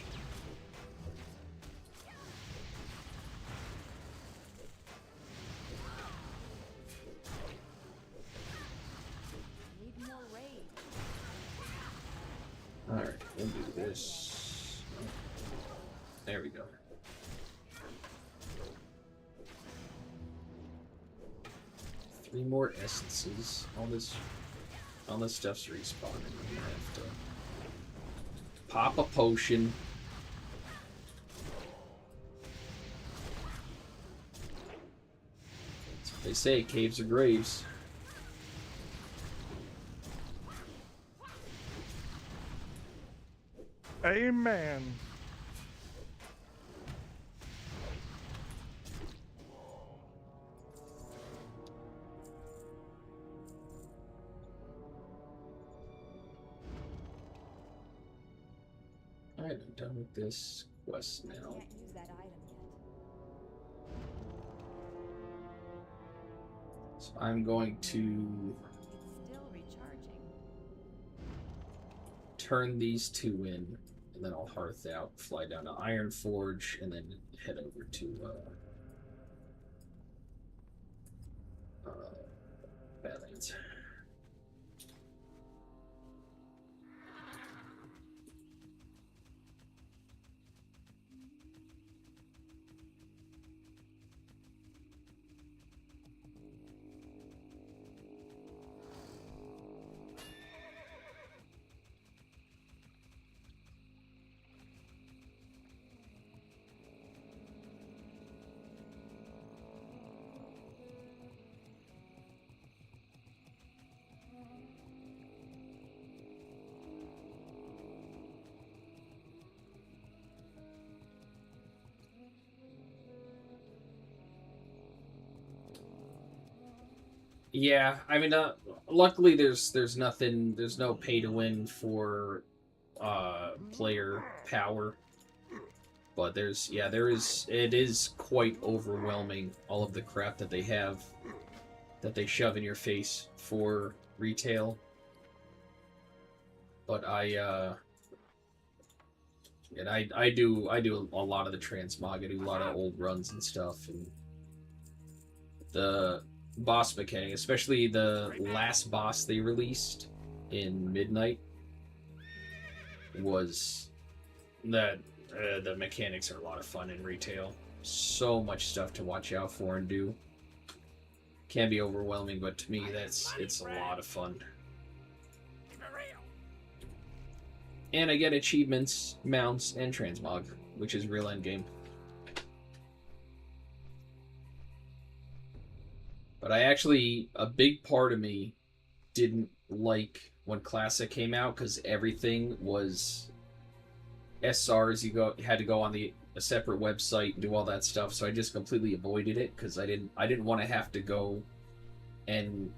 Need more rage. Alright, we'll do this. There we go. Three more essences. All this stuff's respawning. I'm gonna have to pop a potion. That's what they say, caves are graves. Amen. done with this quest now. Can't use that item yet. So I'm going to It's still recharging. turn these two in, and then I'll hearth out, fly down to Iron Forge, and then head over to Badlands. Yeah, I mean, luckily there's no pay to win for player power, but it is quite overwhelming, all of the crap that they have, that they shove in your face for retail. But I do a lot of the transmog. I do a lot of old runs and stuff, and the boss mechanic, especially the last boss they released in Midnight, was that the mechanics are a lot of fun in retail. So much stuff to watch out for and do. Can be overwhelming, but to me it's a lot of fun. And I get achievements, mounts, and transmog, which is real endgame. But a big part of me didn't like when Classic came out, because everything was SRs. You had to go on a separate website and do all that stuff. So I just completely avoided it, because I didn't want to have to go and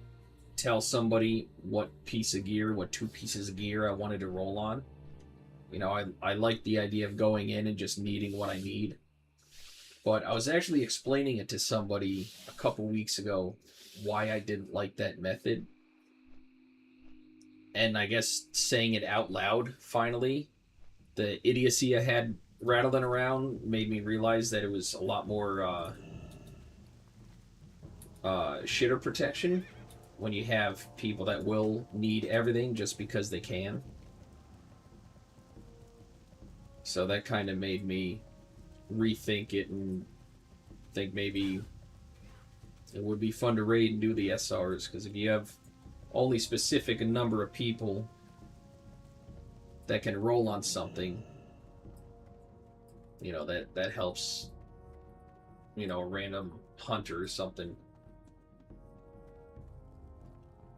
tell somebody what piece of gear, what 2 pieces of gear I wanted to roll on. You know, I like the idea of going in and just needing what I need. But I was actually explaining it to somebody a couple weeks ago why I didn't like that method. And I guess saying it out loud, finally, the idiocy I had rattling around made me realize that it was a lot more shitter protection when you have people that will need everything just because they can. So that kind of made me rethink it and think maybe it would be fun to raid and do the SRs, because if you have only specific a number of people that can roll on something, you know, that helps, you know, a random hunter or something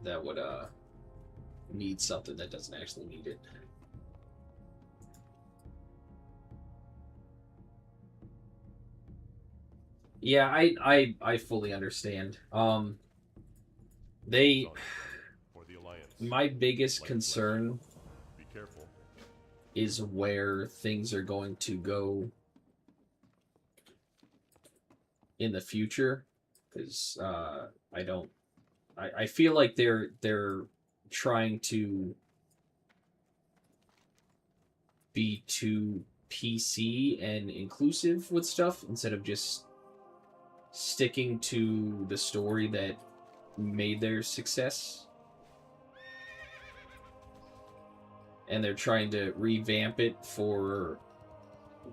that would need something that doesn't actually need it. Yeah, I fully understand. My biggest concern is where things are going to go in the future, because I feel like they're trying to be too PC and inclusive with stuff instead of just sticking to the story that made their success. And they're trying to revamp it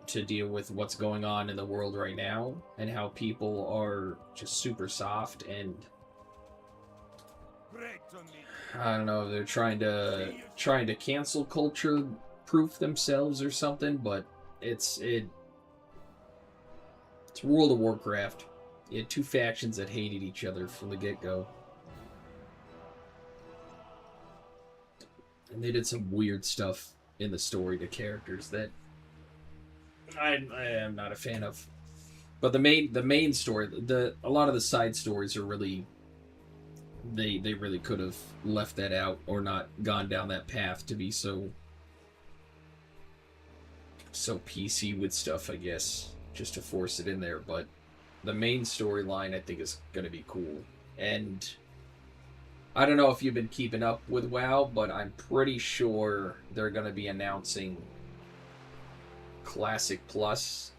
to deal with what's going on in the world right now, and how people are just super soft, and I don't know, they're trying to cancel culture proof themselves or something, but it's World of Warcraft. You had 2 factions that hated each other from the get-go. And they did some weird stuff in the story to characters that I am not a fan of. But the main story, a lot of the side stories are really, they really could have left that out or not gone down that path to be so so PC with stuff, I guess, just to force it in there. But the main storyline, I think, is going to be cool. And I don't know if you've been keeping up with WoW, but I'm pretty sure they're going to be announcing Classic Plus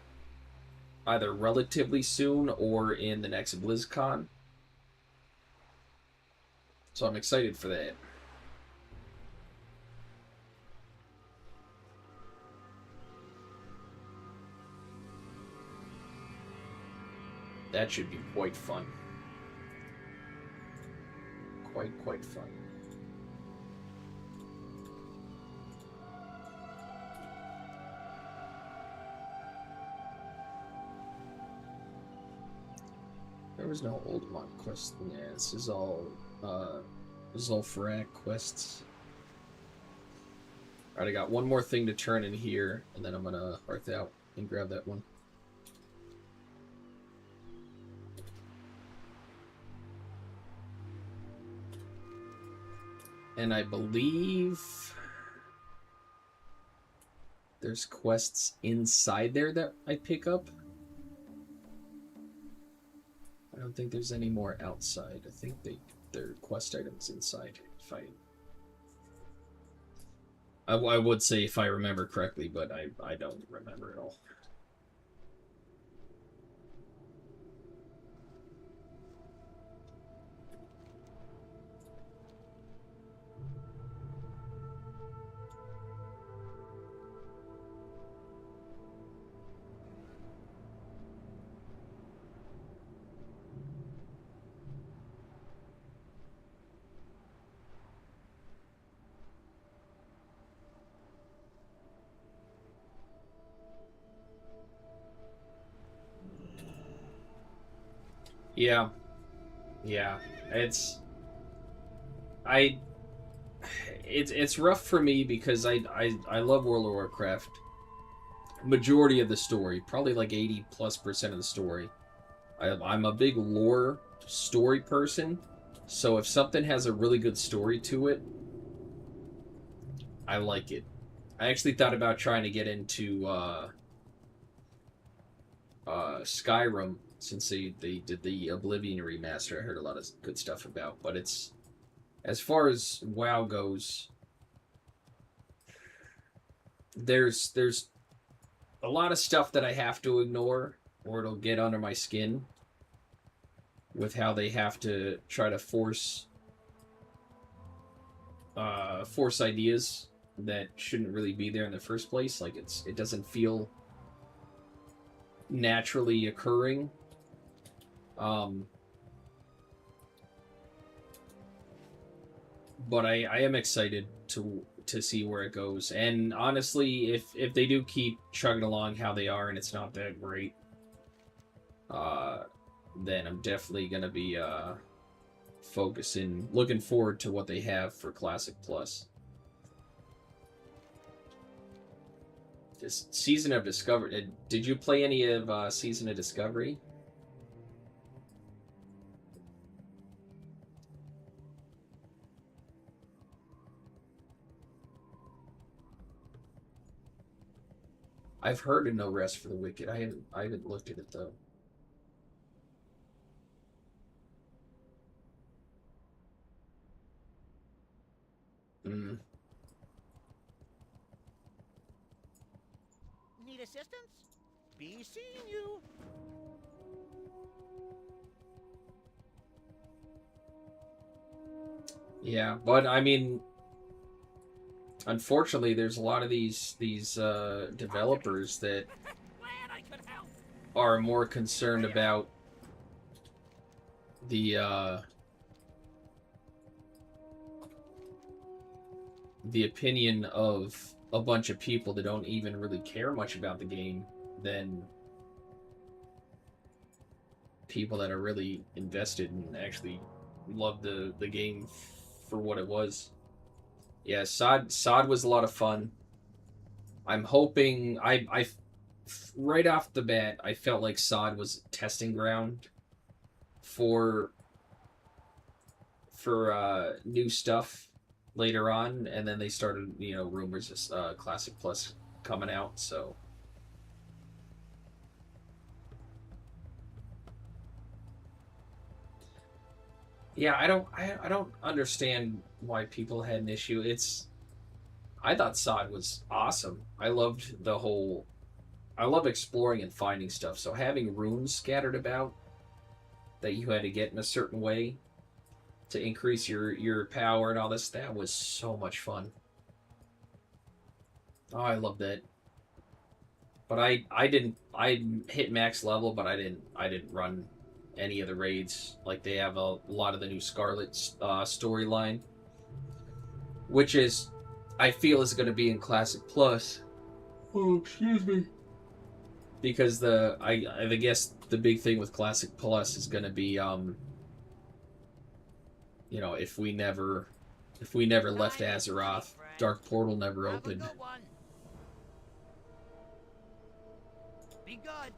either relatively soon or in the next BlizzCon. So I'm excited for that. That should be quite fun. Quite fun. There was no old mod quest. Yeah, this is all Zul'Farrak quests. Alright, I got one more thing to turn in here, and then I'm gonna hearth out and grab that one. And I believe there's quests inside there that I pick up. I don't think there's any more outside. I think they're quest items inside. If I would say if I remember correctly, but I don't remember at all. Yeah. It's rough for me because I love World of Warcraft. Majority of the story, probably like 80+% of the story. I'm a big lore story person, so if something has a really good story to it, I like it. I actually thought about trying to get into Skyrim, since they did the Oblivion remaster. I heard a lot of good stuff about, but it's, as far as WoW goes, there's a lot of stuff that I have to ignore or it'll get under my skin with how they have to try to force ideas that shouldn't really be there in the first place. Like it doesn't feel naturally occurring. But I am excited to see where it goes. And honestly, if they do keep chugging along how they are and it's not that great, then I'm definitely gonna be looking forward to what they have for Classic Plus. This Season of Discovery. Did you play any of Season of Discovery? I've heard of No Rest for the Wicked. I haven't looked at it though. Need assistance? Be seeing you. Yeah, but I mean, unfortunately, there's a lot of these developers that are more concerned about the opinion of a bunch of people that don't even really care much about the game than people that are really invested and actually love the game for what it was. Yeah, Sod was a lot of fun. I'm hoping I right off the bat I felt like Sod was a testing ground for new stuff later on, and then they started, rumors of Classic Plus coming out, so. Yeah, I don't understand why people had an issue. I thought SOD was awesome. I love exploring and finding stuff. So having runes scattered about that you had to get in a certain way to increase your power and all this, that was so much fun. Oh, I love that. But I hit max level, but I didn't run any of the raids. Like, they have a lot of the new Scarlet storyline, which is, I feel, is going to be in Classic Plus. Oh, excuse me. Because I guess the big thing with Classic Plus is going to be, you know, if we never left Azeroth, Dark Portal never opened. Be good.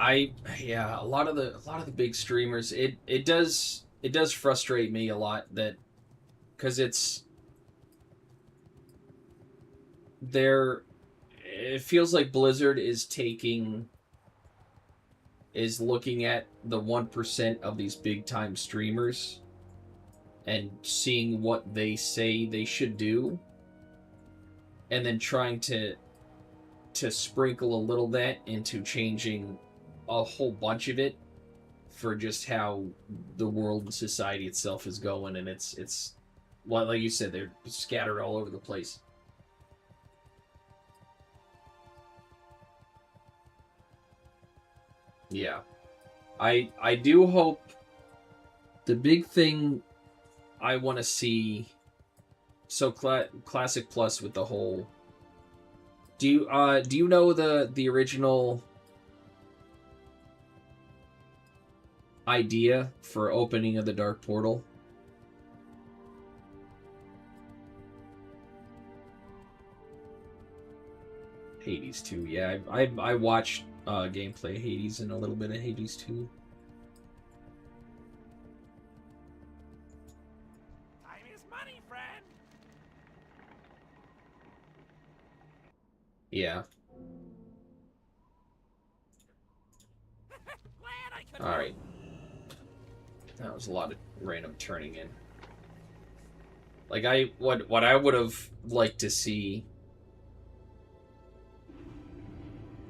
A lot of the big streamers, it does frustrate me a lot that, because it feels like Blizzard is looking at the 1% of these big time streamers and seeing what they say they should do, and then trying to sprinkle a little that into changing a whole bunch of it for just how the world and society itself is going. And it's well, like you said, they're scattered all over the place. Yeah, I do hope. The big thing I want to see, so Classic Plus with the whole. Do you know the original idea for opening of the Dark Portal? Hades 2, yeah. I watched gameplay of Hades and a little bit of Hades 2. Time is money, friend. Yeah. Alright. That was a lot of random turning in. Like, what I would have liked to see,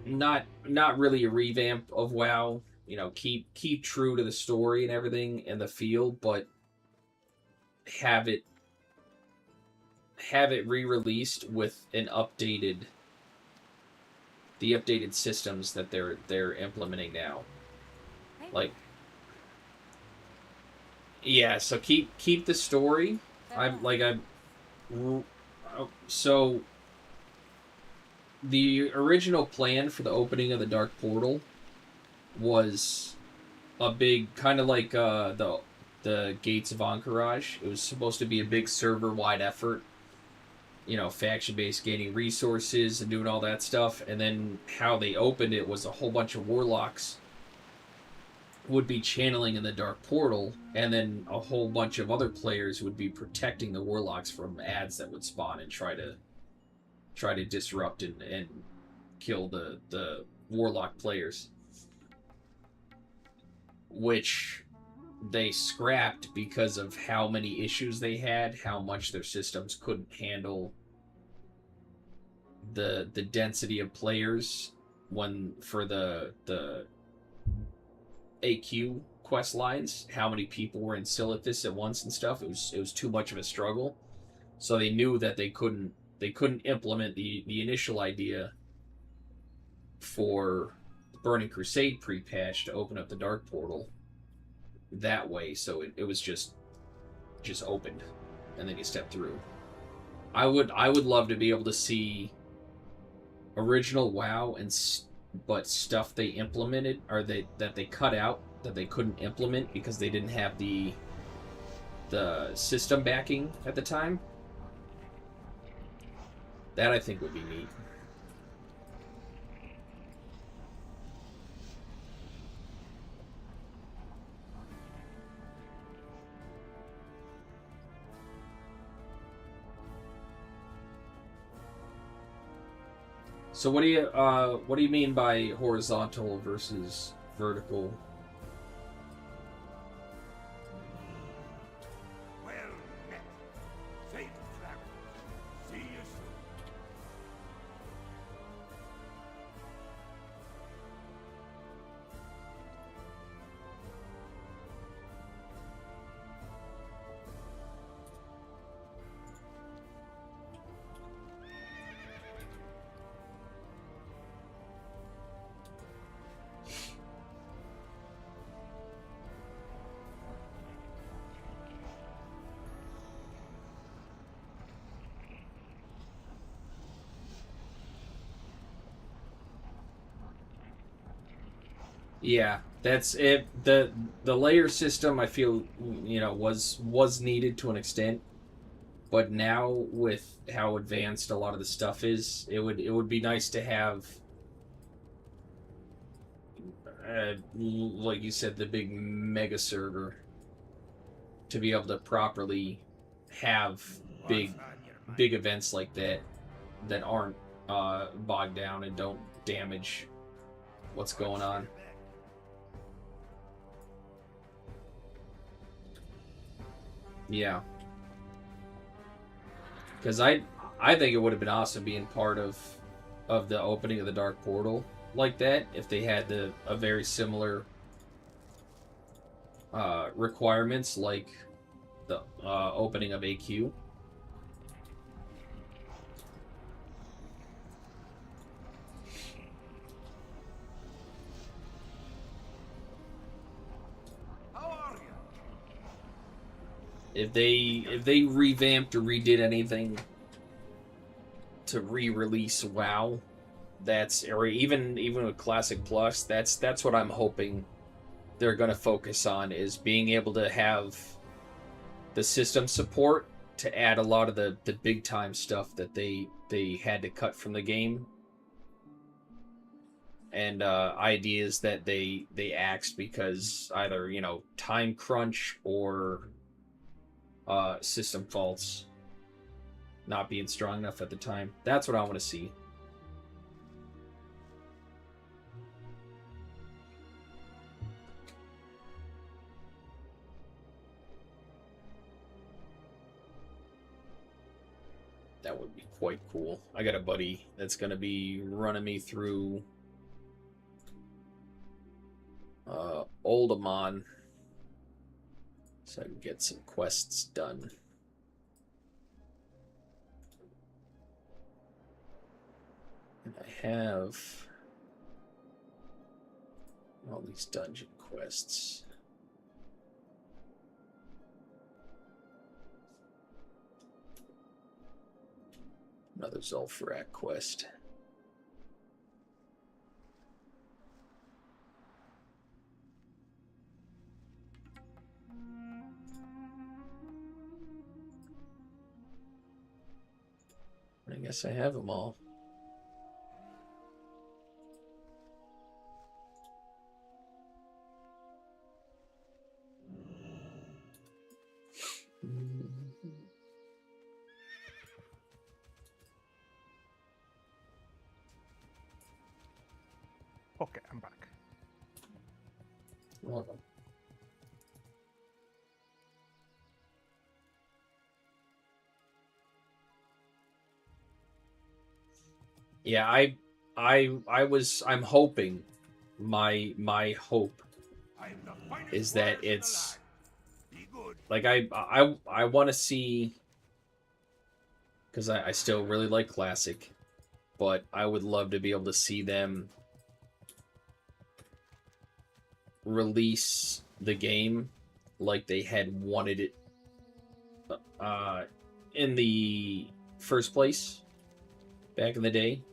not really a revamp of WoW, you know, keep true to the story and everything and the feel, but have it re-released with the updated systems that they're implementing now. Like, yeah, so keep the story. So the original plan for the opening of the Dark Portal was a big, kind of like the Gates of Encourage. It was supposed to be a big server-wide effort, you know, faction-based, gaining resources and doing all that stuff. And then how they opened it was a whole bunch of warlocks would be channeling in the Dark Portal, and then a whole bunch of other players would be protecting the warlocks from ads that would spawn and try to disrupt and kill the warlock players, which they scrapped because of how many issues they had, how much their systems couldn't handle the density of players for the AQ quest lines, how many people were in Silithus at once and stuff. It was too much of a struggle. So they knew that they couldn't implement the initial idea for Burning Crusade pre-patch to open up the Dark Portal that way. So it was just opened, and then you step through. I would love to be able to see original WoW but stuff they implemented, or that they cut out that they couldn't implement because they didn't have the system backing at the time. That I think would be neat. So what do you mean by horizontal versus vertical? Well met. Safe travels. See you soon. Yeah, that's it. The layer system I feel, you know, was needed to an extent, but now with how advanced a lot of the stuff is, it would be nice to have, like you said, the big mega server to be able to properly have big events like that that aren't bogged down and don't damage what's going on. Yeah, because I think it would have been awesome being part of the opening of the Dark Portal like that if they had a very similar requirements like the opening of AQ. If they revamped or redid anything to re-release WoW, or even with Classic Plus, that's what I'm hoping they're going to focus on, is being able to have the system support to add a lot of the big time stuff that they had to cut from the game, and ideas that they axed because either, you know, time crunch or system faults not being strong enough at the time. That's what I want to see. That would be quite cool. I got a buddy that's going to be running me through Oldamon so I can get some quests done. And I have all these dungeon quests. Another Zul'Farrak quest. I guess I have them all. Okay, I'm back. Welcome. Yeah, I'm hoping, my hope is that it's like I want to see, because I still really like Classic, but I would love to be able to see them release the game like they had wanted it in the first place back in the day.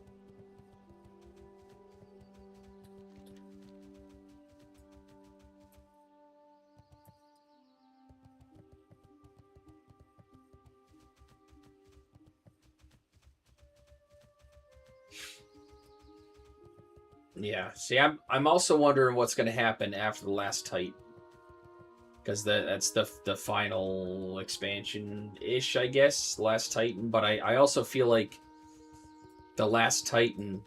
Yeah. See, I'm also wondering what's going to happen after the last Titan, because that's the final expansion ish, I guess. Last Titan, but I also feel like the last Titan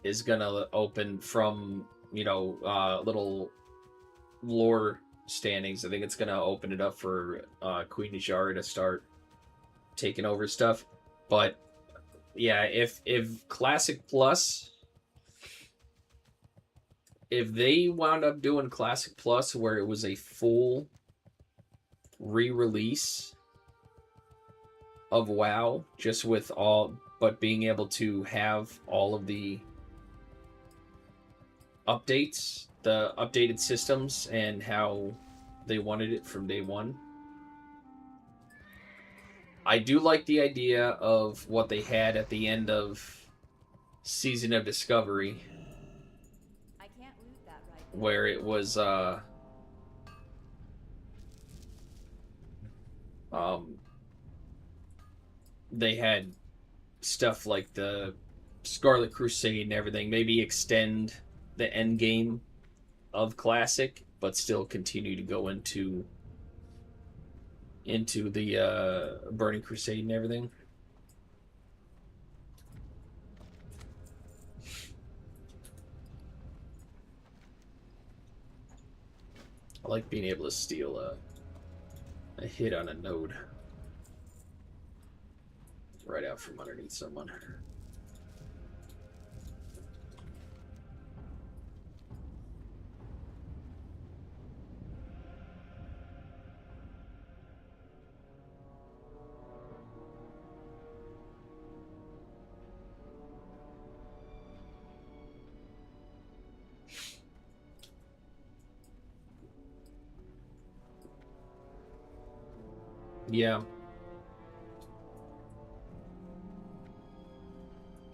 is gonna open from little lore standings. I think it's gonna open it up for Queen Najara to start taking over stuff. But yeah, if Classic Plus, if they wound up doing Classic Plus where it was a full re-release of WoW, just with but being able to have all of the updates, the updated systems, and how they wanted it from day one. I do like the idea of what they had at the end of Season of Discovery, I can't loot that right now. where it was they had stuff like the Scarlet Crusade and everything. Maybe extend the end game of Classic, but still continue to go into the Burning Crusade and everything. I like being able to steal a hit on a node right out from underneath someone. Yeah.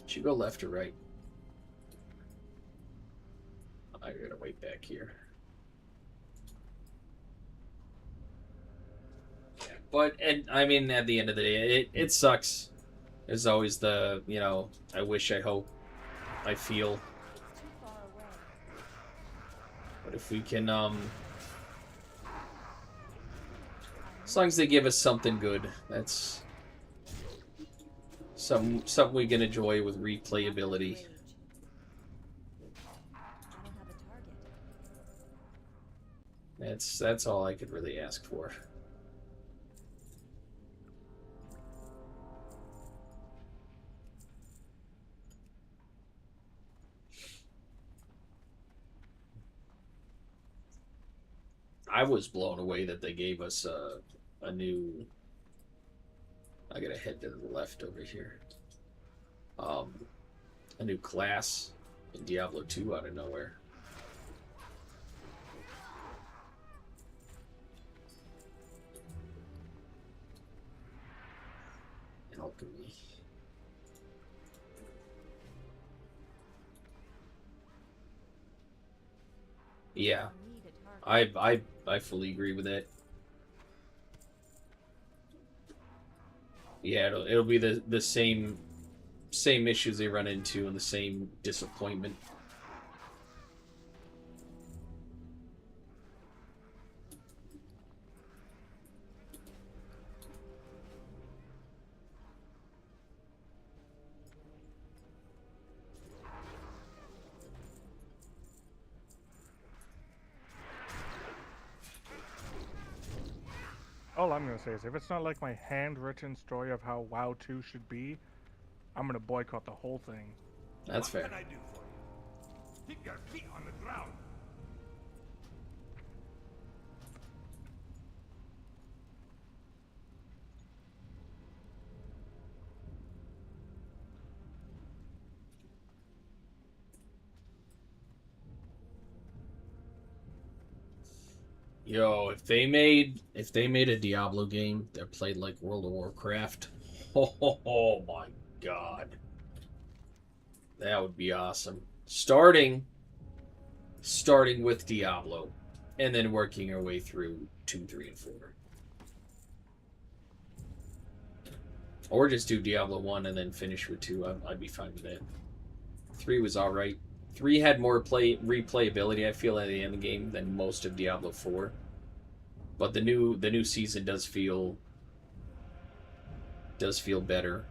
Should you go left or right? I gotta wait back here. Yeah, but I mean, at the end of the day, it sucks. There's always the I wish, I hope, I feel. But if we can as long as they give us something good, that's something we can enjoy with replayability. That's all I could really ask for. I was blown away that they gave us a new. I gotta head to the left over here. A new class in Diablo 2 out of nowhere. Alchemy. Yeah, I fully agree with that. Yeah, it'll be the same issues they run into and the same disappointment. All I'm gonna say is, if it's not like my handwritten story of how WoW 2 should be, I'm gonna boycott the whole thing. That's fair. What can I do for you? Keep your feet on the ground. Yo, if they made a Diablo game that played like World of Warcraft, oh my god, that would be awesome. Starting with Diablo, and then working our way through 2, 3, and 4, or just do Diablo 1 and then finish with 2. I'd be fine with that. 3 was all right. 3 had more replayability, I feel, at the end of the game than most of Diablo 4. But the new season does feel better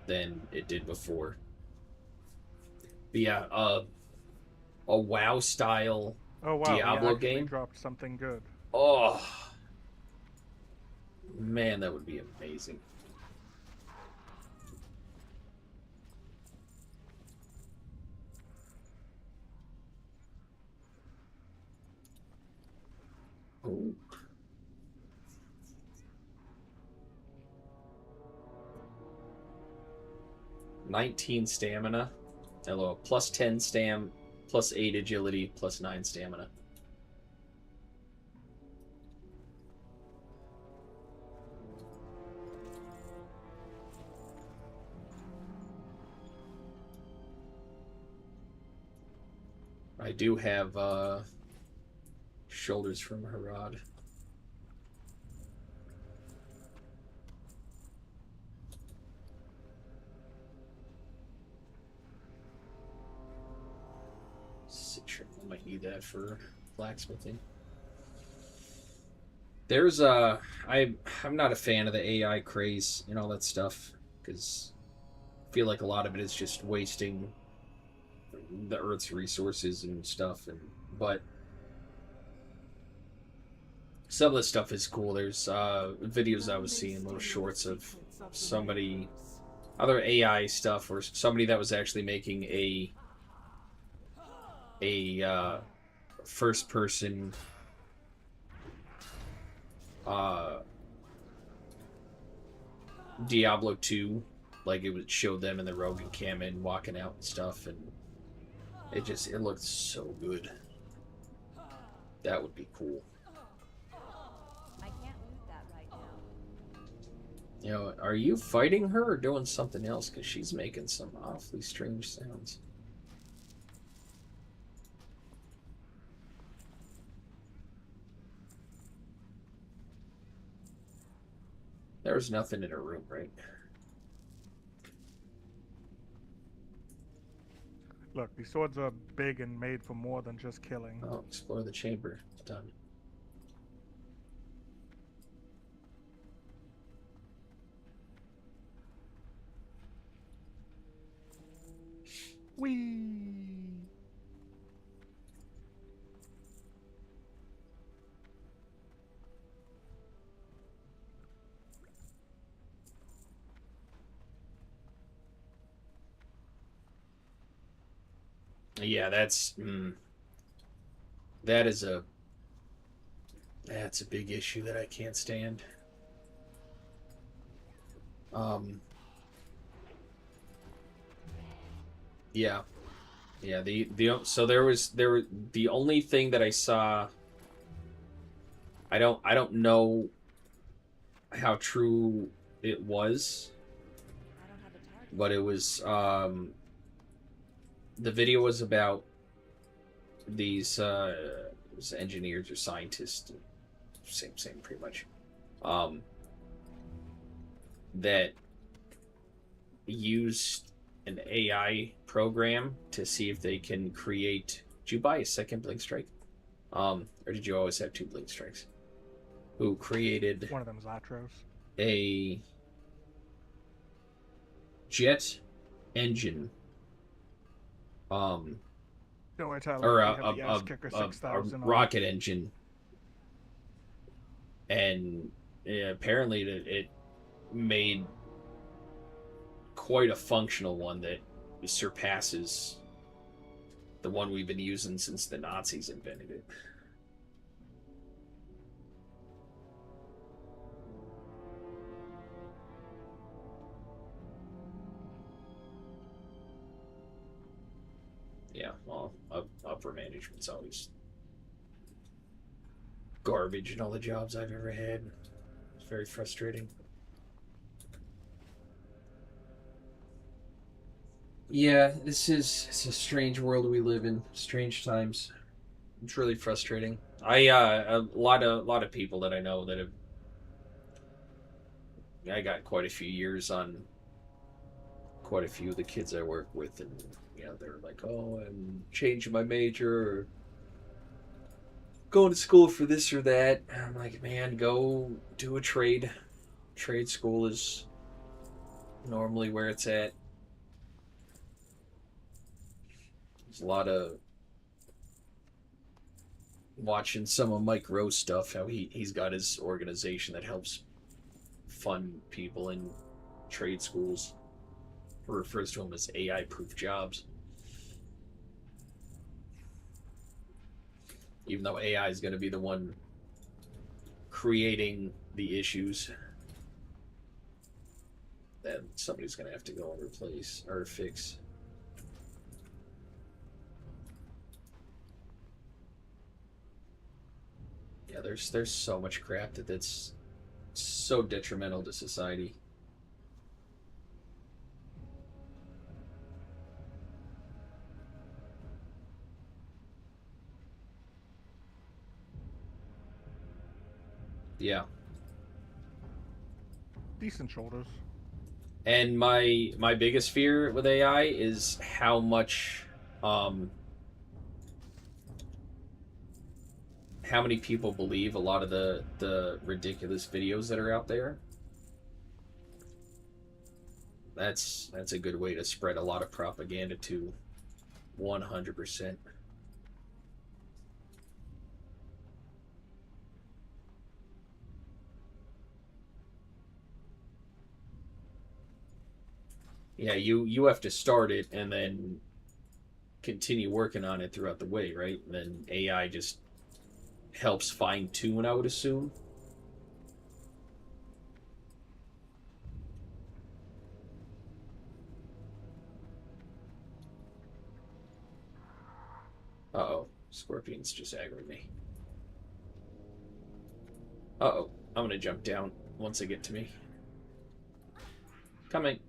than it did before. But yeah, a WoW style Diablo game dropped something good. Oh man, that would be amazing. Oh. +19 stamina. Hello, +10 stam, +8 agility, +9 stamina. I do have shoulders from Harad. I might need that for blacksmithing. There's I'm not a fan of the AI craze and all that stuff because I feel like a lot of it is just wasting the Earth's resources and stuff. But some of the stuff is cool. There's videos I was seeing, little shorts of somebody, other AI stuff, or somebody that was actually making a first person Diablo 2, like it would show them in the Rogan cam and walking out and stuff, and it looked so good. That would be cool. I can't loot that right now. You know, are you fighting her or doing something else? Because she's making some awfully strange sounds. There's nothing in her room, right? Look, these swords are big and made for more than just killing. Oh, explore the chamber. Done. Whee! Yeah, that's a big issue that I can't stand. Yeah. Yeah, the only thing that I saw, I don't know how true it was, but it was the video was about these engineers or scientists, same pretty much, that used an AI program to see if they can create. Did you buy a second blink strike? Or did you always have 2 blink strikes? Who created one of them is Latros. A jet engine. Don't worry, Tyler, or a rocket engine, and apparently it made quite a functional one that surpasses the one we've been using since the Nazis invented it. Yeah, well, upper management's always garbage in all the jobs I've ever had. It's very frustrating. Yeah, it's a strange world we live in. Strange times. It's really frustrating. A lot of people that I know that I got quite a few years on quite a few of the kids I work with, and they're like, oh, I'm changing my major or going to school for this or that. And I'm like, man, go do a trade. Trade school is normally where it's at. There's a lot of watching some of Mike Rowe's stuff, how he's got his organization that helps fund people in trade schools. He refers to them as AI-proof jobs. Even though AI is going to be the one creating the issues that somebody's going to have to go and replace or fix. Yeah, there's so much crap that's so detrimental to society. Yeah. Decent shoulders. And my biggest fear with AI is how much how many people believe a lot of the ridiculous videos that are out there. That's a good way to spread a lot of propaganda to 100%. Yeah, you have to start it and then continue working on it throughout the way, right? And then AI just helps fine tune, I would assume. Uh-oh, scorpions just aggroed me. Uh-oh, I'm gonna jump down once they get to me. Coming.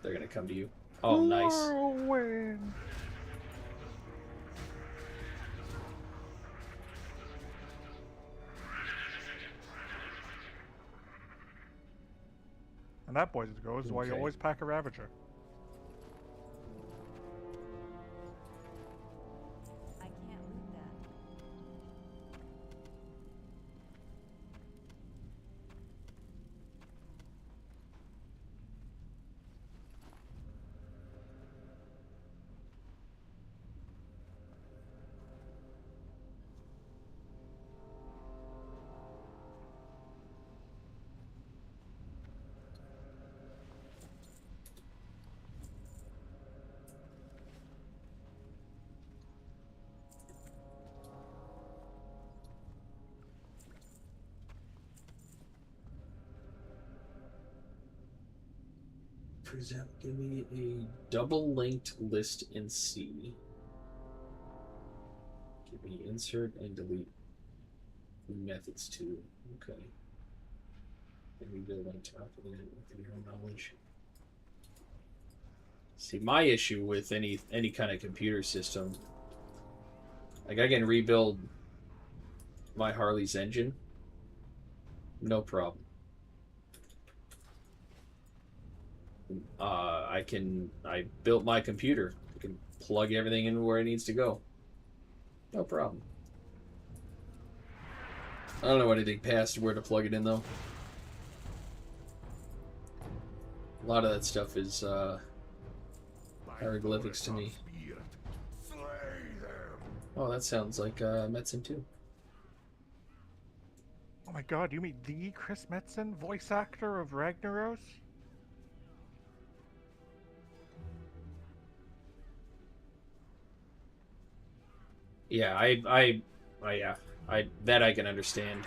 They're gonna come to you. Oh, nice. Whirlwind. And that, boys and girls, is why you Okay. always pack a Ravager. I can't loot that. Present, give me a double linked list in C. Give me insert and delete methods too. Okay. And we build on top of that with your own knowledge. See, my issue with any kind of computer system, like I can rebuild my Harley's engine, no problem. I built my computer. I can plug everything in where it needs to go. No problem. I don't know anything past where to plug it in though. A lot of that stuff is hieroglyphics to me. Oh, that sounds like Metzen too. Oh my god, you meet the Chris Metzen, voice actor of Ragnaros? Yeah, yeah, that I can understand.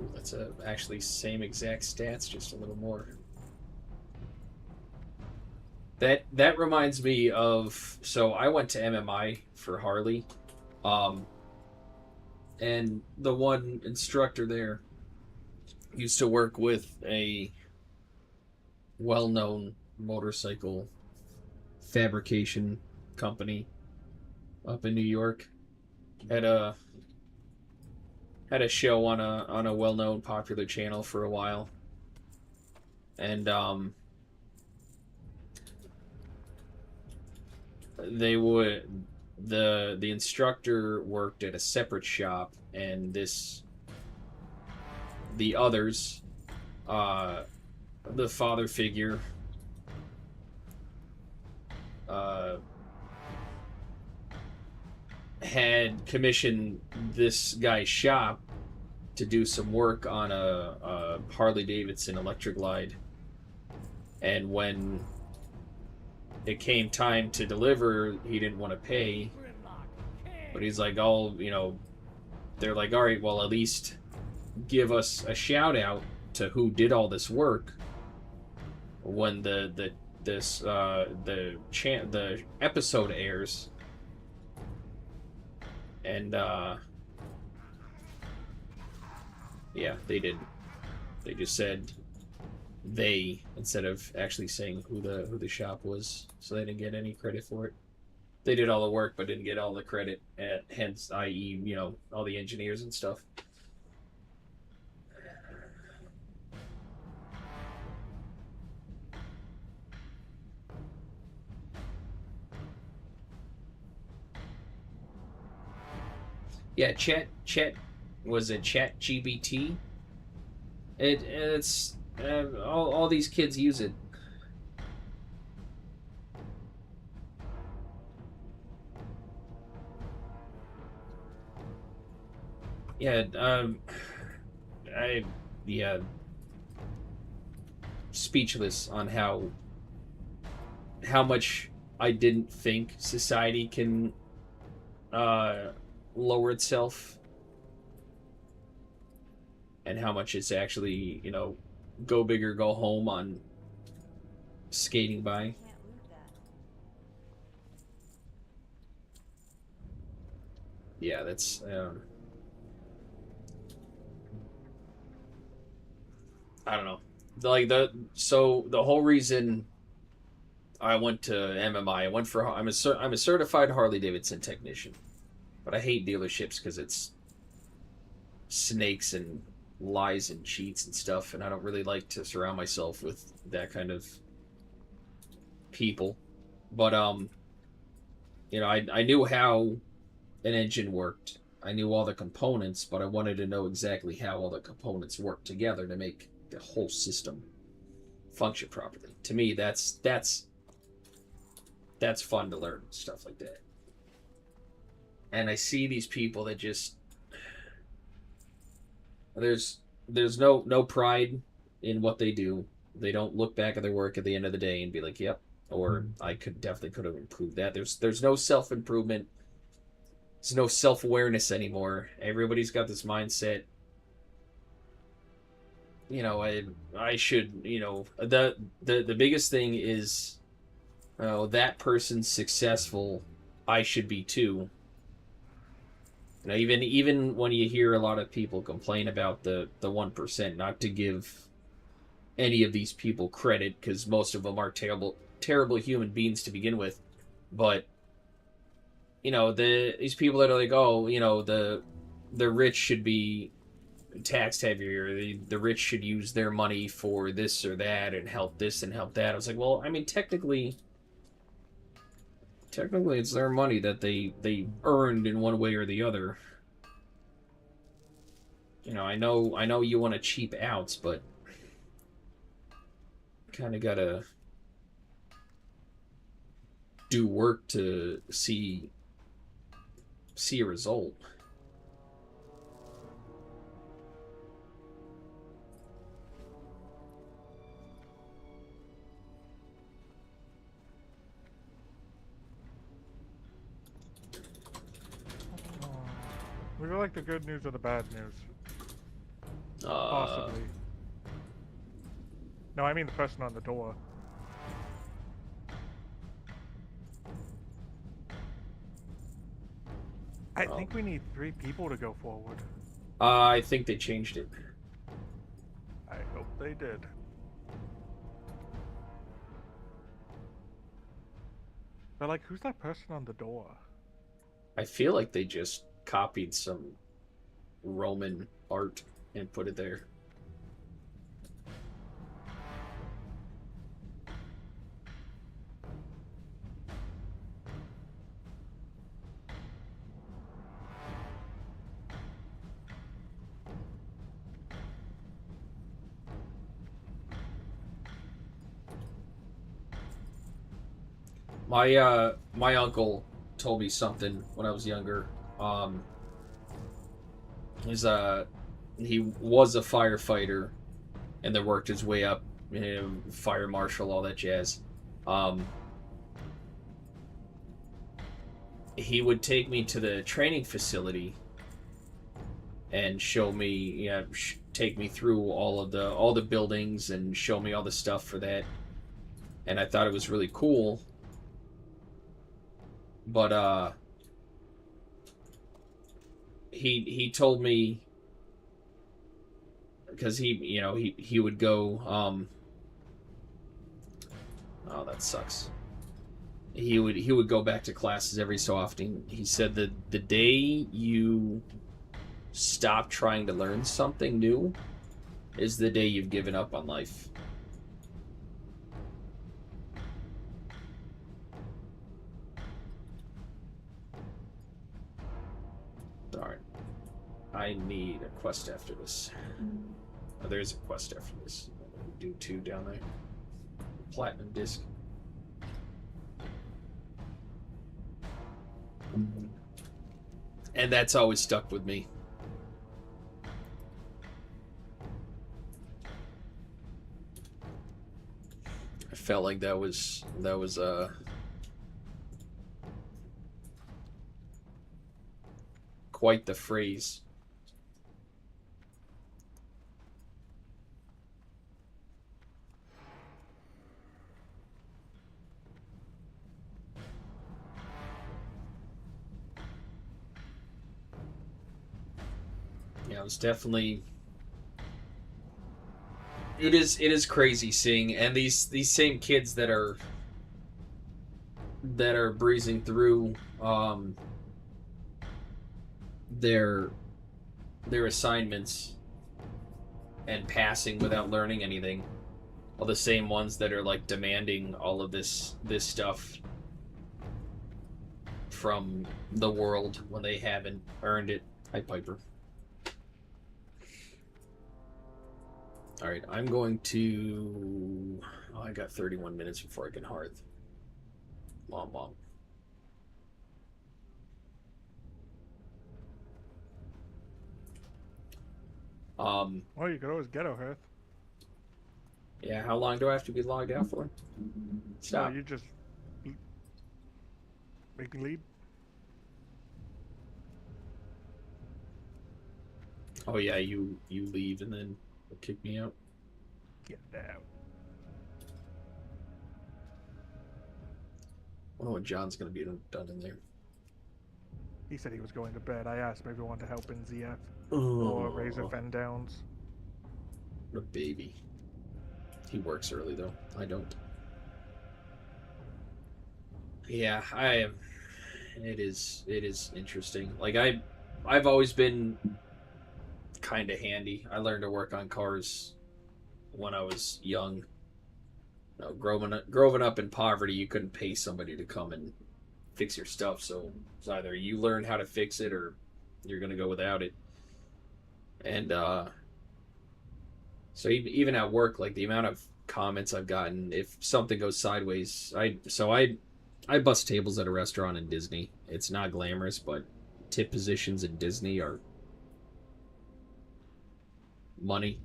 Ooh, that's actually same exact stats, just a little more. That reminds me of, so I went to MMI for Harley, and the one instructor there used to work with a well-known motorcycle fabrication company up in New York. Had a show on a well-known popular channel for a while. And they would the instructor worked at a separate shop, and the others, the father figure, had commissioned this guy's shop to do some work on a Harley Davidson Electric Glide, and when it came time to deliver, he didn't want to pay, but he's like, "Oh, you know," they're like, "All right, well, at least give us a shout out to who did all this work when the episode airs." And yeah, they did. They just said they instead of actually saying who the shop was, so they didn't get any credit for it. They did all the work but didn't get all the credit, hence, i.e., you know, all the engineers and stuff. Yeah, Chat was a Chat GBT. It's all these kids use it. Yeah, speechless on how much I didn't think society can lower itself, and how much it's actually, you know, go big or go home on skating by. Yeah, that's I don't know. So the whole reason I went to MMI, I'm a certified Harley Davidson technician, but I hate dealerships because it's snakes and lies and cheats and stuff, and I don't really like to surround myself with that kind of people. But you know, I knew how an engine worked. I knew all the components, but I wanted to know exactly how all the components work together to make the whole system function properly. To me, that's fun to learn, stuff like that. And I see these people that just there's no pride in what they do. They don't look back at their work at the end of the day and be like, "Yep," or "I could have improved that." There's no self-improvement. There's no self-awareness anymore. Everybody's got this mindset, you know, I should, you know, the biggest thing is, that person's successful, I should be too. You know, even when you hear a lot of people complain about the 1%, not to give any of these people credit, because most of them are terrible human beings to begin with, but you know, these people that are like, "Oh, you know, the rich should be taxed heavier, the rich should use their money for this or that and help this and help that." I was like, well, I mean, technically it's their money that they earned in one way or the other. You know, I know you want to cheap outs, but kind of gotta do work to see a result. Would you like the good news or the bad news? Possibly. No, I mean the person on the door. I think we need 3 people to go forward. I think they changed it. I hope they did. But like, who's that person on the door? I feel like they just copied some Roman art and put it there. My uncle told me something when I was younger. He was a firefighter and then worked his way up, fire marshal, all that jazz. He would take me to the training facility and show me, take me through all the buildings and show me all the stuff for that. And I thought it was really cool. But he told me, because he would go, oh, that sucks. He would go back to classes every so often. He said that the day you stop trying to learn something new is the day you've given up on life. Darn. I need a quest after this. Oh, there's a quest after this. Do 2 down there. Platinum disc. And that's always stuck with me. I felt like that was quite the phrase. Yeah, it was definitely. It is crazy seeing, and these same kids that are breezing through their assignments and passing without learning anything, are the same ones that are like demanding all of this stuff from the world when they haven't earned it. Hi, Piper. All right, I'm going to. Oh, I got 31 minutes before I can hearth. Mom. Well, you could always get a hearth. Yeah, how long do I have to be logged out for? Stop. No, you just make me leave. Oh yeah, you leave and then kick me out. Get out. I wonder when John's gonna be done in there. He said he was going to bed. I asked him if he wanted to help in ZF Oh. or Razor Fen Downs. What a baby. He works early though. I don't. Yeah, I am. It is interesting. Like I've always been kind of handy. I learned to work on cars when I was young. You know, growing up in poverty, you couldn't pay somebody to come and fix your stuff, so it's either you learn how to fix it or you're gonna go without it. And so even at work, like the amount of comments I've gotten if something goes sideways, I bust tables at a restaurant in Disney. It's not glamorous, but tip positions in Disney are money.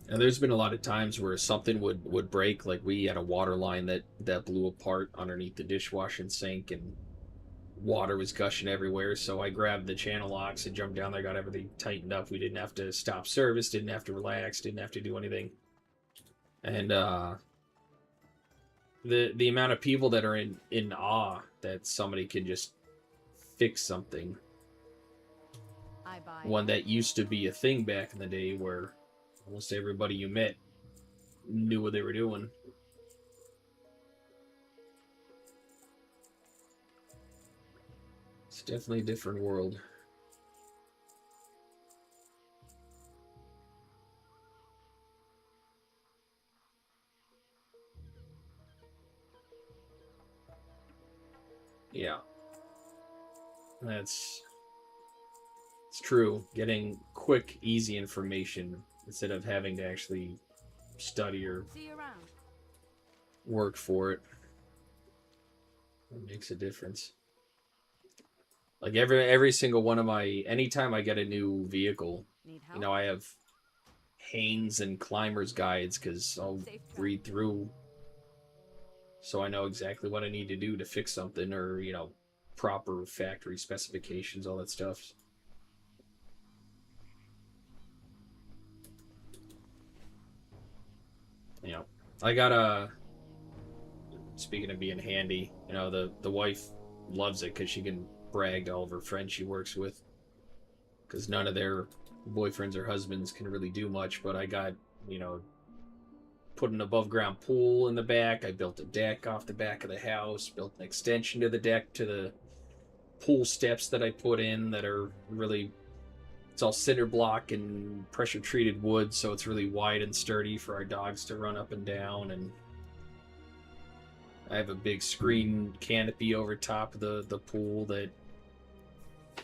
And there's been a lot of times where something would break. Like we had a water line that blew apart underneath the dishwashing sink and water was gushing everywhere. So I grabbed the channel locks and jumped down there, got everything tightened up. We didn't have to stop service, didn't have to relax, didn't have to do anything. And the amount of people that are in awe that somebody can just fix something. One that used to be a thing back in the day where almost everybody you met knew what they were doing. definitely a different world. Yeah. It's true. Getting quick, easy information instead of having to actually study or See you around. work for it. It makes a difference. Like every single one of my, anytime I get a new vehicle, Need help? you know, I have Haynes and Climber's guides because I'll read through, so I know exactly what I need to do to fix something, or you know, proper factory specifications, all that stuff. You know, I got a. Speaking of being handy, you know, the wife loves it because she can brag to all of her friends she works with. Because none of their boyfriends or husbands can really do much, but I got, you know, put an above ground pool in the back. I built a deck off the back of the house, built an extension to the deck to the pool steps that I put in that are really, it's all cinder block and pressure treated wood, so it's really wide and sturdy for our dogs to run up and down. And I have a big screen canopy over top of the pool that,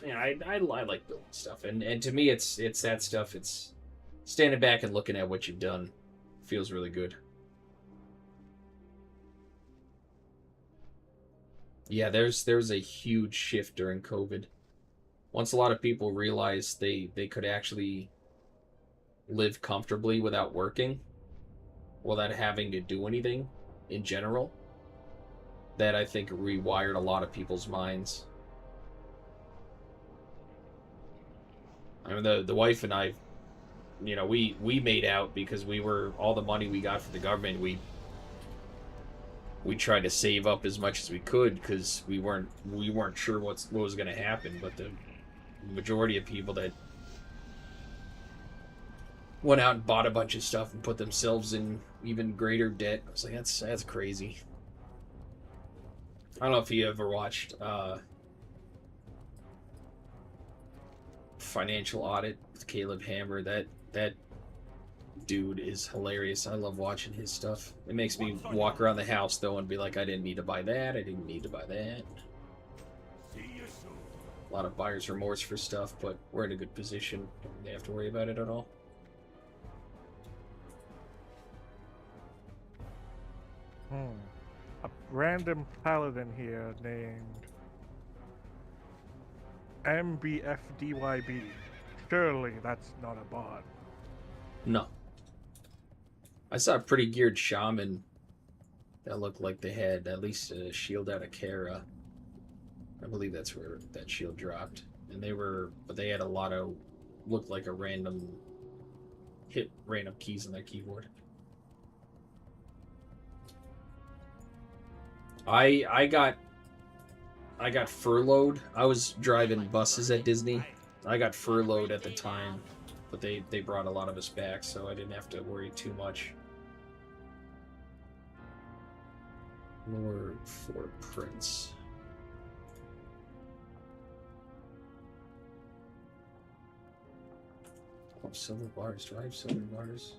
yeah, I like building stuff, and to me it's that stuff. It's standing back and looking at what you've done feels really good. Yeah, there's a huge shift during COVID. Once a lot of people realized they could actually live comfortably without working, without having to do anything in general, that I think rewired a lot of people's minds. I mean, the wife and I, you know, we made out because we were, all the money we got from the government, we tried to save up as much as we could because we weren't sure what was going to happen. But the majority of people that went out and bought a bunch of stuff and put themselves in even greater debt, I was like, that's crazy. I don't know if you ever watched Financial Audit with Caleb Hammer. That dude is hilarious. I love watching his stuff. It makes me walk around the house though and be like, I didn't need to buy that. I didn't need to buy that. A lot of buyer's remorse for stuff, but we're in a good position. Don't really have to worry about it at all. A random paladin here named MBFDYB. Surely that's not a bot. No. I saw a pretty geared shaman that looked like they had at least a shield out of Kara. I believe that's where that shield dropped. And they had a lot of, looked like a random, hit random keys on their keyboard. I got furloughed. I was driving buses at Disney. I got furloughed at the time, but they brought a lot of us back, so I didn't have to worry too much. More for Prince. Oh, silver bars. Do I have silver bars?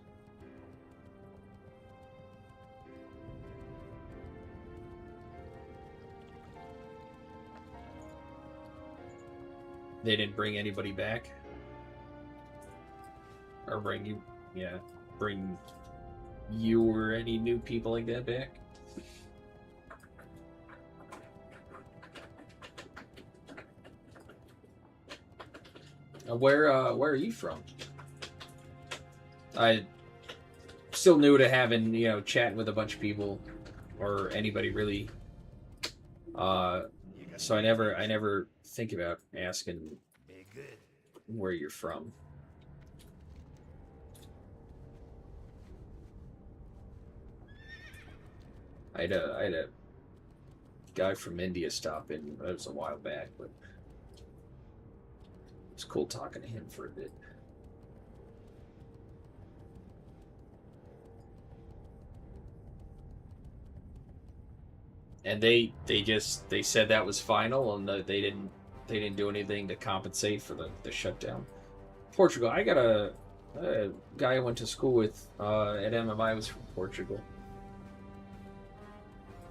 They didn't bring anybody back? Or bring you, yeah, bring you or any new people like that back? Where are you from? I still new to having, you know, chatting with a bunch of people or anybody really. So I never think about asking where you're from. I had a guy from India stop in. That was a while back, but it was cool talking to him for a bit. And they said that was final, and they didn't they didn't do anything to compensate for the shutdown. Portugal, I got a guy I went to school with at MMI was from Portugal.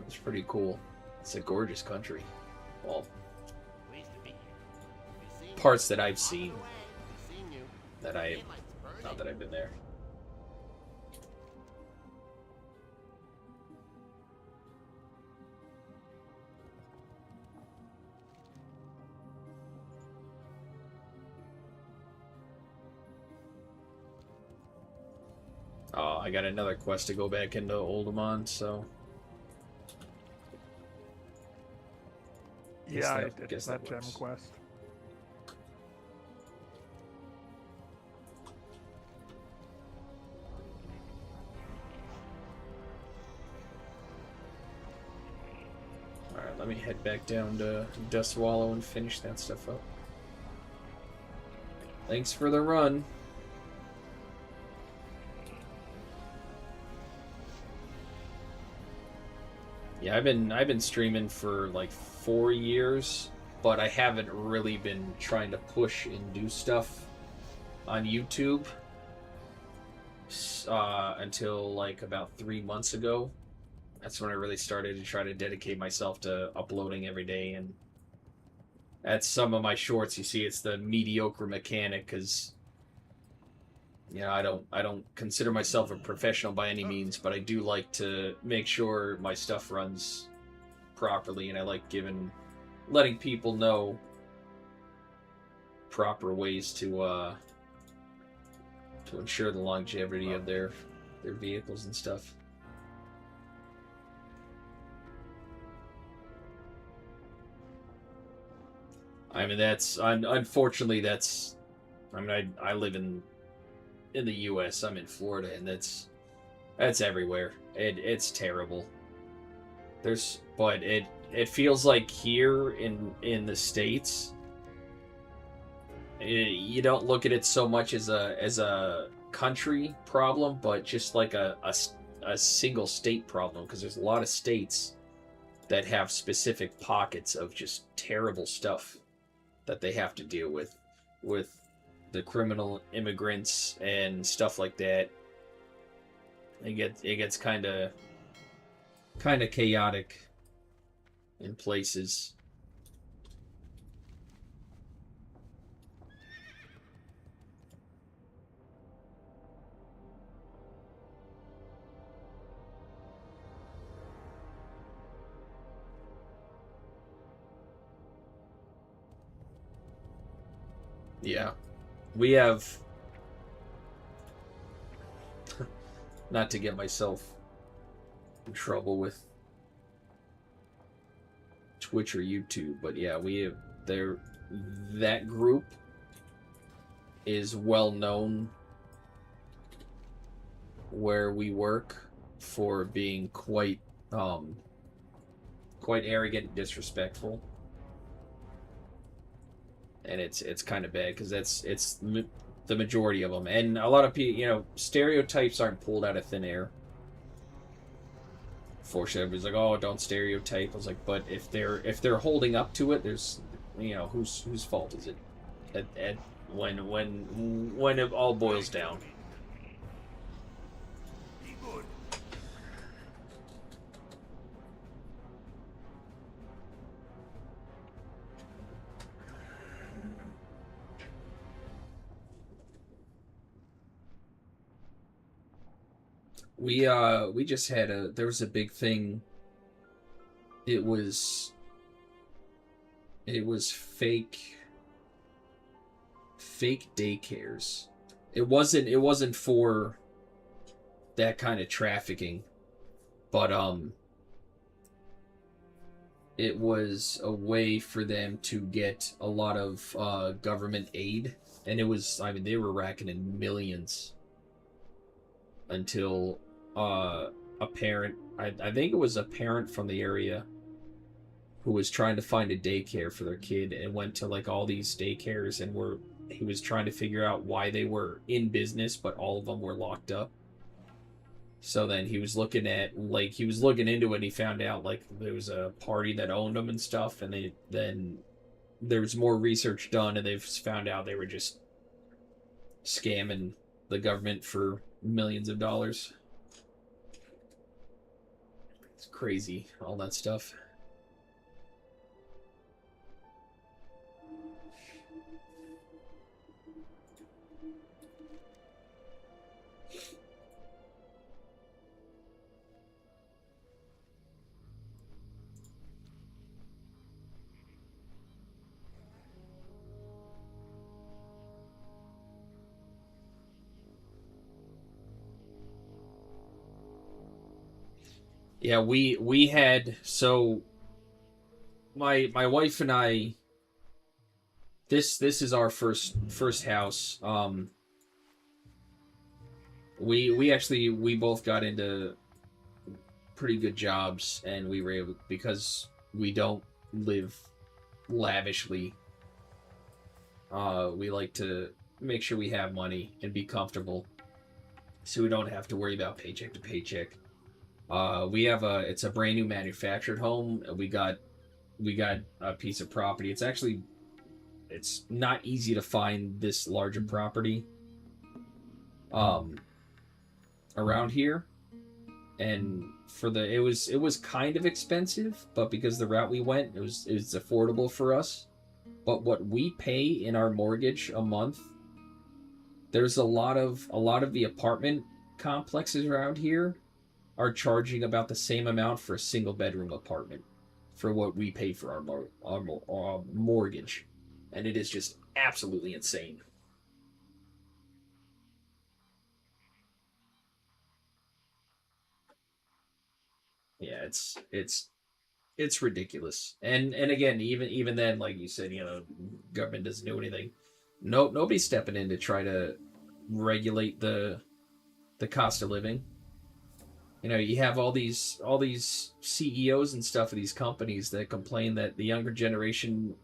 It's pretty cool. It's a gorgeous country. Well, parts that I've seen that not that I've been there. Oh, I got another quest to go back into Oldemon, so... Yeah, I did that gem quest. Alright, let me head back down to Dust Wallow and finish that stuff up. Thanks for the run. Yeah, I've been streaming for like 4 years, but I haven't really been trying to push and do stuff on YouTube until like about 3 months ago. That's when I really started to try to dedicate myself to uploading every day, and that's some of my shorts. You see, it's the mediocre mechanic, because you know, I don't consider myself a professional by any means, but I do like to make sure my stuff runs properly, and I like letting people know proper ways to ensure the longevity of their vehicles and stuff. I mean, unfortunately that's, I mean, I live in the U.S. I'm in Florida, and that's everywhere. It's terrible. But it feels like here in the States, you don't look at it so much as a country problem, but just like a single state problem, because there's a lot of states that have specific pockets of just terrible stuff that they have to deal with the criminal immigrants and stuff like that. It gets kind of chaotic in places. Yeah. We have, not to get myself in trouble with Twitch or YouTube, but yeah, that group is well known where we work for being quite arrogant and disrespectful. And it's kind of bad, because it's the majority of them, and a lot of people, you know, stereotypes aren't pulled out of thin air. Fortunately, everybody's like, "Oh, don't stereotype." I was like, but if they're holding up to it, there's, you know, whose fault is it? When it all boils down. We just had there was a big thing. It was fake daycares. It wasn't for that kind of trafficking, but it was a way for them to get a lot of government aid, and it was, I mean, they were racking in millions until a parent, I think it was a parent from the area who was trying to find a daycare for their kid, and went to like all these daycares, and he was trying to figure out why they were in business but all of them were locked up. So then he was looking into it, and he found out like there was a party that owned them and stuff, and then there's more research done, and they've found out they were just scamming the government for millions of dollars. It's crazy, all that stuff. Yeah, we had, so my wife and I, this is our first house. We both got into pretty good jobs, and we were able, because we don't live lavishly. We like to make sure we have money and be comfortable, so we don't have to worry about paycheck to paycheck. It's a brand new manufactured home. We got a piece of property. It's not easy to find this large a property around here. And it was kind of expensive, but because the route we went, it was affordable for us. But what we pay in our mortgage a month, there's a lot of the apartment complexes around here are charging about the same amount for a single bedroom apartment for what we pay for our mortgage, and it is just absolutely insane. Yeah, it's ridiculous. And again, even then, like you said, government doesn't do anything. Nobody's stepping in to try to regulate the cost of living. You have all these CEOs and stuff of these companies that complain that the younger generation,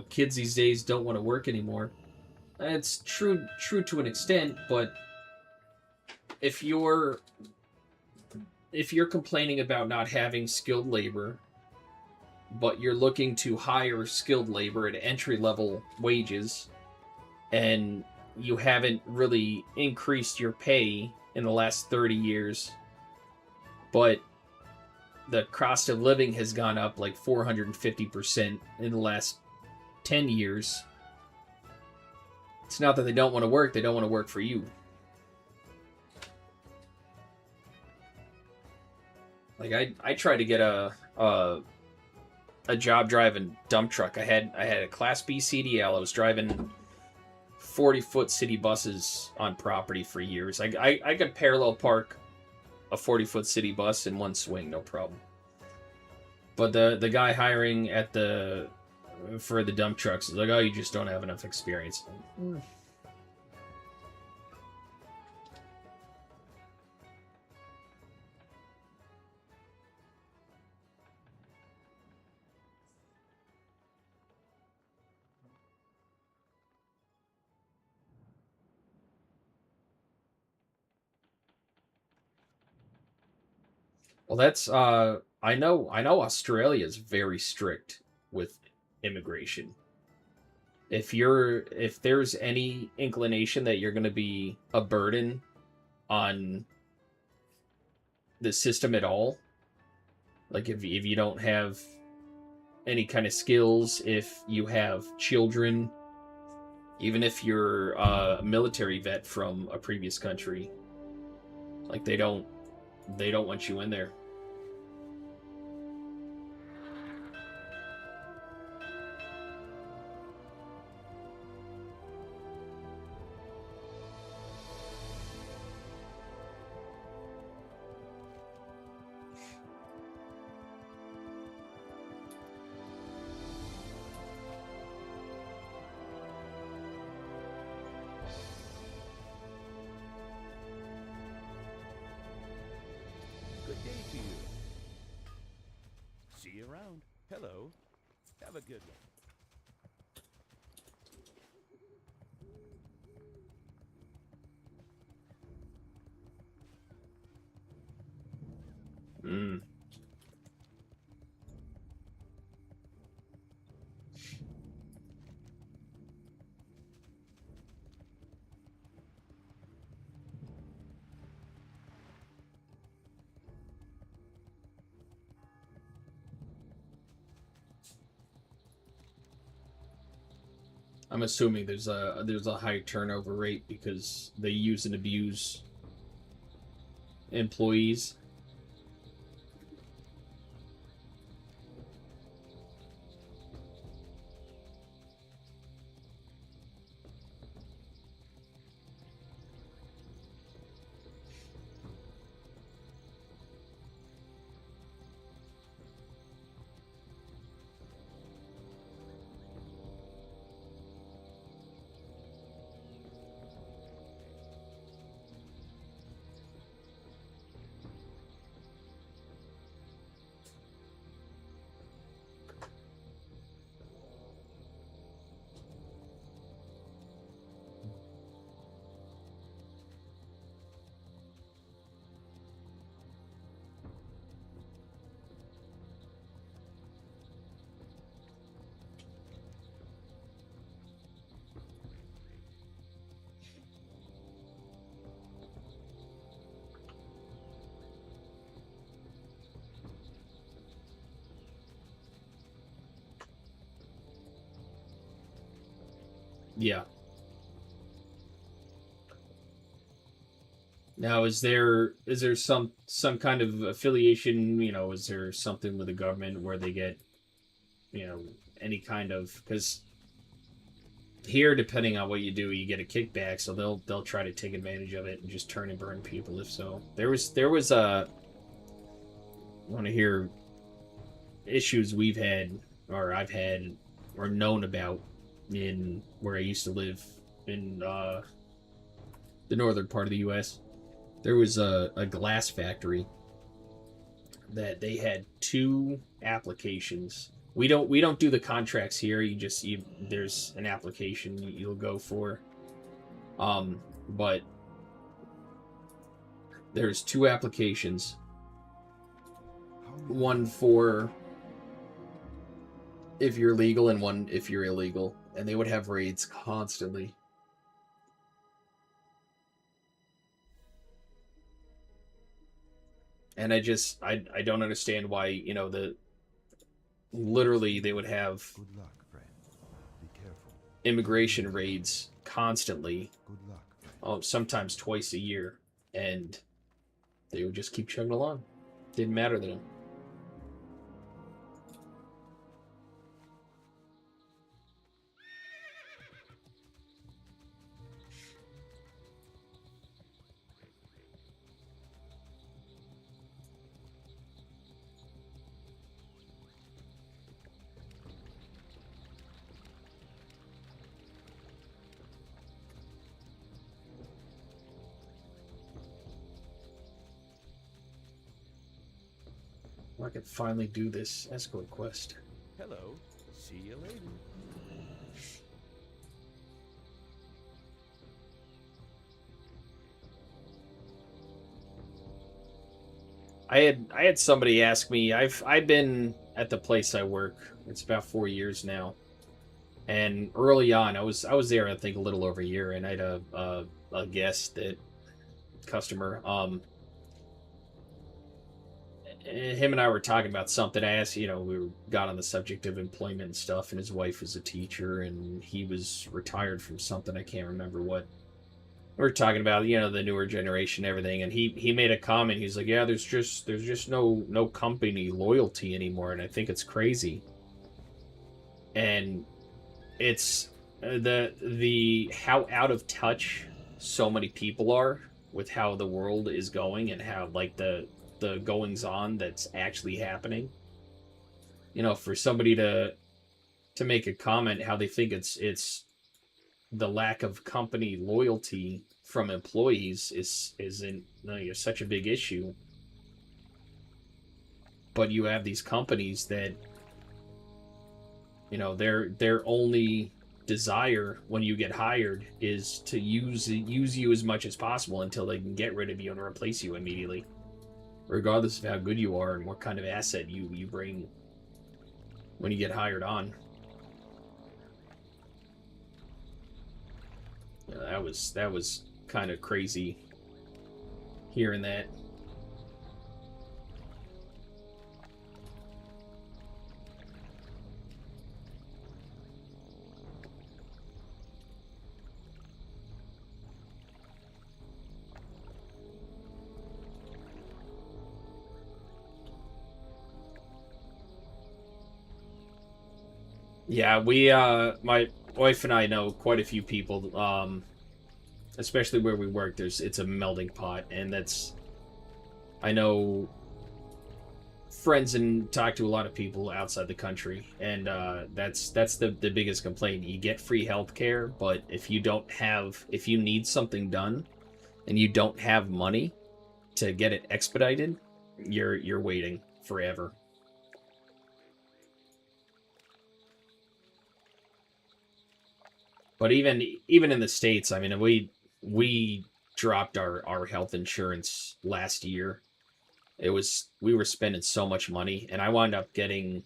kids these days don't want to work anymore. It's true to an extent, but if you're complaining about not having skilled labor, but you're looking to hire skilled labor at entry-level wages, and you haven't really increased your pay in the last 30 years, but the cost of living has gone up like 450% in the last 10 years. It's not that they don't want to work, they don't want to work for you. Like I tried to get a job driving dump truck. I had a Class B CDL. I was driving 40-foot city buses on property for years. I could parallel park a 40-foot city bus in one swing, no problem. But the guy hiring for the dump trucks is like, oh, you just don't have enough experience. Well, that's I know Australia is very strict with immigration. If there's any inclination that you're going to be a burden on the system at all, like if you don't have any kind of skills, if you have children, even if you're a military vet from a previous country, like they don't want you in there. Good day to you. See you around. Hello. Have a good one. I'm assuming there's a high turnover rate because they use and abuse employees. Yeah. Now, is there some kind of affiliation? You know, is there something with the government where they get, you know, any kind of, because here, depending on what you do, you get a kickback, so they'll try to take advantage of it and just turn and burn people. If so, there was a. I want to hear issues we've had, or I've had, or known about in where I used to live in the northern part of the U.S. There was a glass factory that they had 2 applications. We don't do the contracts here. There's an application you'll go for. But there's 2 applications. One for if you're legal and one if you're illegal, and they would have raids constantly. And I don't understand why, you know, literally they would have Good luck, friend. Be careful. immigration raids constantly. Good luck, friend. Sometimes twice a year, and they would just keep chugging along. Didn't matter to them. I can finally do this escort quest. Hello. See you later. I had somebody ask me. I've been at the place I work. It's about 4 years now, and early on, I was there. I think a little over a year, and I had a guest, that customer. Him and I were talking about something. I asked, you know, got on the subject of employment and stuff, and his wife was a teacher, and he was retired from something. I can't remember what. We were talking about, you know, the newer generation and everything, and he made a comment. He's like, yeah, there's just no company loyalty anymore, and I think it's crazy. And it's the how out of touch so many people are with how the world is going, and how, like, the goings on that's actually happening. You know, for somebody to make a comment how they think it's the lack of company loyalty from employees isn't, you know, such a big issue. But you have these companies that, you know, their only desire when you get hired is to use you as much as possible until they can get rid of you and replace you immediately, regardless of how good you are and what kind of asset you bring when you get hired on. That was kind of crazy hearing that. Yeah, we my wife and I know quite a few people, especially where we work. It's a melting pot, and I know friends and talk to a lot of people outside the country, and that's the biggest complaint. You get free healthcare, but if you need something done and you don't have money to get it expedited, you're waiting forever. But even in the States, I mean, we dropped our health insurance last year. We were spending so much money, and I wound up getting,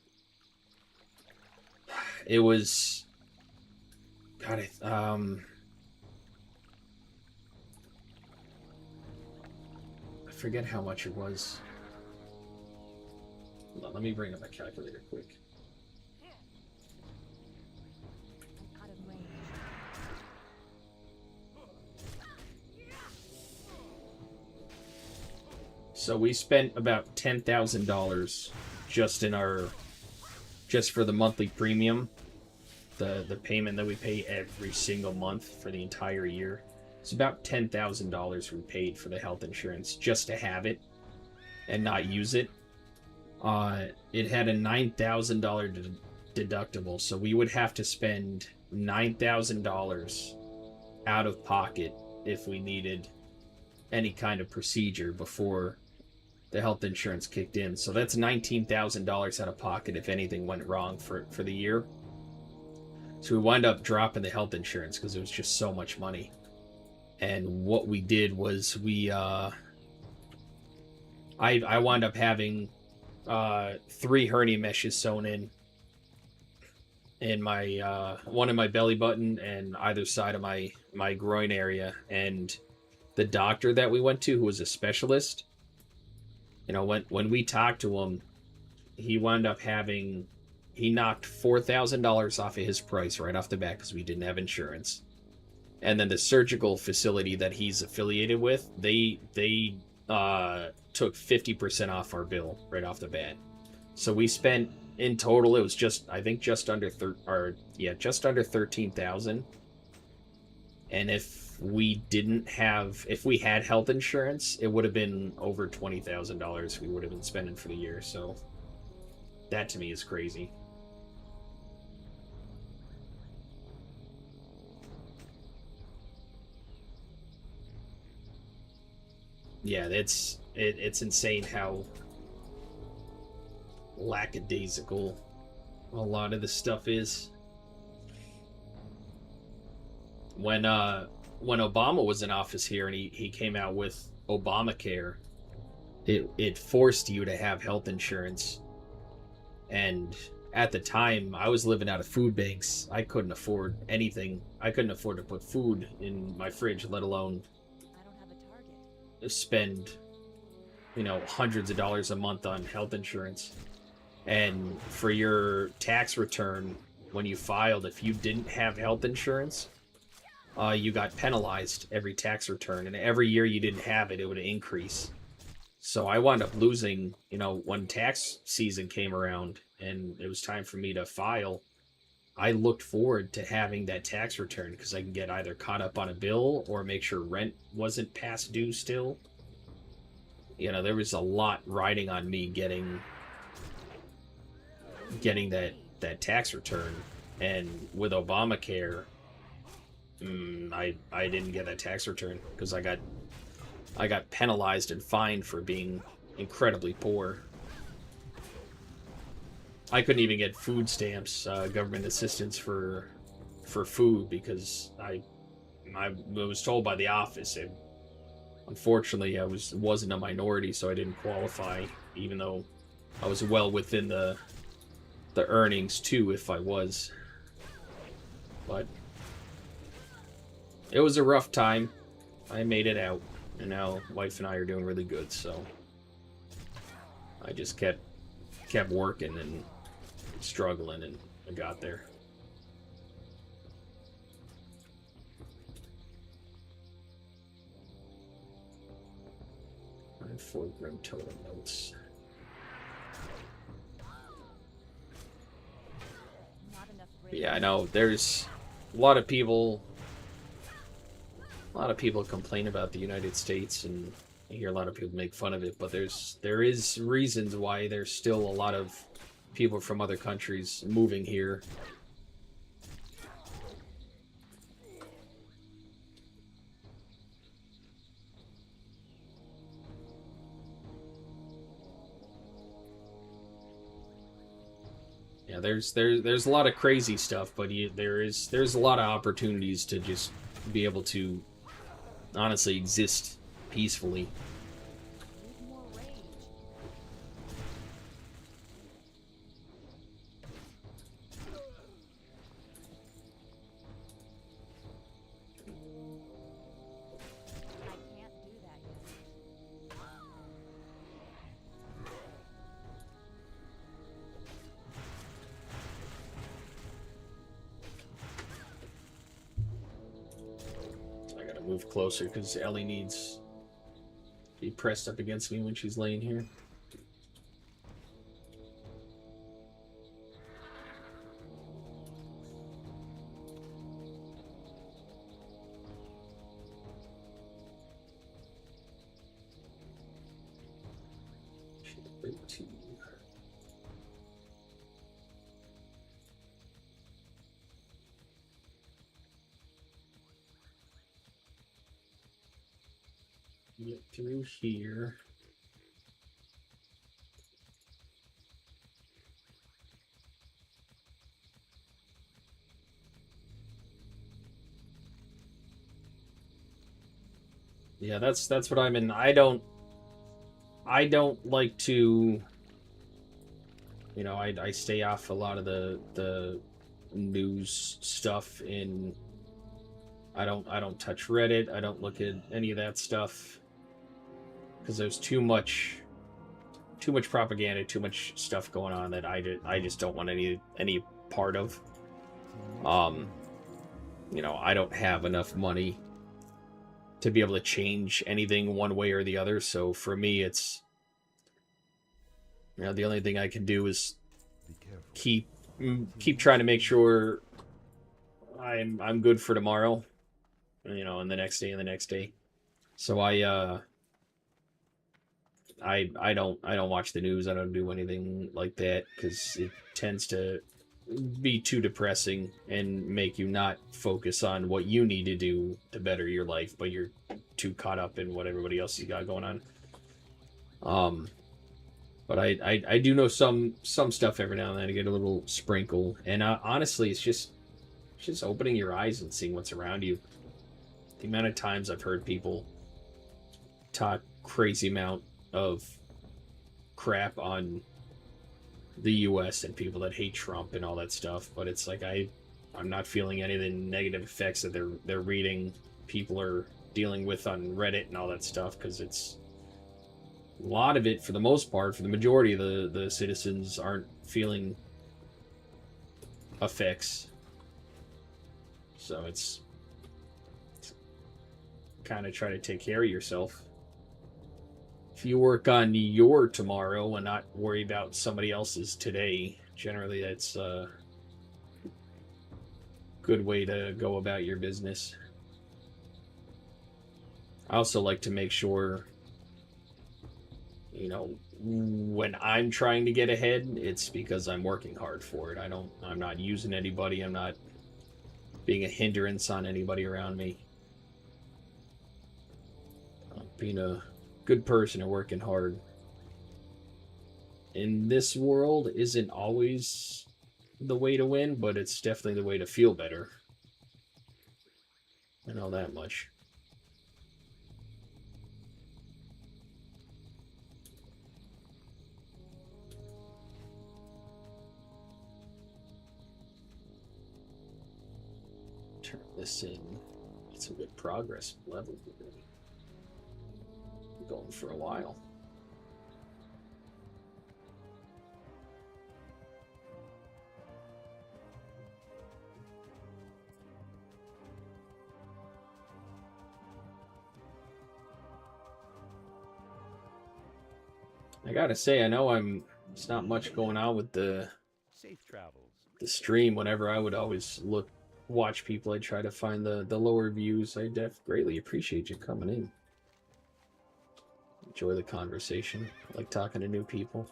it was, God, I forget how much it was. Hold on, let me bring up my calculator quick. So we spent about $10,000 just for the monthly premium, the payment that we pay every single month for the entire year. It's about $10,000 we paid for the health insurance just to have it and not use it. It had a $9,000 deductible, so we would have to spend $9,000 out of pocket if we needed any kind of procedure before the health insurance kicked in. So that's $19,000 out of pocket if anything went wrong for the year. So we wind up dropping the health insurance because it was just so much money. And what we did was I wound up having 3 hernia meshes sewn in my one in my belly button and either side of my groin area. And the doctor that we went to, who was a specialist, you know, when we talked to him, he wound up he knocked $4,000 off of his price right off the bat because we didn't have insurance. And then the surgical facility that he's affiliated with, they took 50% off our bill right off the bat. So we spent, in total, it was just under 13,000. And if we had health insurance, it would have been over $20,000 we would have been spending for the year. So that to me is crazy. Yeah, it's insane how lackadaisical a lot of this stuff is. When Obama was in office here and he came out with Obamacare, it forced you to have health insurance. And at the time, I was living out of food banks. I couldn't afford anything. I couldn't afford to put food in my fridge, let alone spend, hundreds of dollars a month on health insurance. And for your tax return, when you filed, if you didn't have health insurance, you got penalized every tax return, and every year you didn't have it, it would increase. So I wound up losing, when tax season came around and it was time for me to file, I looked forward to having that tax return because I can get either caught up on a bill or make sure rent wasn't past due still. There was a lot riding on me getting that tax return. And with Obamacare, I didn't get that tax return because I got penalized and fined for being incredibly poor. I couldn't even get food stamps, government assistance for food because I was told by the office. Unfortunately, I wasn't a minority, so I didn't qualify, even though I was well within the earnings too, if I was. But it was a rough time. I made it out, and now wife and I are doing really good. So I just kept working and struggling, and I got there. And 4 grim total notes. Not enough Yeah, I know. There's a lot of people complain about the United States, and I hear a lot of people make fun of it, but there is reasons why there's still a lot of people from other countries moving here. Yeah, there's a lot of crazy stuff, but there's a lot of opportunities to just be able to honestly exist peacefully. I gotta move closer because Ellie needs to be pressed up against me when she's laying here. Get through here. Yeah, that's what I'm in. I don't like to, you know, I stay off a lot of the news stuff in. I don't touch Reddit. I don't look at any of that stuff because there's too much propaganda, too much stuff going on that I just don't want any part of. You know, I don't have enough money to be able to change anything one way or the other, so for me it's, you know, the only thing I can do is keep trying to make sure I'm good for tomorrow, you know, and the next day and the next day. So I don't watch the news. I don't do anything like that because it tends to be too depressing and make you not focus on what you need to do to better your life, but you're too caught up in what everybody else has got going on. But I do know some stuff every now and then. I get a little sprinkle, and honestly, it's just opening your eyes and seeing what's around you. The amount of times I've heard people talk crazy amount of crap on the US and people that hate Trump and all that stuff, but it's like I'm not feeling any of the negative effects that they're reading people are dealing with on Reddit and all that stuff, because it's a lot of it, for the most part, for the majority of the citizens, aren't feeling effects. So it's kind of try to take care of yourself. If you work on your tomorrow and not worry about somebody else's today, generally that's a good way to go about your business. I also like to make sure, you know, when I'm trying to get ahead, it's because I'm working hard for it. I'm not using anybody. I'm not being a hindrance on anybody around me. Being a good person and working hard in this world isn't always the way to win, but it's definitely the way to feel better. I know that much. Turn this in. It's a good progress level. Going for a while. I gotta say, I know it's not much going on with the Safe travels, the stream, whenever I would always watch people, I try to find the lower views. I greatly appreciate you coming in. Enjoy the conversation. I like talking to new people.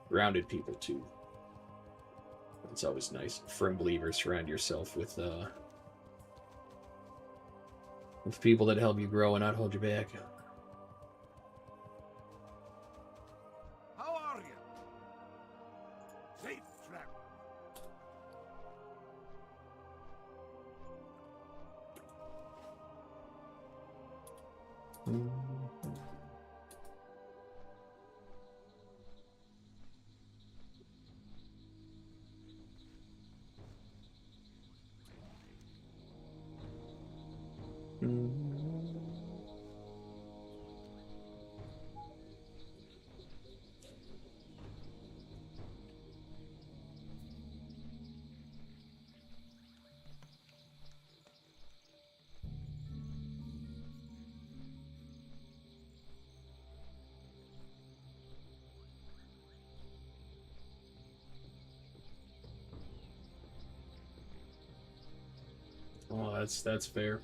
Grounded people too. It's always nice. Firm believers. Surround yourself with people that help you grow and not hold you back. How are you? Safe travel. Oh, that's fair.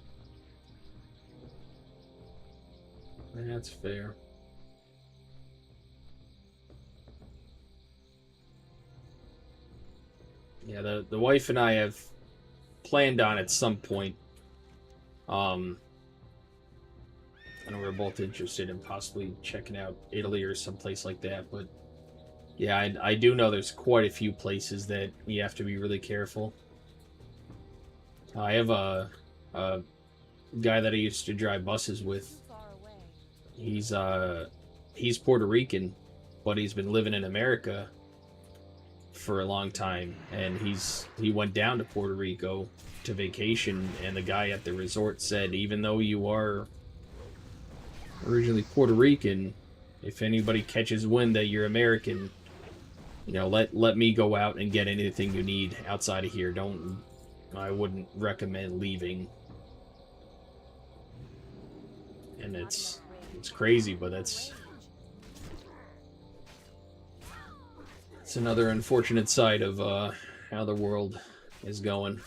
That's fair. Yeah, the wife and I have planned on at some point. I know we're both interested in possibly checking out Italy or someplace like that, but yeah, I do know there's quite a few places that you have to be really careful. I have a guy that I used to drive buses with. He's Puerto Rican, but he's been living in America for a long time, and he went down to Puerto Rico to vacation, and the guy at the resort said, even though you are originally Puerto Rican, if anybody catches wind that you're American, you know, let me go out and get anything you need outside of here. I wouldn't recommend leaving. And it's crazy, but it's another unfortunate side of how the world is going.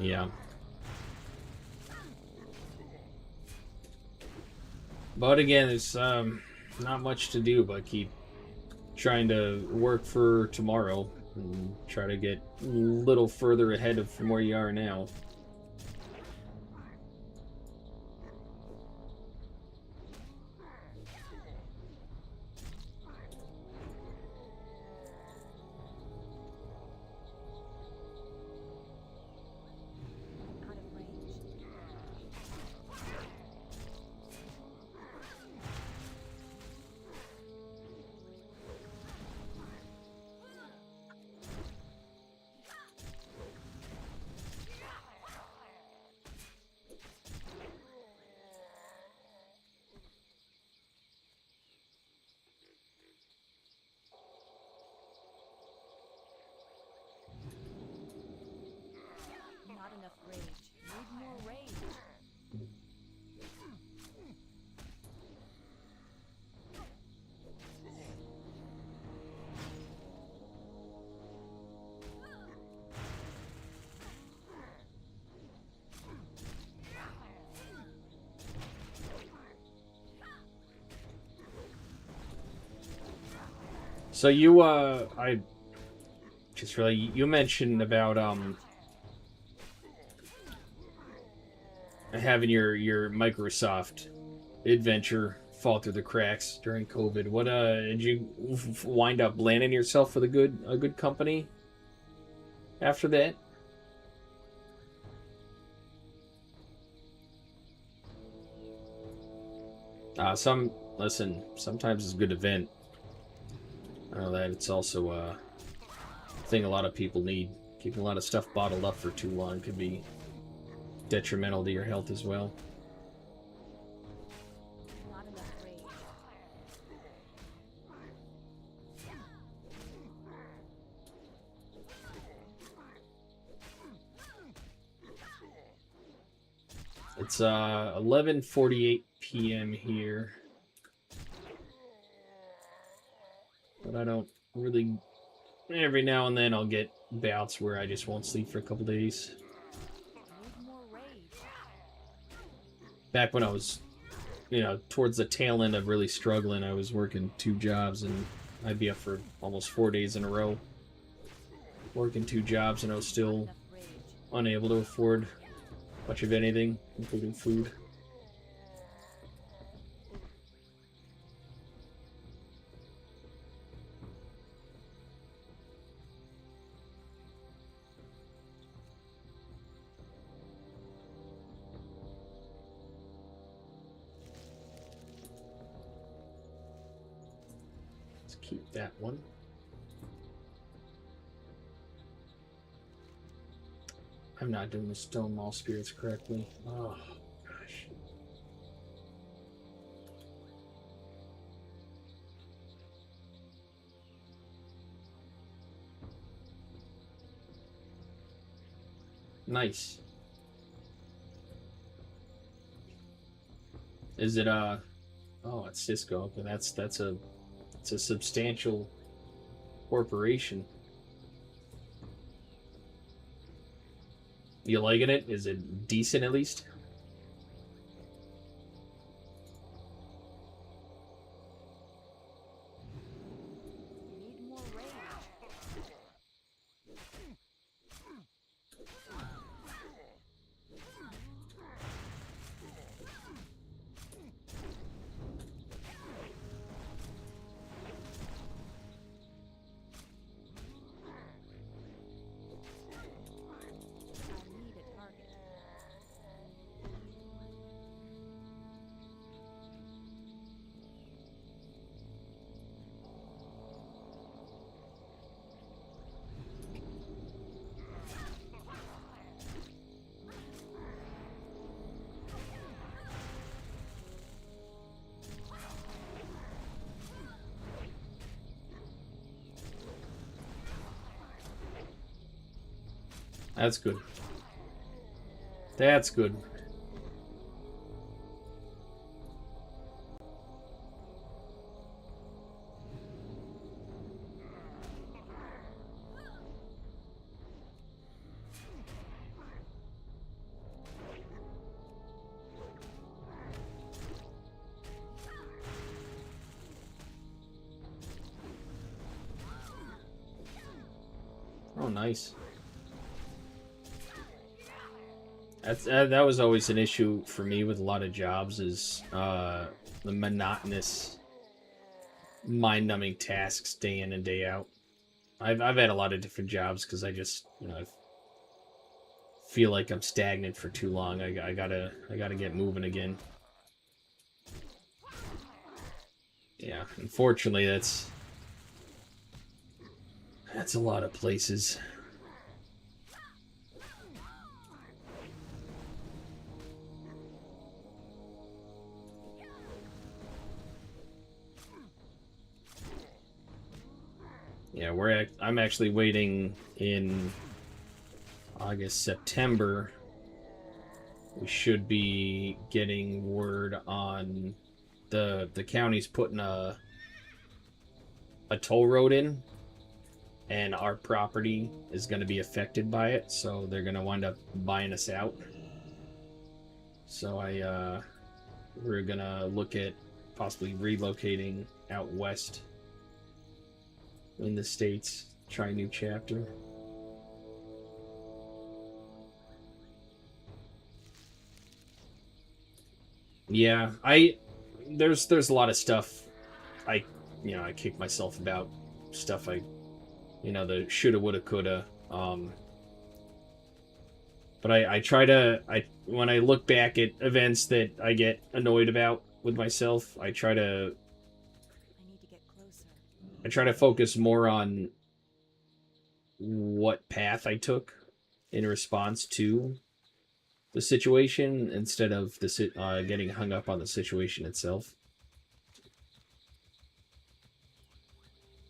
Yeah. But again, there's not much to do but keep trying to work for tomorrow and try to get a little further ahead from where you are now. Not enough rage. Need more rage. So you I just really, you mentioned about having your Microsoft adventure fall through the cracks during COVID. What did you wind up landing yourself with a good company after that? Sometimes it's a good event. I know that it's also a thing a lot of people need. Keeping a lot of stuff bottled up for too long could be detrimental to your health as well. Not enough rage. It's 11:48 p.m. here. But I don't really... Every now and then I'll get bouts where I just won't sleep for a couple days. Back when I was, towards the tail end of really struggling, I was working 2 jobs and I'd be up for almost 4 days in a row. Working 2 jobs and I was still unable to afford much of anything, including food. Let's keep that one. I'm not doing the stone mall spirits correctly. Oh, gosh. Nice. Is it, oh, it's Cisco. Okay, it's a substantial corporation. You liking it? Is it decent at least? That's good. That's good. Oh, nice. That was always an issue for me with a lot of jobs, is the monotonous, mind-numbing tasks day in and day out. I've had a lot of different jobs because I just, I feel like I'm stagnant for too long. I gotta get moving again. Yeah, unfortunately, that's a lot of places. Yeah, I'm actually waiting in August, September. We should be getting word on the county's putting a toll road in, and our property is going to be affected by it, so they're going to wind up buying us out. So we're going to look at possibly relocating out west in the States, try a new chapter. Yeah, there's a lot of stuff I kick myself about, stuff I, the shoulda, woulda, coulda. But I try to, when I look back at events that I get annoyed about with myself, I try to focus more on what path I took in response to the situation instead of getting hung up on the situation itself.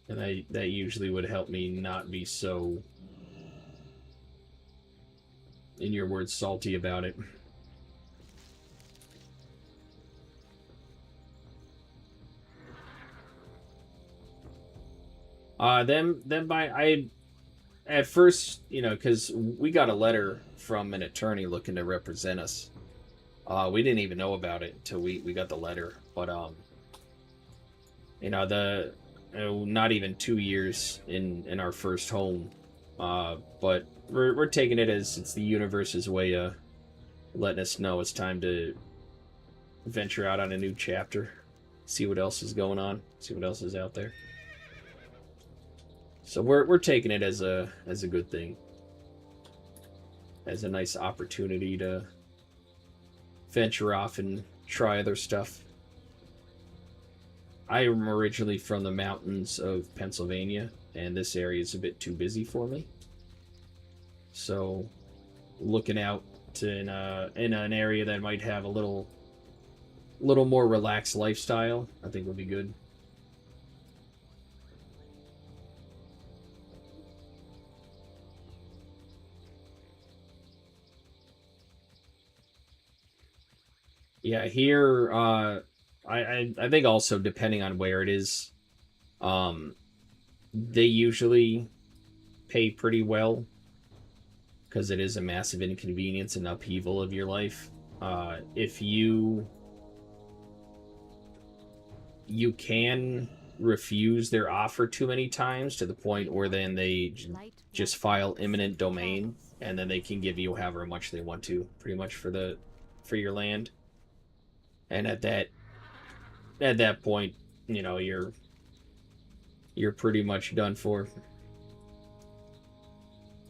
And that usually would help me not be so, in your words, salty about it. At first, because we got a letter from an attorney looking to represent us. We didn't even know about it until we got the letter. But not even 2 years in our first home. But we're taking it as it's the universe's way of letting us know it's time to venture out on a new chapter, see what else is going on, see what else is out there. So we're taking it as a good thing, as a nice opportunity to venture off and try other stuff. I am originally from the mountains of Pennsylvania, and this area is a bit too busy for me. So looking out to in an area that might have a little more relaxed lifestyle, I think would be good. Yeah, here, I think also depending on where it is, they usually pay pretty well because it is a massive inconvenience and upheaval of your life. If you can refuse their offer too many times to the point where then they just file eminent domain, and then they can give you however much they want to, pretty much for your land. And at that point, you're pretty much done for.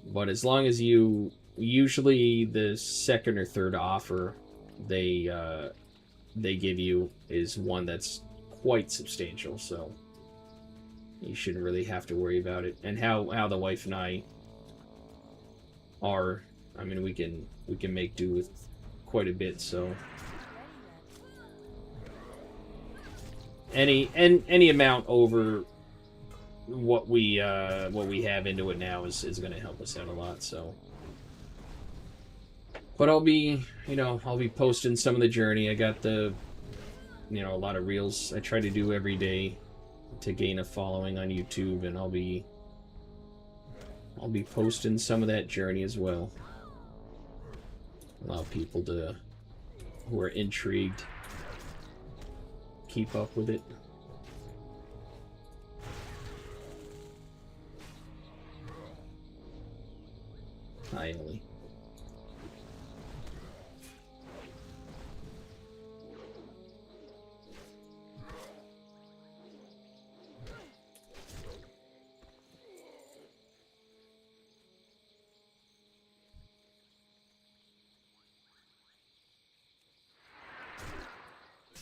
But as long as usually the second or third offer they give you is one that's quite substantial, so you shouldn't really have to worry about it. And how the wife and I are, I mean, we can make do with quite a bit, so any amount over what we have into it now is going to help us out a lot. So, but I'll be posting some of the journey. I got a lot of reels I try to do every day to gain a following on YouTube, and I'll be posting some of that journey as well. Allow people who are intrigued keep up with it. Hi, Ellie.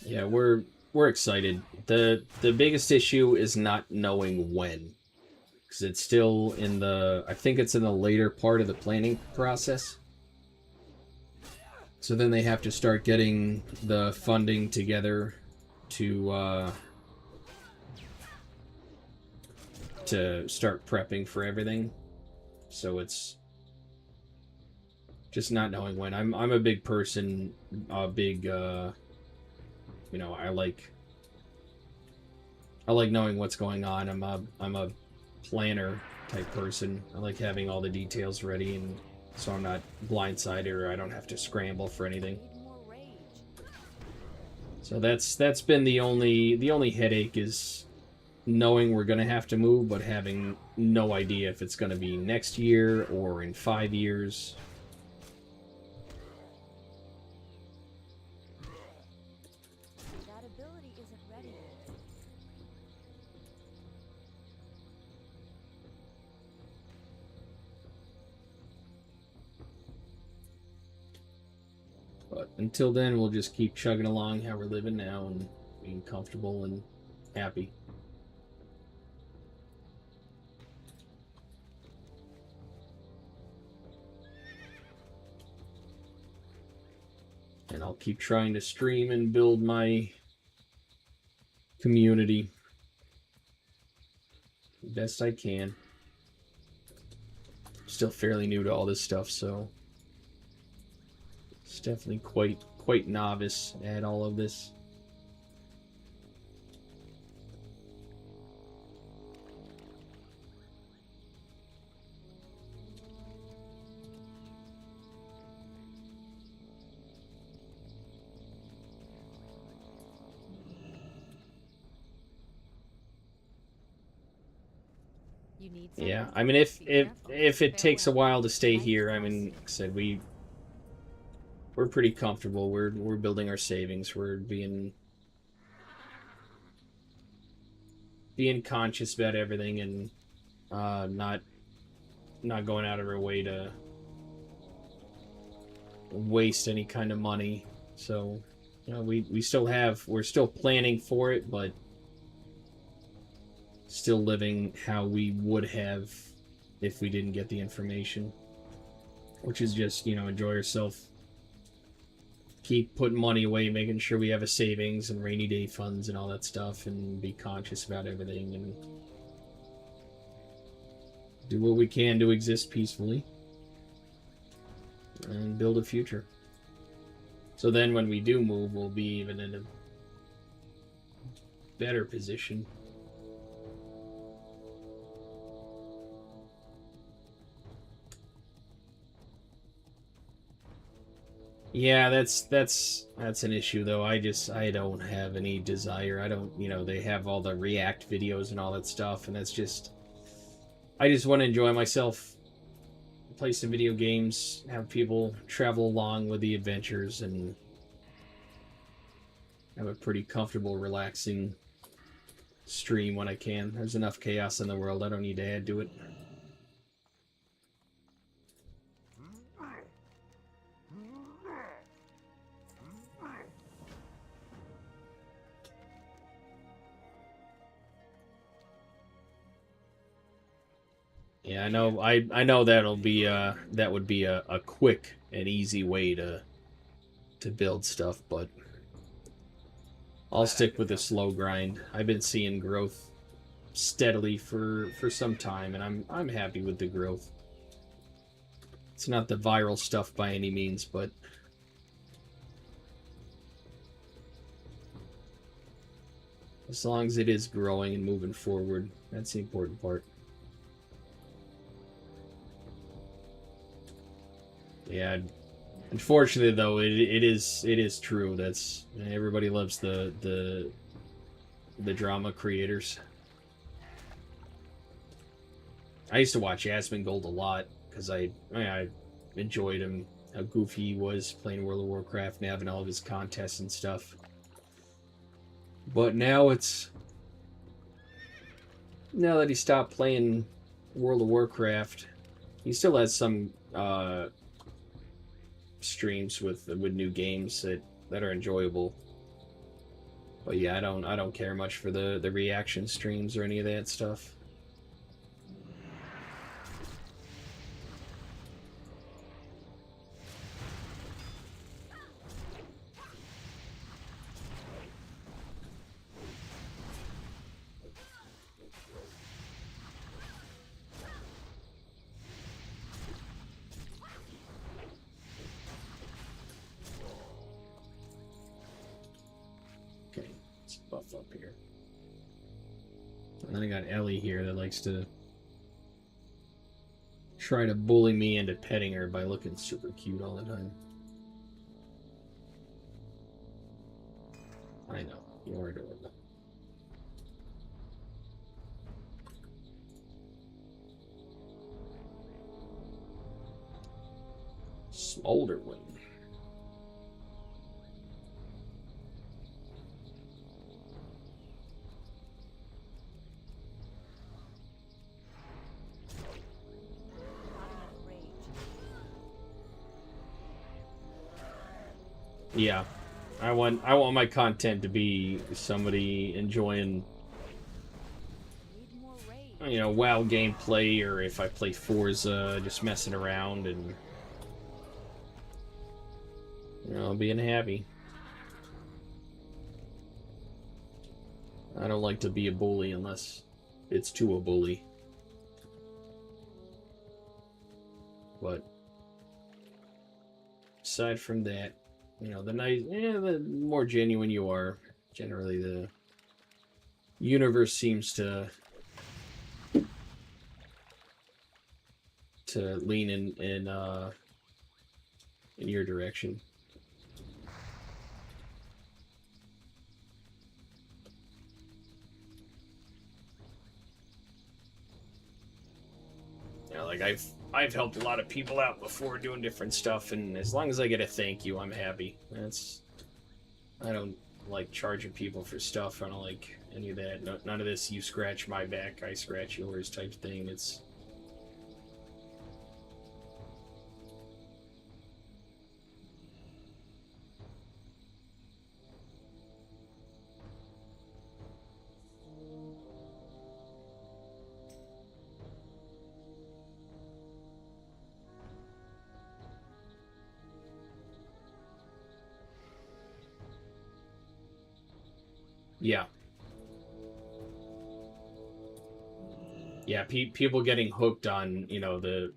Yeah, we're excited. The biggest issue is not knowing when, because it's still I think it's in the later part of the planning process. So then they have to start getting the funding together to start prepping for everything. So it's just not knowing when. I'm a big person, I like knowing what's going on. I'm a planner type person. I like having all the details ready, and so I'm not blindsided or I don't have to scramble for anything. So that's been the only headache, is knowing we're gonna have to move, but having no idea if it's gonna be next year or in 5 years. ability isn't ready yet. But until then, we'll just keep chugging along how we're living now and being comfortable and happy. And I'll keep trying to stream and build my community best I can. Still fairly new to all this stuff, so it's definitely quite novice at all of this. You need Yeah, something? I mean, if Be if careful. if it takes a Farewell. while to stay Night here, I falls mean, soon. like I said, we're pretty comfortable. We're building our savings. We're being conscious about everything and not going out of our way to waste any kind of money. So, you know, we're still planning for it, but still living how we would have if we didn't get the information, which is just, you know, enjoy yourself, keep putting money away, making sure we have a savings and rainy day funds and all that stuff, and be conscious about everything and do what we can to exist peacefully and build a future. So then when we do move, we'll be even in a better position. Yeah, that's an issue though. I don't have any desire. I don't, you know, they have all the React videos and all that stuff, and that's just, I just want to enjoy myself, play some video games, have people travel along with the adventures, and have a pretty comfortable, relaxing stream when I can. There's enough chaos in the world. I don't need to add to it. Yeah, I know. I know that'll be that would be a quick and easy way to build stuff, but I'll stick with the slow grind. I've been seeing growth steadily for some time, and I'm happy with the growth. It's not the viral stuff by any means, but as long as it is growing and moving forward, that's the important part. Yeah, unfortunately though, it is true. That's, everybody loves the drama creators. I used to watch Asmongold a lot because I enjoyed him, how goofy he was playing World of Warcraft and having all of his contests and stuff. But now that he stopped playing World of Warcraft, he still has some streams with new games that are enjoyable. But yeah, I don't care much for the reaction streams or any of that stuff. Buff up here. And then I got Ellie here that likes to try to bully me into petting her by looking super cute all the time. I know, you're adorable. Smolderwing. Yeah, I want my content to be somebody enjoying, you know, WoW gameplay, or if I play Forza, just messing around and, you know, being happy. I don't like to be a bully unless it's to a bully. But aside from that, you know, the more genuine you are, generally the universe seems to lean in your direction. You know, like I've helped a lot of people out before doing different stuff, and as long as I get a thank you, I'm happy. I don't like charging people for stuff. I don't like any of that. No, none of this you scratch my back, I scratch yours type thing. It's yeah. Yeah, people getting hooked on, you know, the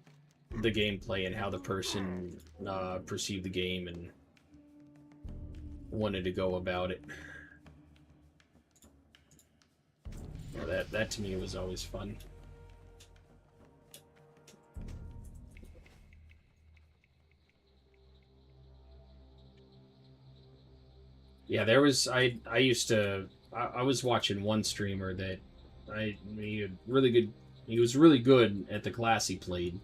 gameplay and how the person perceived the game and wanted to go about it. Yeah, that to me was always fun. Yeah, there was I was watching one streamer that he had really good. He was really good at the class he played.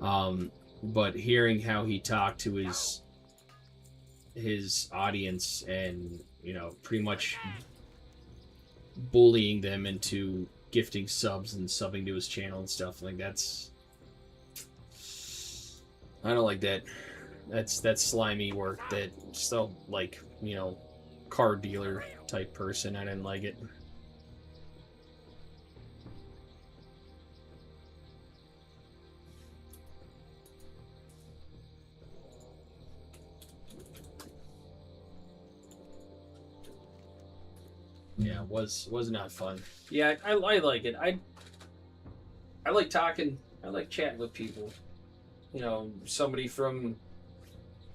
But hearing how he talked to his audience and, you know, pretty much bullying them into gifting subs and subbing to his channel and stuff, like that's, I don't like that. That's slimy work. That still, like, you know, car dealer type person. I didn't like it. Yeah, it was not fun. Yeah, I like it. I like talking. I like chatting with people. You know, somebody from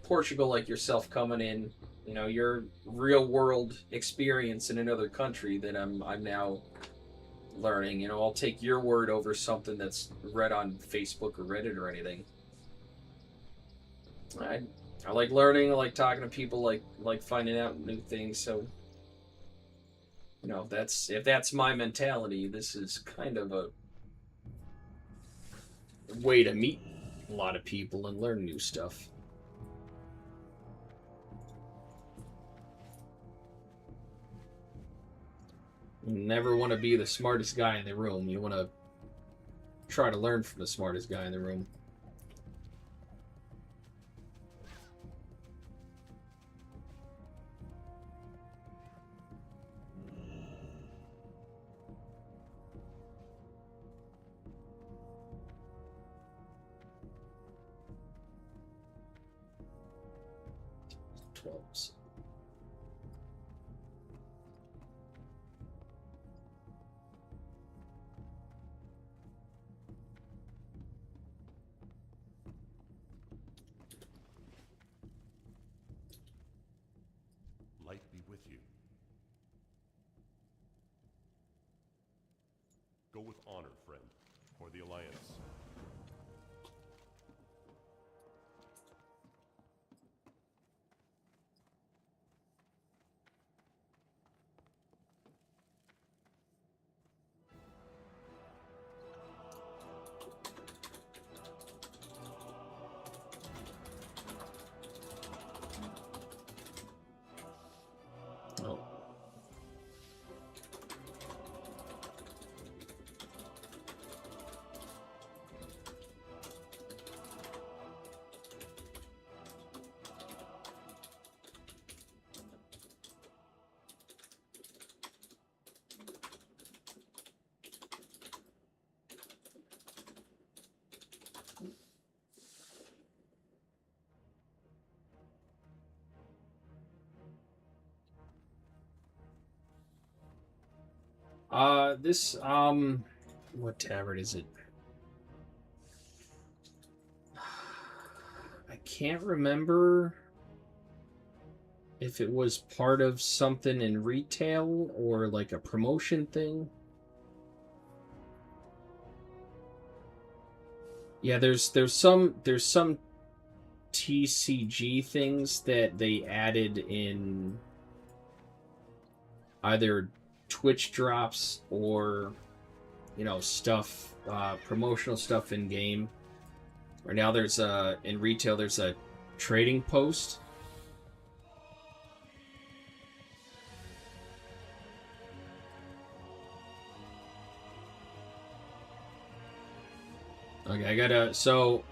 Portugal like yourself coming in. You know, your real world experience in another country that I'm now learning. You know, I'll take your word over something that's read on Facebook or Reddit or anything. I like learning. I like talking to people. Like finding out new things. So, you know, if that's my mentality, this is kind of a way to meet a lot of people and learn new stuff. You never want to be the smartest guy in the room. You want to try to learn from the smartest guy in the room. Light be with you. Go with honor, friend, for the Alliance. Oh. This, what tavern is it? I can't remember if it was part of something in retail or like a promotion thing. Yeah, there's some TCG things that they added in either Twitch drops or, you know, stuff, promotional stuff in game. Or now there's in retail there's a trading post. Okay, I gotta. So,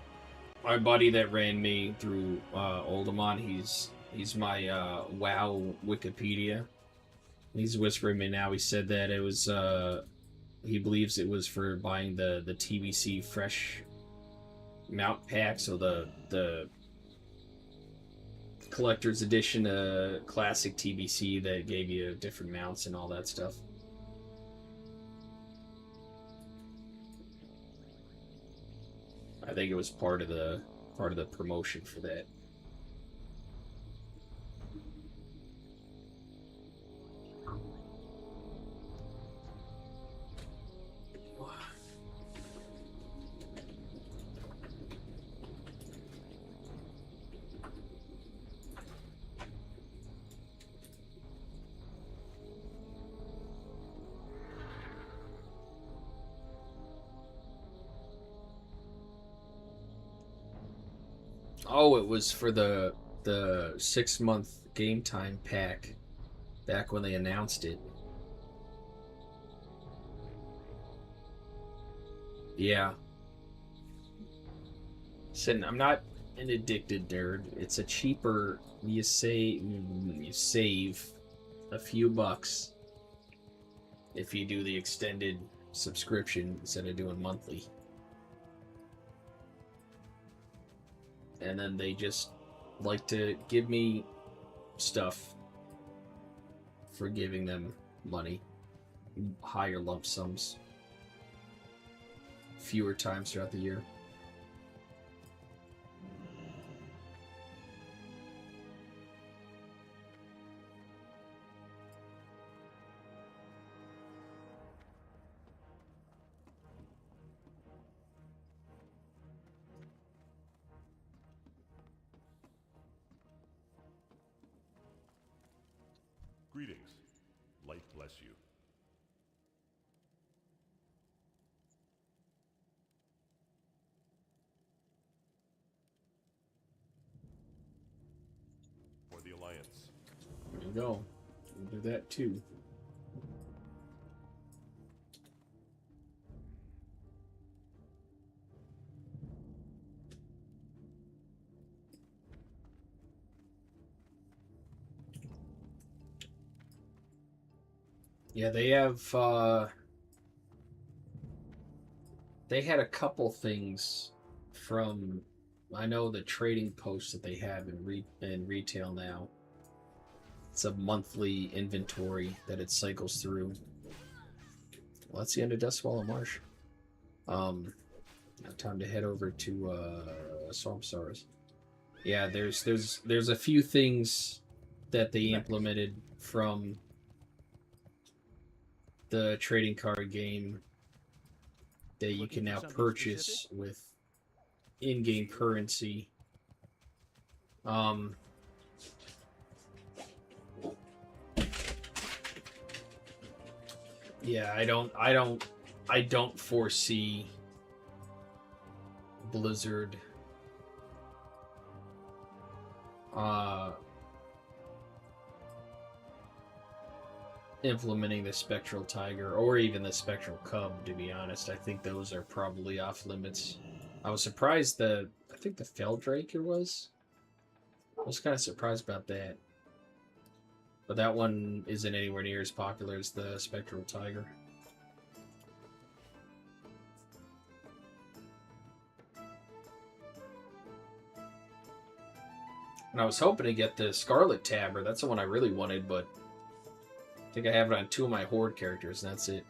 my buddy that ran me through Oldemon, he's my WoW Wikipedia. He's whispering me now. He said that it was. He believes it was for buying the TBC fresh mount pack, so the collector's edition classic TBC that gave you different mounts and all that stuff. I think it was part of the promotion for that. Oh, it was for the 6-month game time pack back when they announced it. Yeah. Listen, I'm not an addicted nerd. It's a cheaper. You save a few bucks if you do the extended subscription instead of doing monthly. And then they just like to give me stuff for giving them money. Higher lump sums. Fewer times throughout the year. Greetings. Light bless you. For the Alliance. There you go. We'll do that too. Yeah, they have, they had a couple things from, I know the trading posts that they have in retail now. It's a monthly inventory that it cycles through. Well, that's the end of Dustwall and Marsh. Now time to head over to Swamp Stars. Yeah, there's a few things that they implemented from the trading card game that you can now purchase with in-game currency. Yeah, I don't foresee Blizzard implementing the Spectral Tiger or even the Spectral Cub, to be honest. I think those are probably off limits. I was surprised I think the Feldraker was. I was kind of surprised about that. But that one isn't anywhere near as popular as the Spectral Tiger. And I was hoping to get the Scarlet Tabber. That's the one I really wanted, but think I have it on 2 of my Horde characters, and that's it.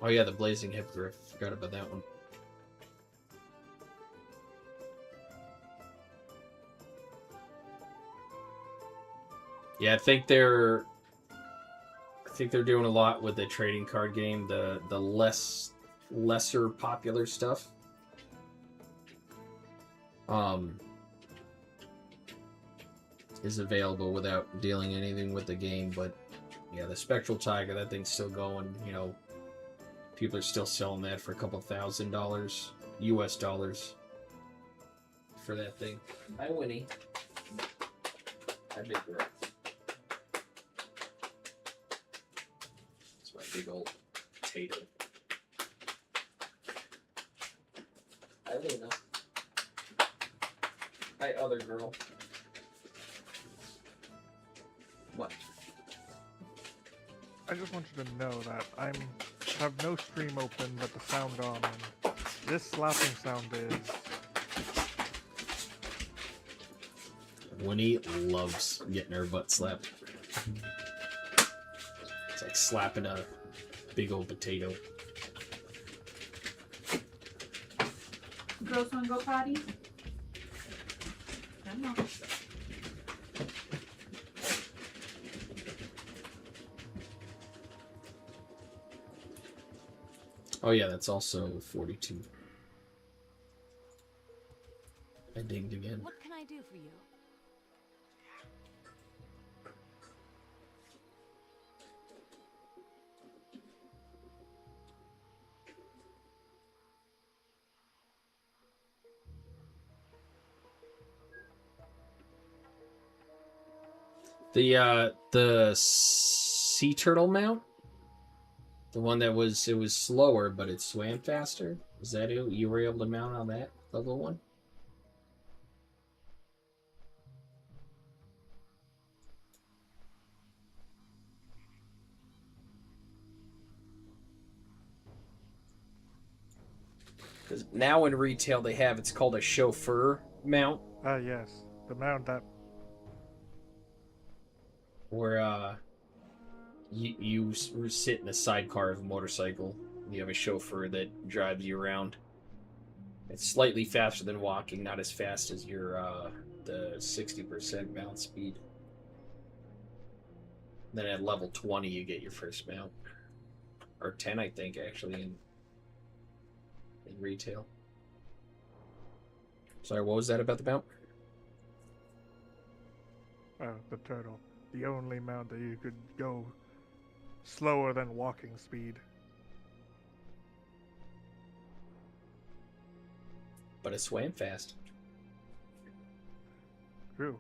Oh yeah, the Blazing Hippogriff. Forgot about that one. Yeah, I think they're doing a lot with the trading card game, the lesser popular stuff. Is available without dealing anything with the game, but yeah, the Spectral Tiger, that thing's still going, you know. People are still selling that for a couple $1,000 US dollars for that thing. Hi, Winnie. Hi, big girl. It's my big old potato. Hi, Luna. Hi, other girl. What? I just want you to know that I have no stream open but the sound on, and this slapping sound is... Winnie loves getting her butt slapped. It's like slapping a big old potato. Girls wanna go potty? Come on. Oh yeah, that's also 42. I dinged again. What can I do for you? The sea turtle mount, the one that was slower but it swam faster. Is that it? You were able to mount on that level 1? Because now in retail they have, it's called a chauffeur mount. Yes, the mount that... Where you sit in the sidecar of a motorcycle. You have a chauffeur that drives you around. It's slightly faster than walking, not as fast as your the 60% mount speed. Then at level 20 you get your first mount. Or 10 I think actually in retail. Sorry, what was that about the mount? The turtle. The only mount that you could go slower than walking speed. But it swam fast. True.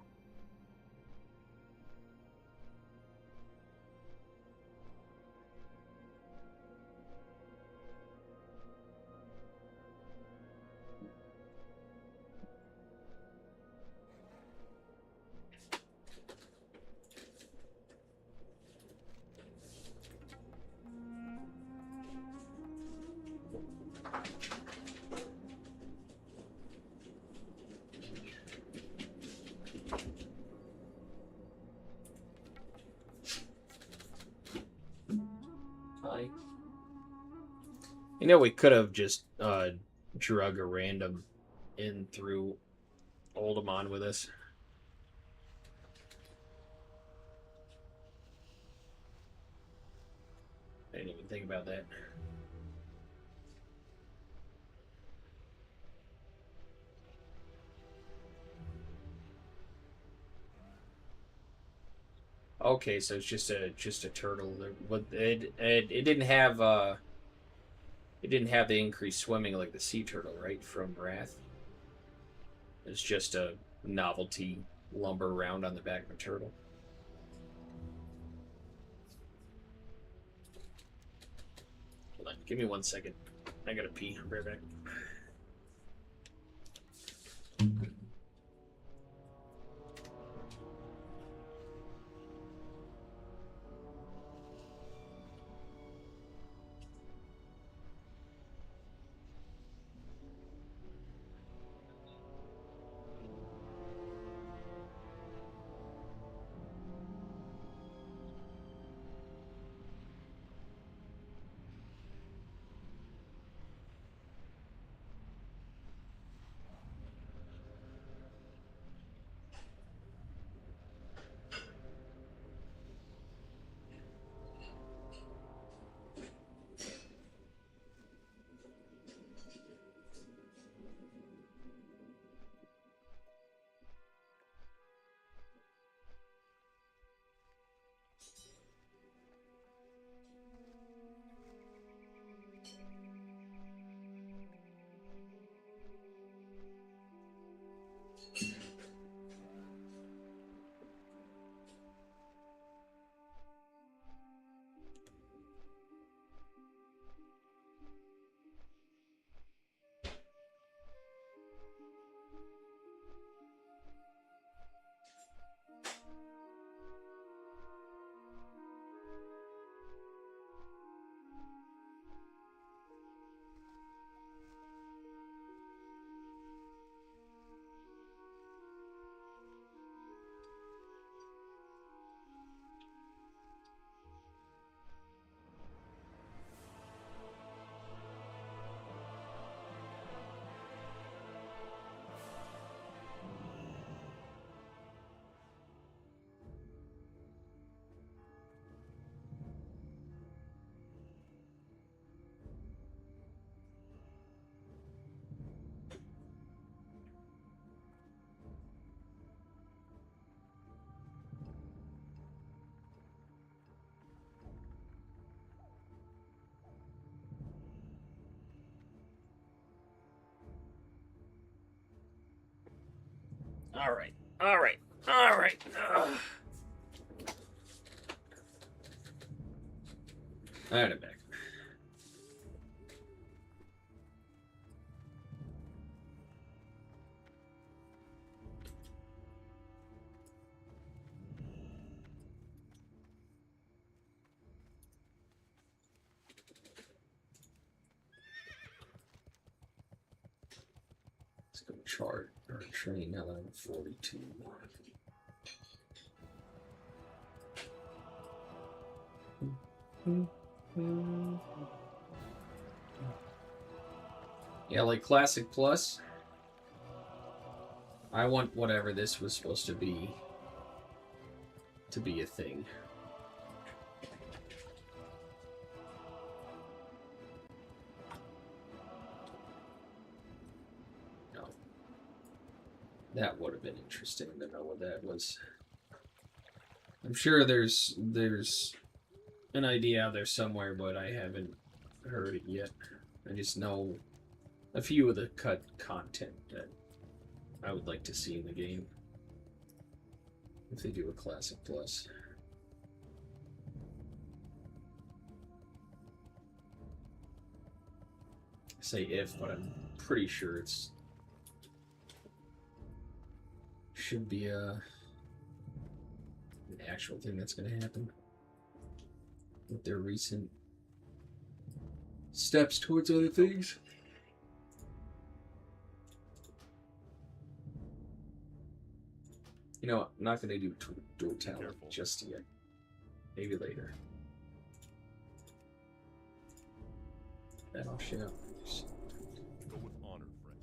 Hi. You know, we could have just drug a random in through Oldemon with us. I didn't even think about that. Okay, so it's just a turtle. But it didn't have the increased swimming like the sea turtle, right? From Wrath. It's just a novelty lumber round on the back of a turtle. Hold on, give me 1 second. I gotta pee. I'll be right back. All right. All right. All right. All right, I'm back. Let's go chart or train element 42. Yeah, like Classic Plus. I want whatever this was supposed to be a thing. No. That would have been interesting to know what that was. I'm sure there's an idea out there somewhere, but I haven't heard it yet. I just know a few of the cut content that I would like to see in the game. If they do a Classic Plus. I say if, but I'm pretty sure it's should be an actual thing that's going to happen with their recent steps towards other things. You know what? I'm not going to do dual talent just yet. Maybe later. Then I'll show. Go with honor, friend.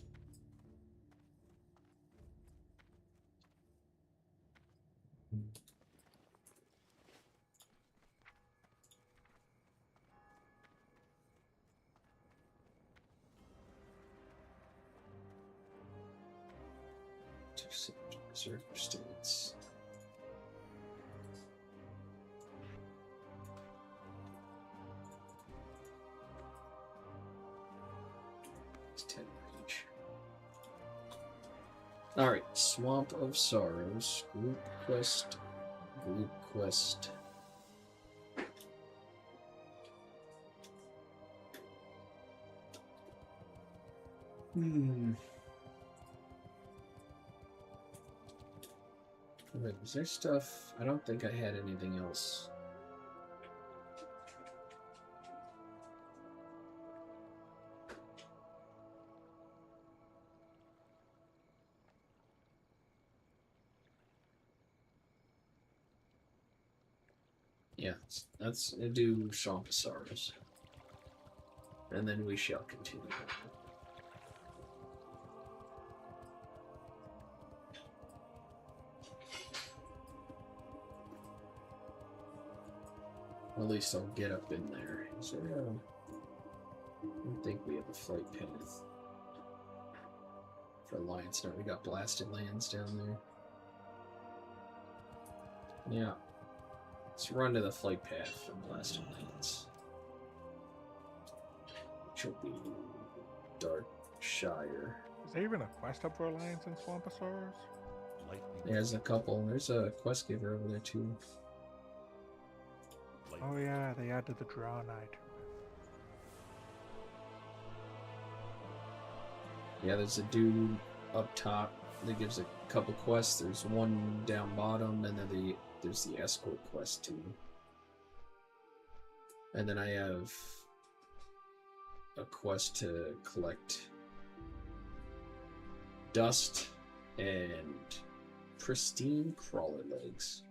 Circumstance. It's 10 each. Alright, Swamp of Sorrows, group quest, group quest. Wait, was there stuff? I don't think I had anything else. Yeah, let's do Swamp of Sorrows. And then we shall continue. Or at least I'll get up in there. So, I don't think we have a flight path for Alliance. No, we got blasted lands down there. Yeah. Let's run to the flight path for blasted lands. Which will be Darkshire. Is there even a quest hub for Alliance in Swamposaurus? There's a couple. There's a quest giver over there too. Oh yeah, they added the draw night. Yeah, there's a dude up top that gives a couple quests. There's one down bottom, and then there's the escort quest too. And then I have a quest to collect dust and pristine crawler legs.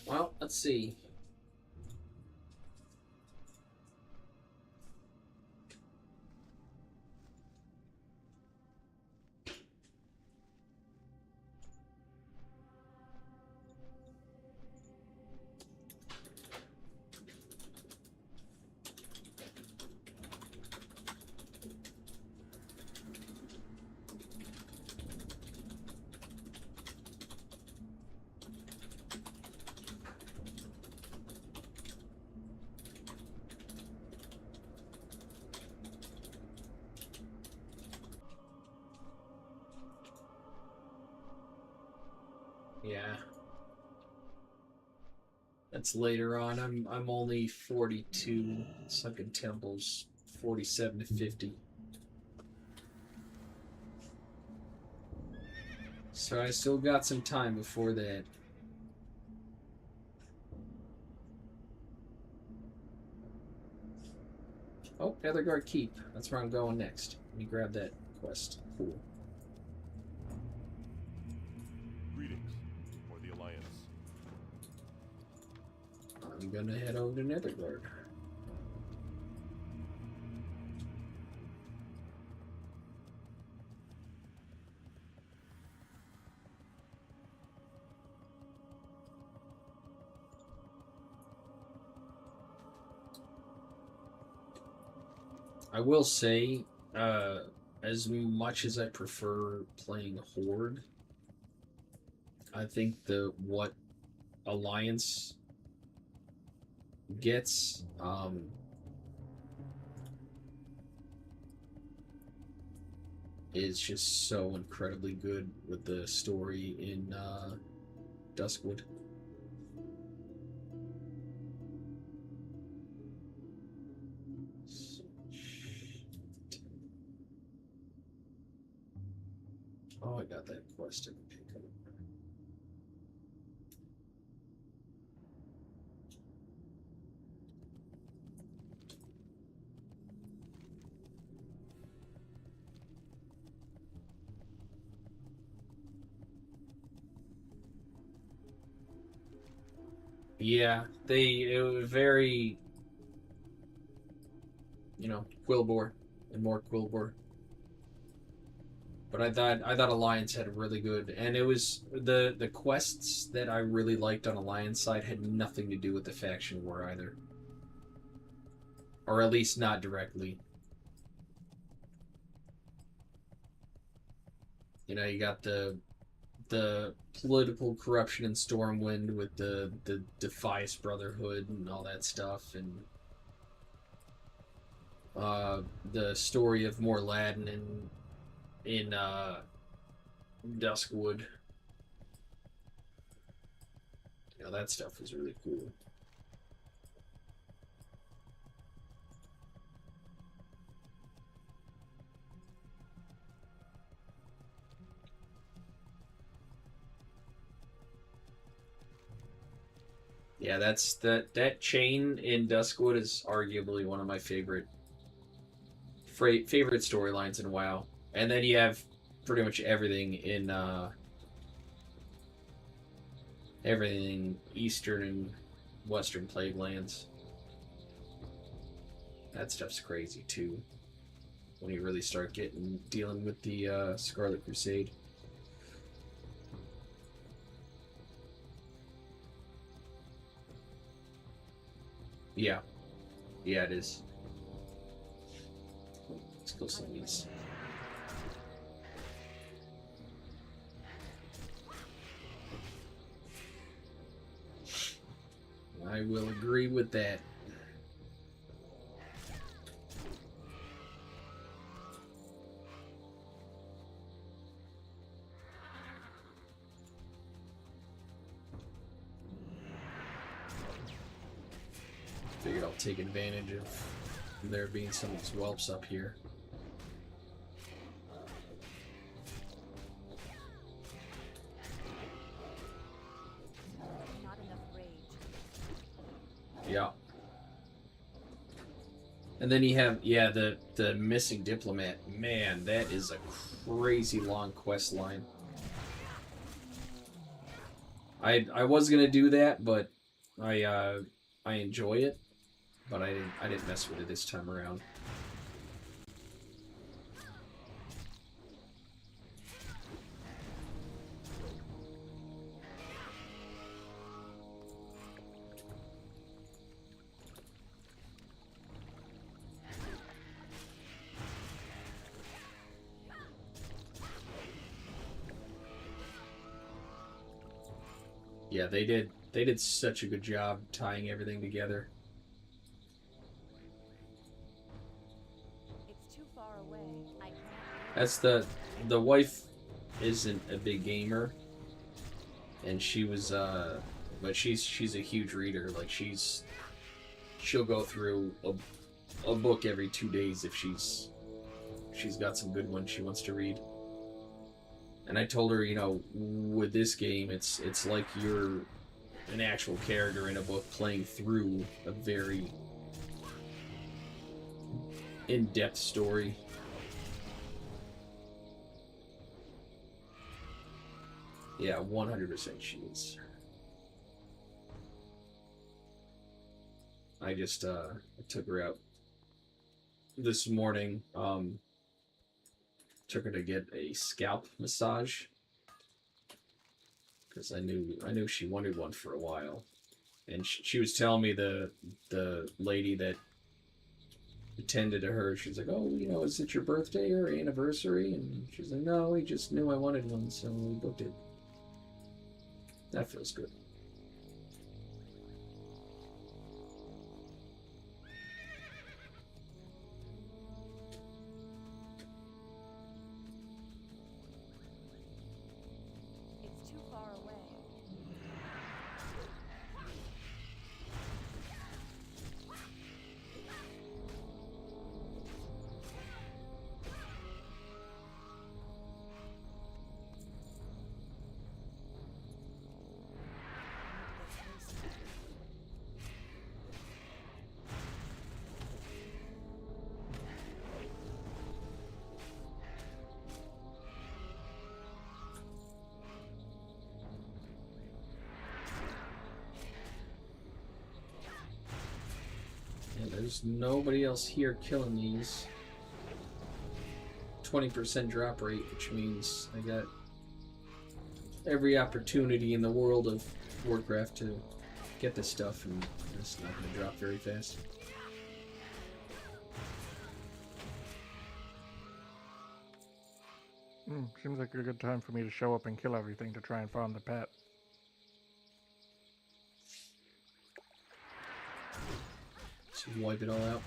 Well, let's see. Yeah. That's later on. I'm only 42. Sunken Temples 47 to 50. So I still got some time before that. Oh, Netherguard Keep. That's where I'm going next. Let me grab that quest. Cool. Greetings for the Alliance. I'm gonna head over to Netherguard. I will say, as much as I prefer playing Horde, I think what Alliance gets, is just so incredibly good with the story in Duskwood. Oh, I got that quest to pick up. Yeah, it was very, Quilboar and more Quilboar. But I thought Alliance had really good, and it was the quests that I really liked on Alliance side had nothing to do with the faction war either, or at least not directly. You got the political corruption in Stormwind with the Defias Brotherhood and all that stuff, and the story of Morladen in Duskwood. That stuff was really cool. Yeah, that chain in Duskwood is arguably one of my favorite storylines in WoW. And then you have pretty much everything in everything Eastern and Western Plague Lands. That stuff's crazy too. When you really start dealing with the Scarlet Crusade. Yeah. Yeah, it is. Let's kill some of these. I will agree with that. Figured I'll take advantage of there being some of these whelps up here. Not enough rage. Yeah. And then you have, yeah, the missing diplomat. Man, that is a crazy long quest line. I was gonna do that, but I enjoy it, but I didn't mess with it this time around. Yeah, they did such a good job tying everything together. It's too far away. I can't. That's the wife isn't a big gamer, and she was but she's a huge reader. Like she'll go through a book every 2 days if she's got some good ones she wants to read. And I told her, you know, with this game, it's like you're an actual character in a book playing through a very in-depth story. Yeah, 100% she is. I just took her out this morning. Took her to get a scalp massage because I knew she wanted one for a while, and she was telling me the lady that attended to her, she's like, oh, you know, is it your birthday or anniversary? And she's like, no, we just knew I wanted one, so we booked it. That feels good. It's too far away. Yeah, there's nobody else here killing these. 20% drop rate, which means I got every opportunity in the world of Warcraft to get this stuff, and it's not going to drop very fast. Seems like a good time for me to show up and kill everything to try and farm the pet. So wipe it all out.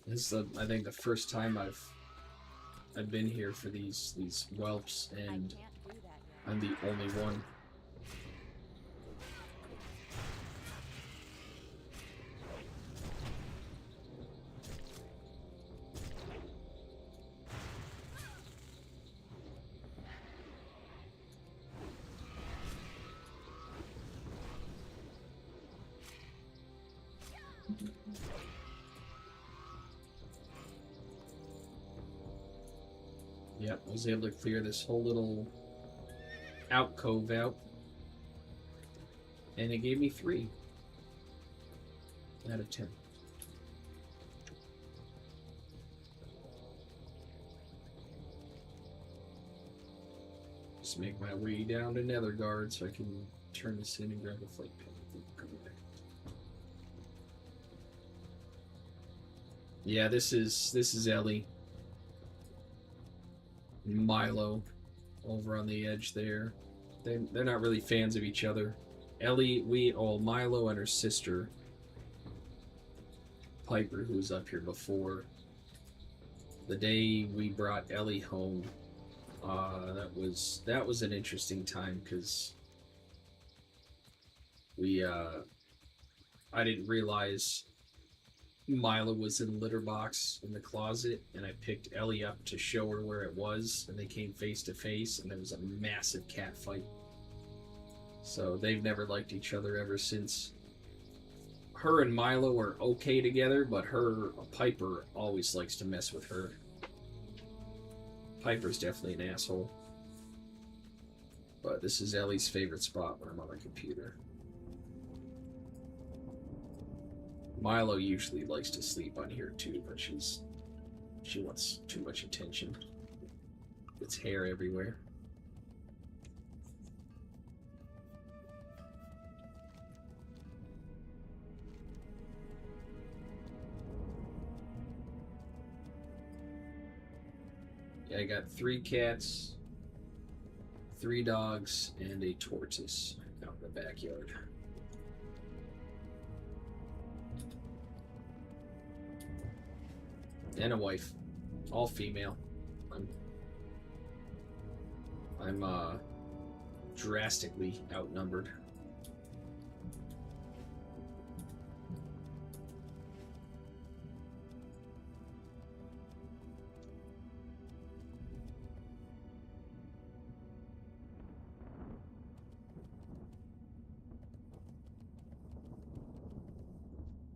This is I think the first time I've been here for these whelps, and I'm the only one. Yep, I was able to clear this whole little alcove out, and it gave me 3 out of 10. Just make my way down to Netherguard so I can turn this in and grab a flight pin. Come back. Yeah, this is Ellie. Milo over on the edge there. They're not really fans of each other. Ellie, Milo and her sister Piper, who was up here before. The day we brought Ellie home, that was an interesting time because I didn't realize Mila was in the litter box in the closet, and I picked Ellie up to show her where it was, and they came face to face, and there was a massive cat fight. So they've never liked each other ever since. Her and Milo are okay together, but Piper always likes to mess with her. Piper's definitely an asshole. But this is Ellie's favorite spot when I'm on the computer. Milo usually likes to sleep on here too, but she wants too much attention. It's hair everywhere. Yeah, I got 3 cats, 3 dogs, and a tortoise out in the backyard. And a wife, all female. I'm drastically outnumbered.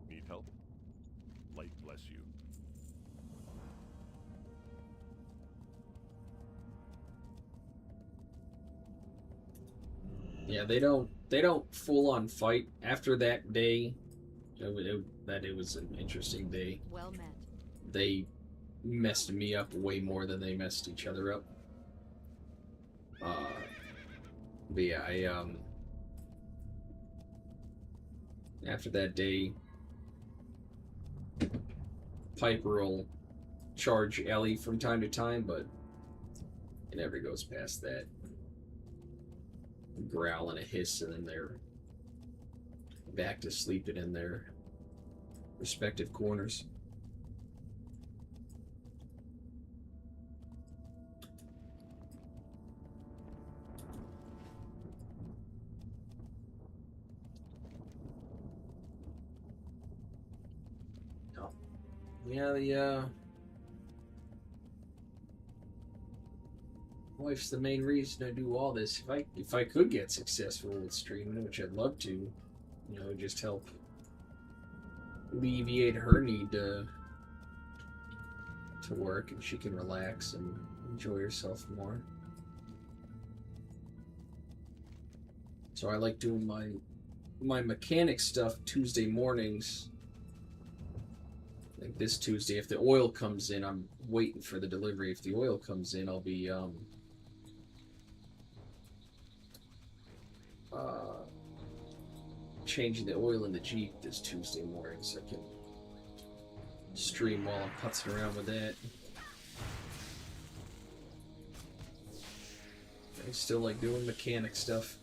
Need help? Light bless you. Yeah, they don't full on fight after that day. It was an interesting day. Well met. They messed me up way more than they messed each other up. But yeah, after that day, Piper will charge Ellie from time to time, but it never goes past that. Growl and a hiss, and then they're back to sleeping in their respective corners. Oh. Yeah, the wife's the main reason I do all this. If I could get successful with streaming, which I'd love to, just help alleviate her need to work, and she can relax and enjoy herself more. So I like doing my mechanic stuff Tuesday mornings. Like this Tuesday, if the oil comes in, I'm waiting for the delivery. If the oil comes in, I'll be changing the oil in the Jeep this Tuesday morning, so I can stream while I'm putzing around with that. I still like doing mechanic stuff.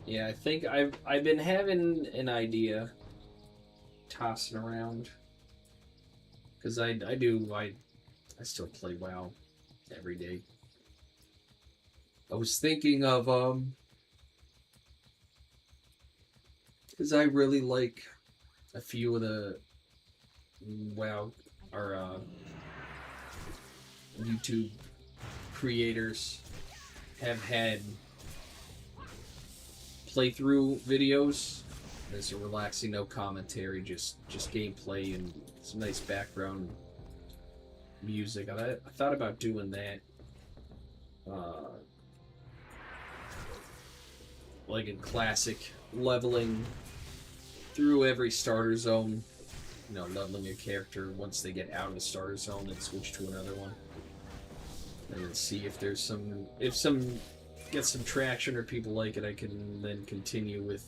Yeah, I think I've been having an idea tossing around, because I still play WoW every day. I was thinking of because I really like a few of the WoW or YouTube creators have had playthrough videos. It's a relaxing, no commentary, just gameplay and some nice background music. I thought about doing that. Like in classic, leveling through every starter zone. You know, leveling your character once they get out of the starter zone and switch to another one. And then see if there's get some traction or people like it, I can then continue with,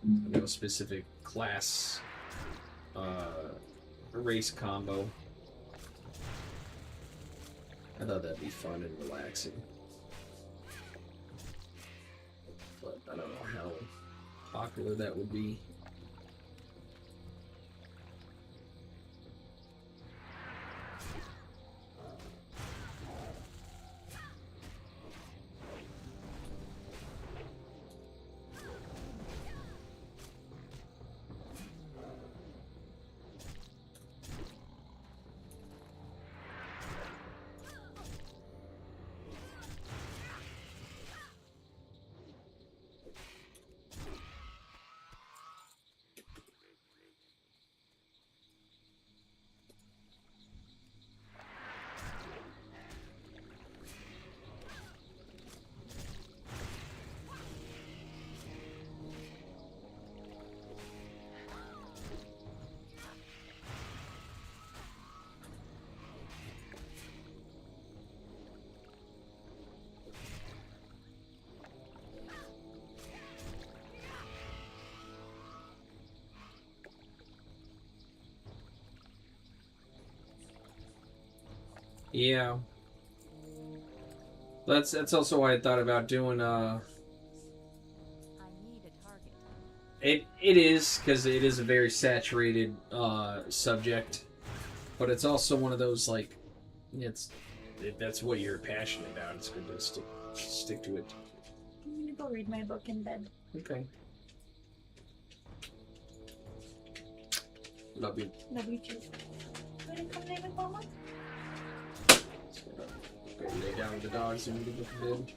you know, a specific class race combo. I thought that'd be fun and relaxing. But I don't know how popular that would be. Yeah. That's also why I thought about doing it is, because it is a very saturated subject, but it's also one of those, like, that's what you're passionate about. It's good to stick to it. I'm gonna go read my book in bed. Okay. Love you. Love you too. You wanna come lay with Mama? Go lay down with the dogs and get to bed.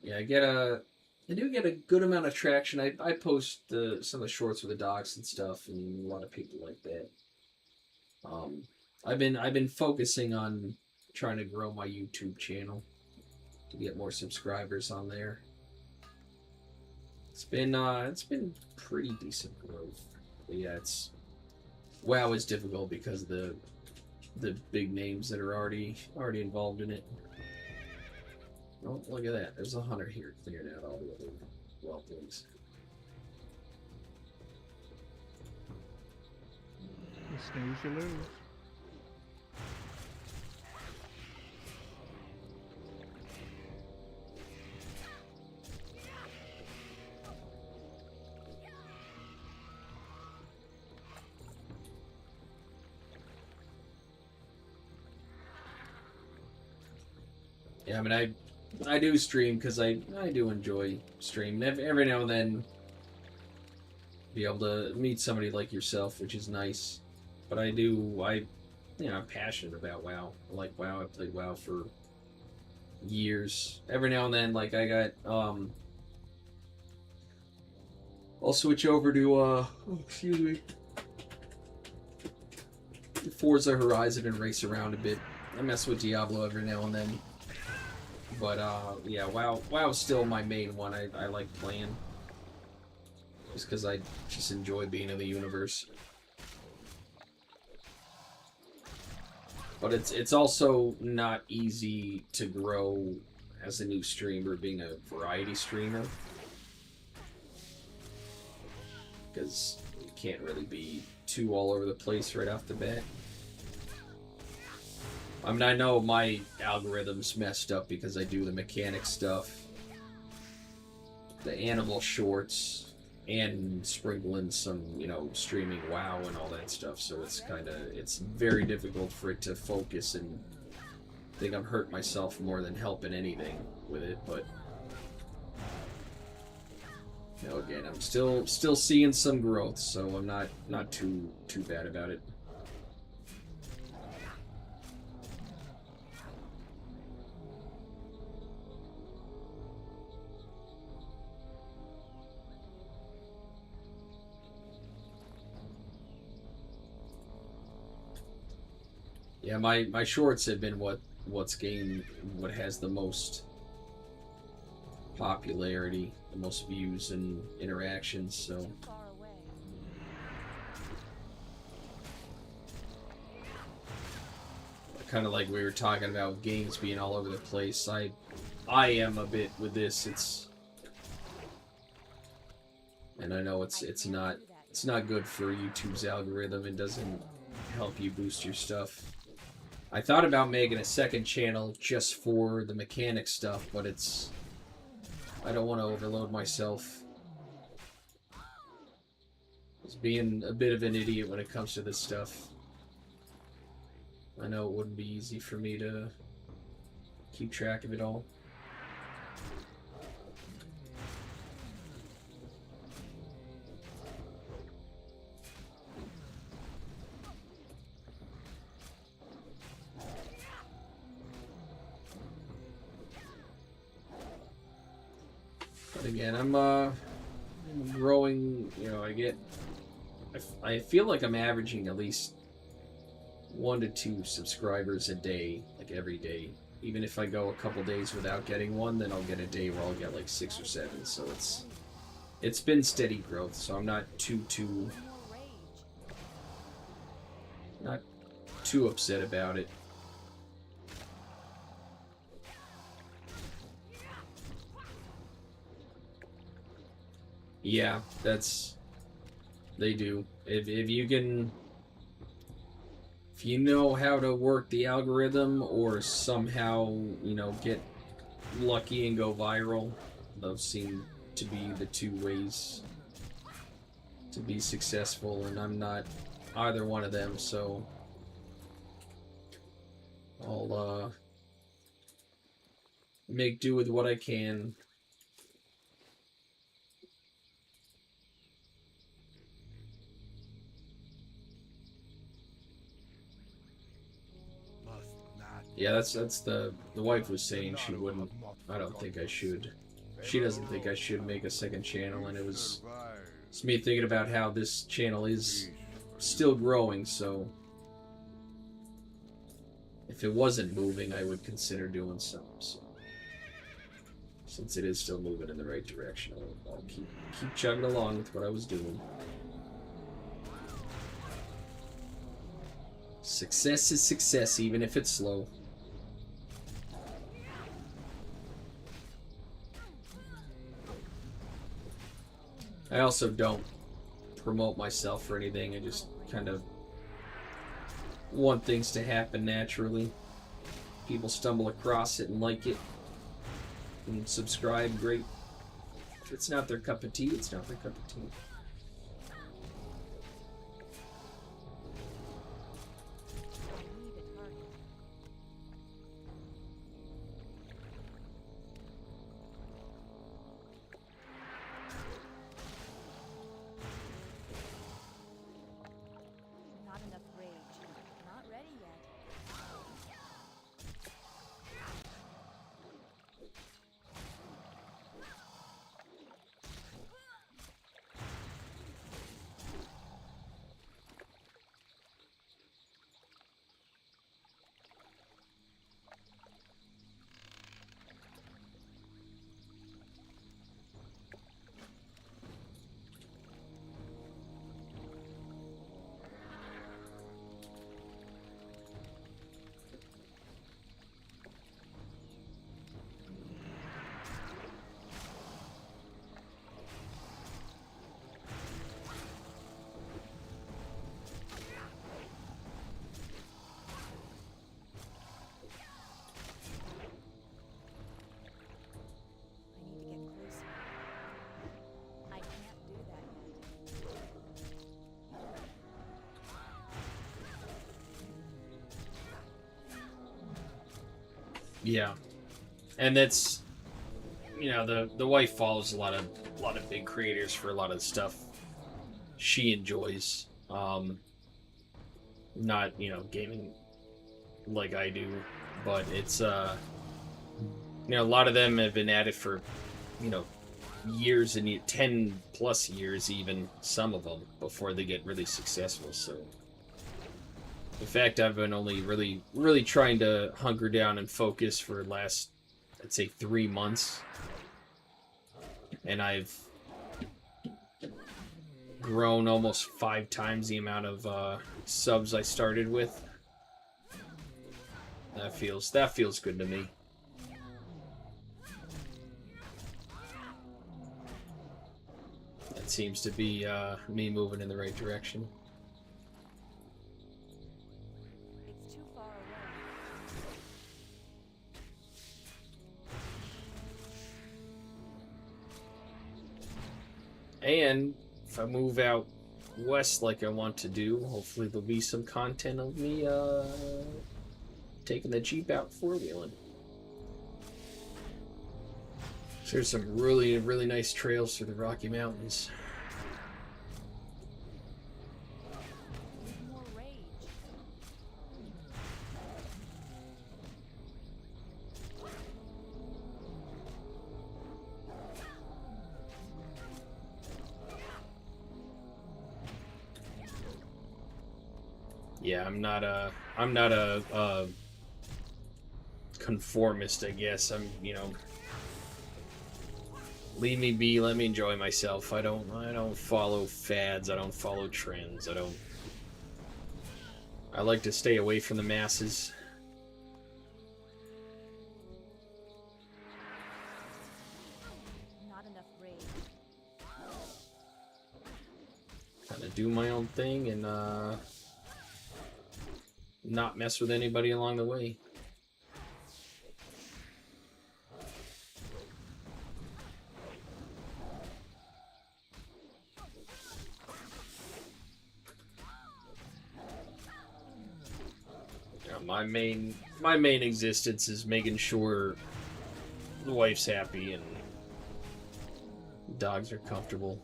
Yeah, I do get a good amount of traction. I post some of the shorts with the dogs and stuff, and a lot of people like that. I've been focusing on trying to grow my YouTube channel to get more subscribers on there. It's been pretty decent growth. But yeah, WoW is difficult because of the big names that are already involved in it. Oh, look at that. There's a hunter here clearing out all the other wildlings. You snooze, you lose. Yeah, I mean, I do stream because I do enjoy streaming. Every now and then, be able to meet somebody like yourself, which is nice. But I'm passionate about WoW. I like WoW. I played WoW for years. Every now and then, like I got I'll switch over to excuse me, Forza Horizon and race around a bit. I mess with Diablo every now and then. But, yeah, WoW's still my main one I like playing. Just because I just enjoy being in the universe. But it's also not easy to grow as a new streamer, being a variety streamer. Because you can't really be too all over the place right off the bat. I mean, I know my algorithm's messed up because I do the mechanic stuff, the animal shorts, and sprinkling some, streaming WoW and all that stuff. So it's very difficult for it to focus and think I'm hurting myself more than helping anything with it, but you know, again, I'm still seeing some growth, so I'm not too bad about it. Yeah, my shorts have been what has the most popularity, the most views and interactions, so kind of like we were talking about with games being all over the place. I am a bit with this. And I know it's not good for YouTube's algorithm. It doesn't help you boost your stuff. I thought about making a second channel just for the mechanic stuff, but I don't want to overload myself. Just being a bit of an idiot when it comes to this stuff. I know it wouldn't be easy for me to keep track of it all. But again, I'm growing, you know, I feel like I'm averaging at least 1 to 2 subscribers a day, like every day. Even if I go a couple days without getting one, then I'll get a day where I'll get like 6 or 7. So it's been steady growth. So I'm not too upset about it. Yeah, they do. If you know how to work the algorithm or somehow, you know, get lucky and go viral, those seem to be the 2 ways to be successful, and I'm not either one of them, so I'll make do with what I can. Yeah, that's the wife was saying she wouldn't. I don't think I should. She doesn't think I should make a second channel, and it's me thinking about how this channel is still growing, so if it wasn't moving, I would consider doing something. So, since it is still moving in the right direction, I'll keep chugging along with what I was doing. Success is success, even if it's slow. I also don't promote myself or anything. I just kind of want things to happen naturally. People stumble across it and like it and subscribe, great. If it's not their cup of tea, it's not their cup of tea. Not enough rage. Not ready yet. Yeah, and that's, you know, the wife follows a lot of big creators for a lot of stuff she enjoys. Not, you know, gaming like I do, but it's you know, a lot of them have been at it for, you know, years and 10 plus years, even some of them, before they get really successful. So in fact, I've been only really trying to hunker down and focus for the last, I'd say, 3 months, and I've grown almost 5 times the amount of subs I started with. That feels good to me. That seems to be me moving in the right direction. It's too far away. And if I move out west like I want to do, hopefully there'll be some content of me taking the Jeep out four-wheeling. So there's some really nice trails through the Rocky Mountains. More rage. Yeah, I'm not a conformist, I guess. I'm, you know, leave me be, let me enjoy myself. I don't follow fads, I don't follow trends, I like to stay away from the masses. Not enough rage. Kind of do my own thing and not mess with anybody along the way. Yeah, my main existence is making sure the wife's happy and dogs are comfortable.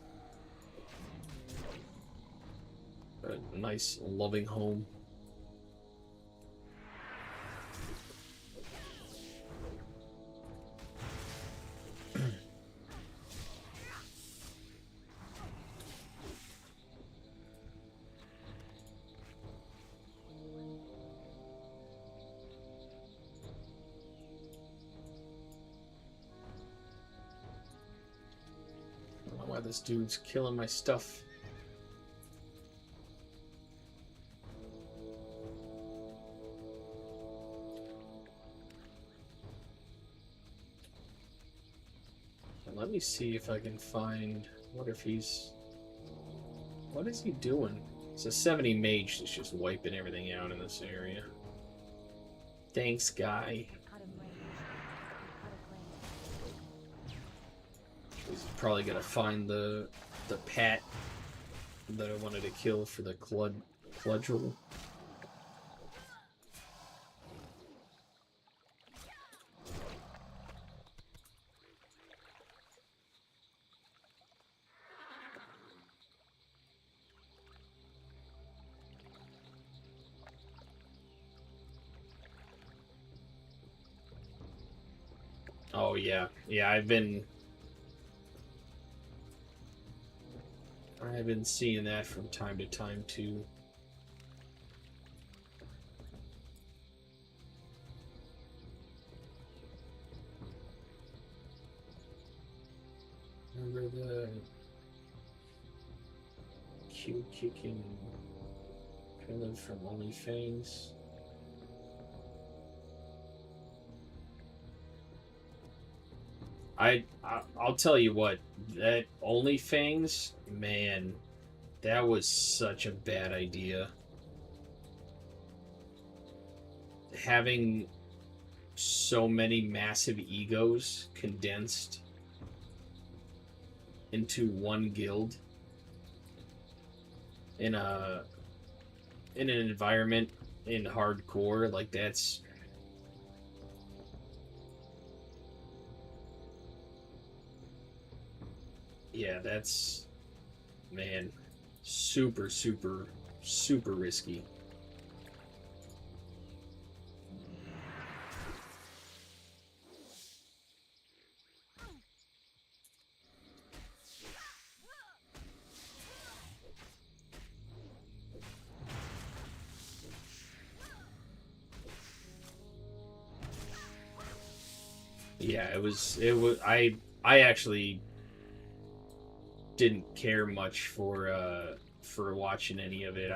A nice, loving home. I don't know why this dude's killing my stuff. Let me see if I can find... What if he's... What is he doing? It's a 70 mage that's just wiping everything out in this area. Thanks, guy. Out of range. Out of range. He's probably gonna find the pat that I wanted to kill for the Cludgel. Oh yeah, I've been seeing that from time to time too. Remember the cute kicking pillar from OnlyFans? I'll tell you what, that OnlyFans, man, that was such a bad idea. Having so many massive egos condensed into one guild in an environment in hardcore, like that's Yeah, that's, man, super, super, super risky. Yeah, it was I actually didn't care much for watching any of it.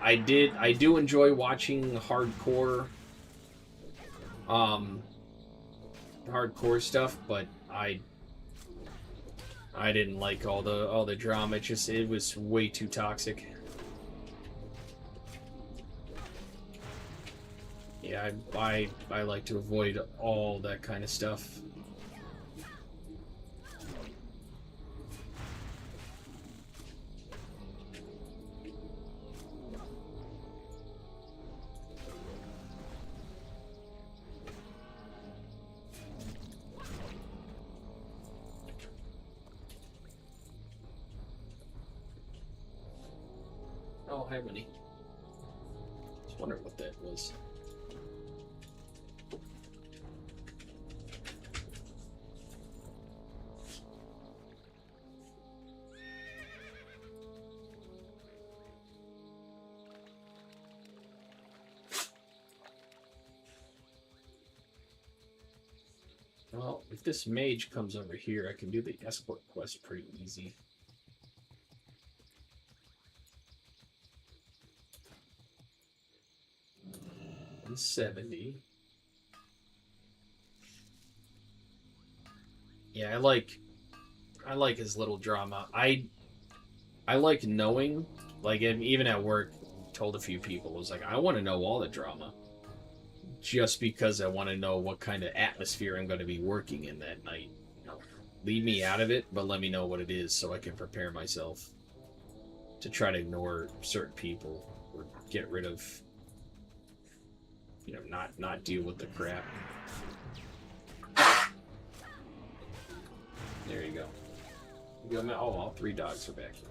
I do enjoy watching hardcore stuff, but I didn't like all the drama. It was way too toxic. Yeah, I like to avoid all that kind of stuff. Oh, hi, Winnie. Just wondering what that was. Well, if this mage comes over here, I can do the escort quest pretty easy. And 70. Yeah, I like his little drama. I like knowing, like, even at work, told a few people, I was like, I want to know all the drama. Just because I want to know what kind of atmosphere I'm going to be working in that night. You know, leave me out of it, but let me know what it is so I can prepare myself to try to ignore certain people or get rid of, you know, not deal with the crap. There you go. Oh, all 3 dogs are back here.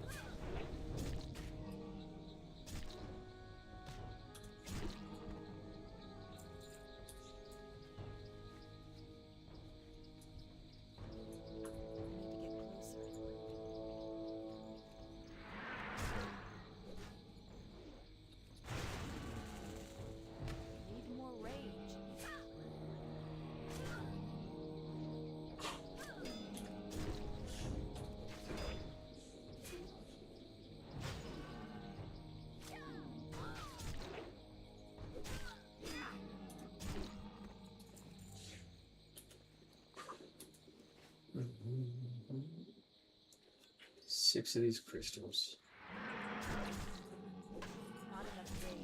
Need more rage. Six of these crystals. Not enough rage.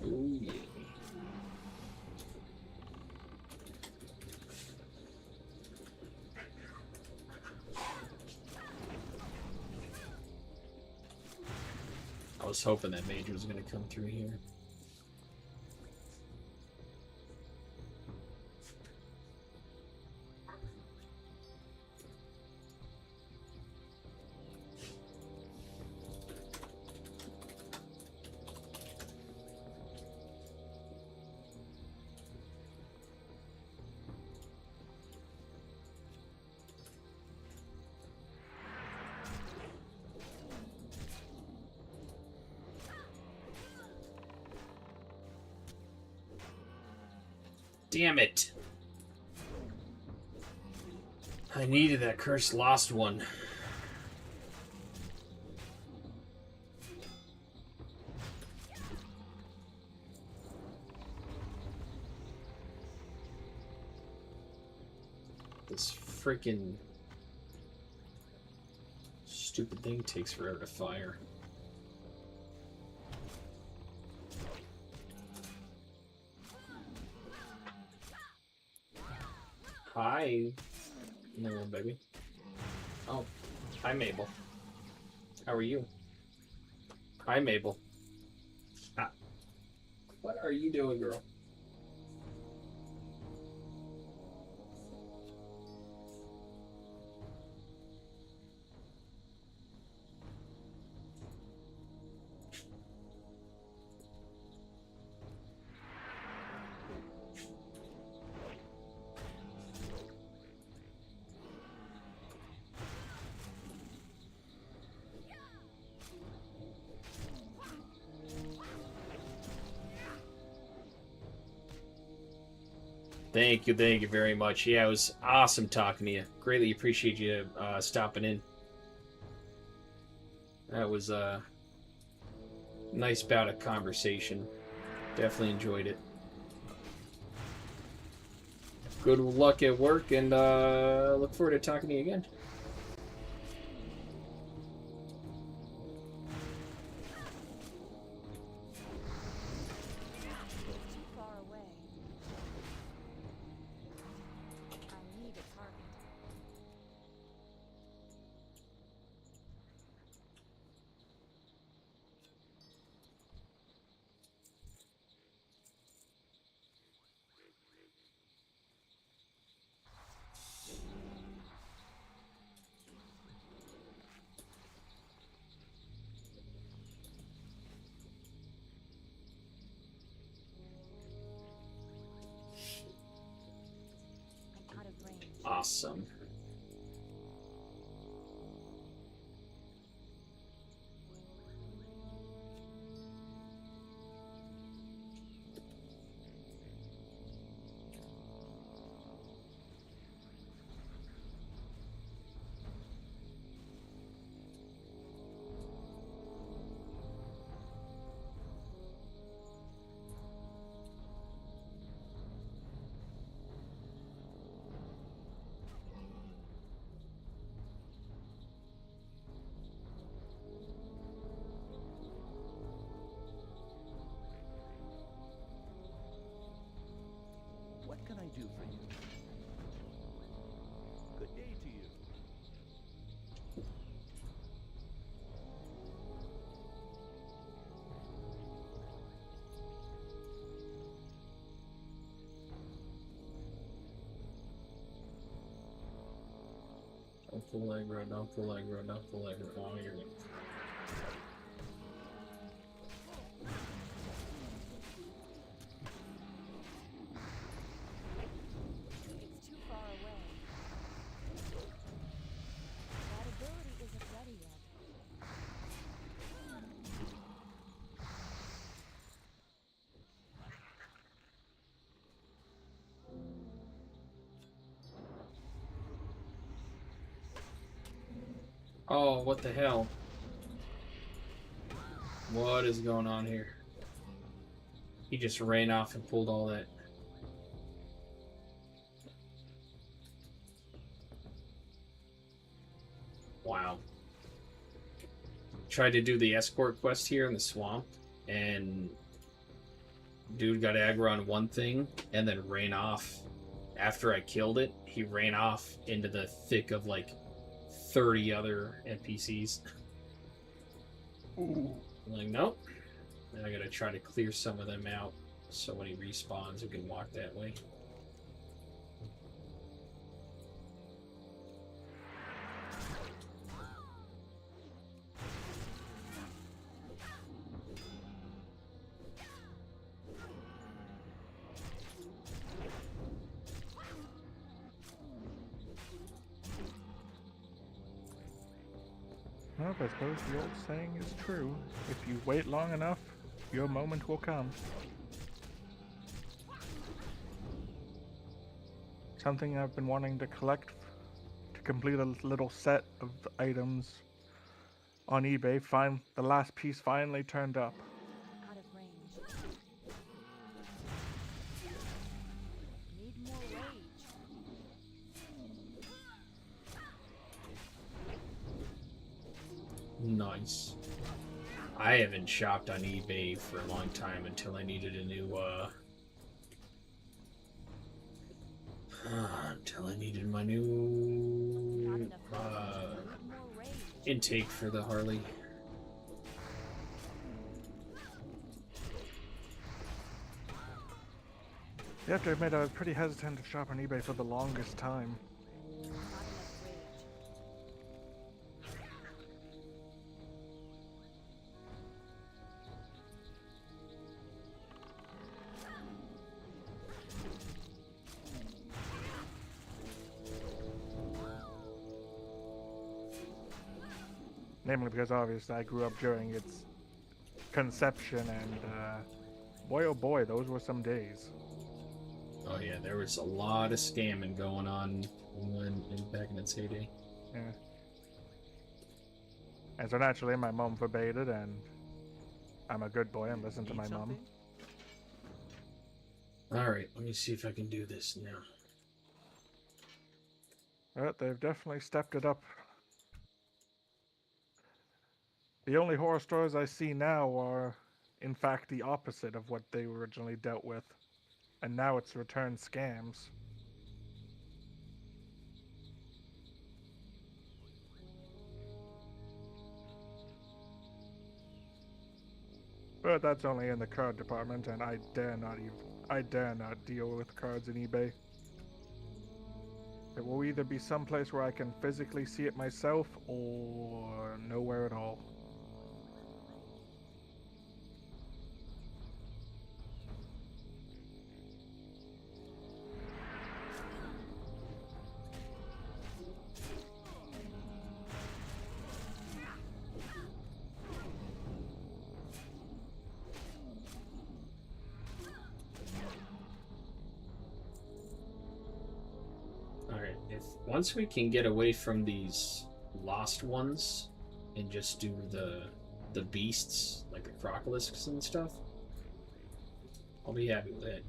Oh yeah. I was hoping that mage was going to come through here. Damn it! I needed that cursed lost one. This freaking stupid thing takes forever to fire. Hi, no baby. Oh, hi Mabel. How are you? Hi Mabel. What are you doing, girl? Thank you very much. Yeah, it was awesome talking to you. Greatly appreciate you stopping in. That was a nice bout of conversation. Definitely enjoyed it. Good luck at work, and look forward to talking to you again. Awesome. What can I do for you? Good day to you. Don't pull aggro, don't pull aggro, don't pull aggro. Oh, you're good. It's too far away. That ability isn't ready yet. Oh, what the hell? What is going on here? He just ran off and pulled all that. Wow. Tried to do the escort quest here in the swamp, and dude got aggro on one thing and then ran off. After I killed it, he ran off into the thick of like 30 other NPCs. I'm like, nope. Then I gotta try to clear some of them out so when he respawns, we can walk that way. Well, I suppose the old saying is true. If you wait long enough, your moment will come. Something I've been wanting to collect to complete a little set of items on eBay. The last piece finally turned up. Out of range. Need more rage. Nice. I haven't shopped on eBay for a long time until I needed a new until I needed my new intake for the Harley. You have to admit, I was pretty hesitant to shop on eBay for the longest time. Namely because obviously I grew up during its conception, and boy oh boy, those were some days. Oh yeah, there was a lot of scamming going on back in its heyday. Yeah. And so naturally my mom forbade it, and I'm a good boy and listen to my mom. Alright, let me see if I can do this now. But they've definitely stepped it up. The only horror stories I see now are, in fact, the opposite of what they originally dealt with. And now it's return scams. But that's only in the card department, and I dare not deal with cards in eBay. It will either be someplace where I can physically see it myself, or nowhere at all. Alright, once we can get away from these lost ones and just do the beasts, like the crocolisks and stuff, I'll be happy with it.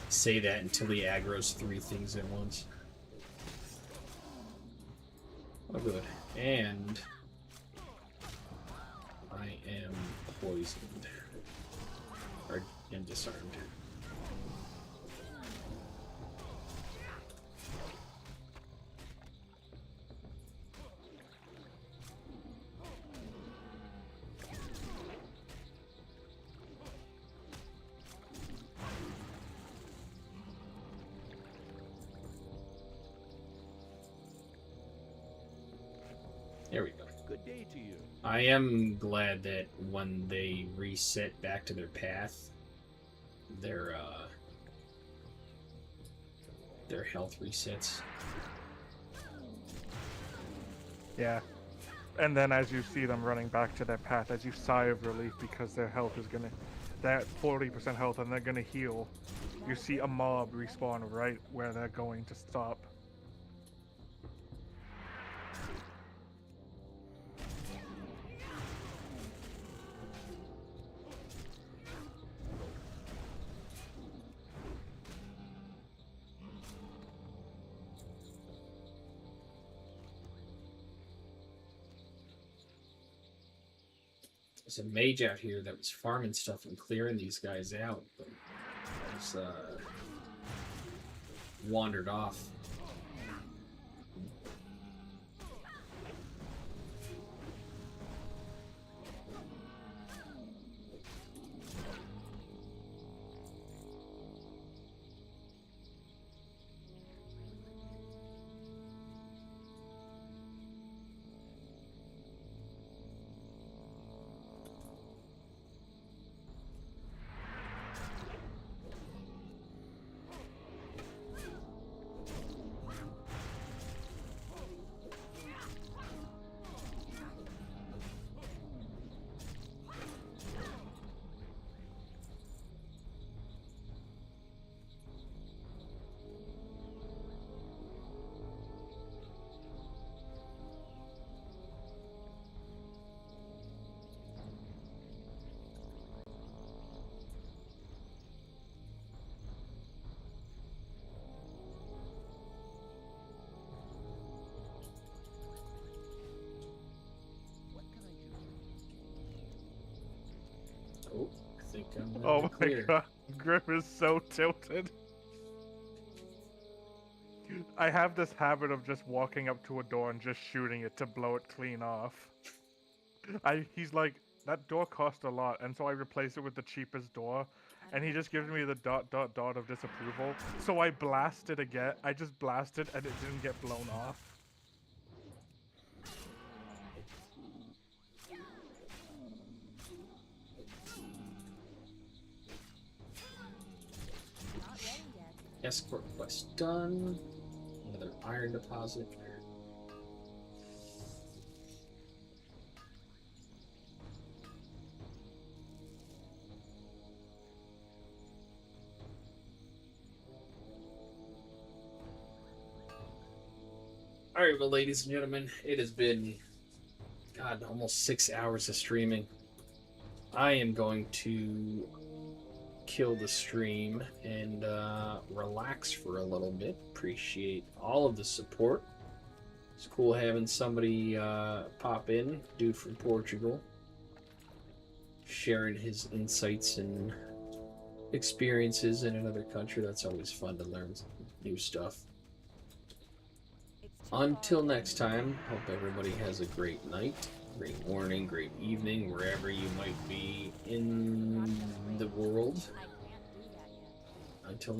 Say that until he aggroes 3 things at once. Oh good. And I am poisoned. Or am disarmed. There we go. Good day to you. I am glad that when they reset back to their path, their health resets. Yeah. And then as you see them running back to their path, as you sigh of relief because their health is gonna, that 40% health, and they're gonna heal, you see a mob respawn right where they're going to stop. There's a mage out here that was farming stuff and clearing these guys out, but was wandered off. Coming Oh in my clear. god, Grim is so tilted. I have this habit of just walking up to a door and just shooting it to blow it clean off. He's like, that door cost a lot, and so I replace it with the cheapest door, and he just gives me the ... of disapproval. So I blast it again. I just blasted and it didn't get blown off. Escort quest done. Another iron deposit. Alright, well, ladies and gentlemen, it has been, God, almost 6 hours of streaming. I am going to kill the stream and relax for a little bit. Appreciate all of the support. It's cool having somebody pop in, dude from Portugal, sharing his insights and experiences in another country. That's always fun to learn new stuff. Until next time, hope everybody has a great night, great morning, great evening, wherever you might be in the world. Until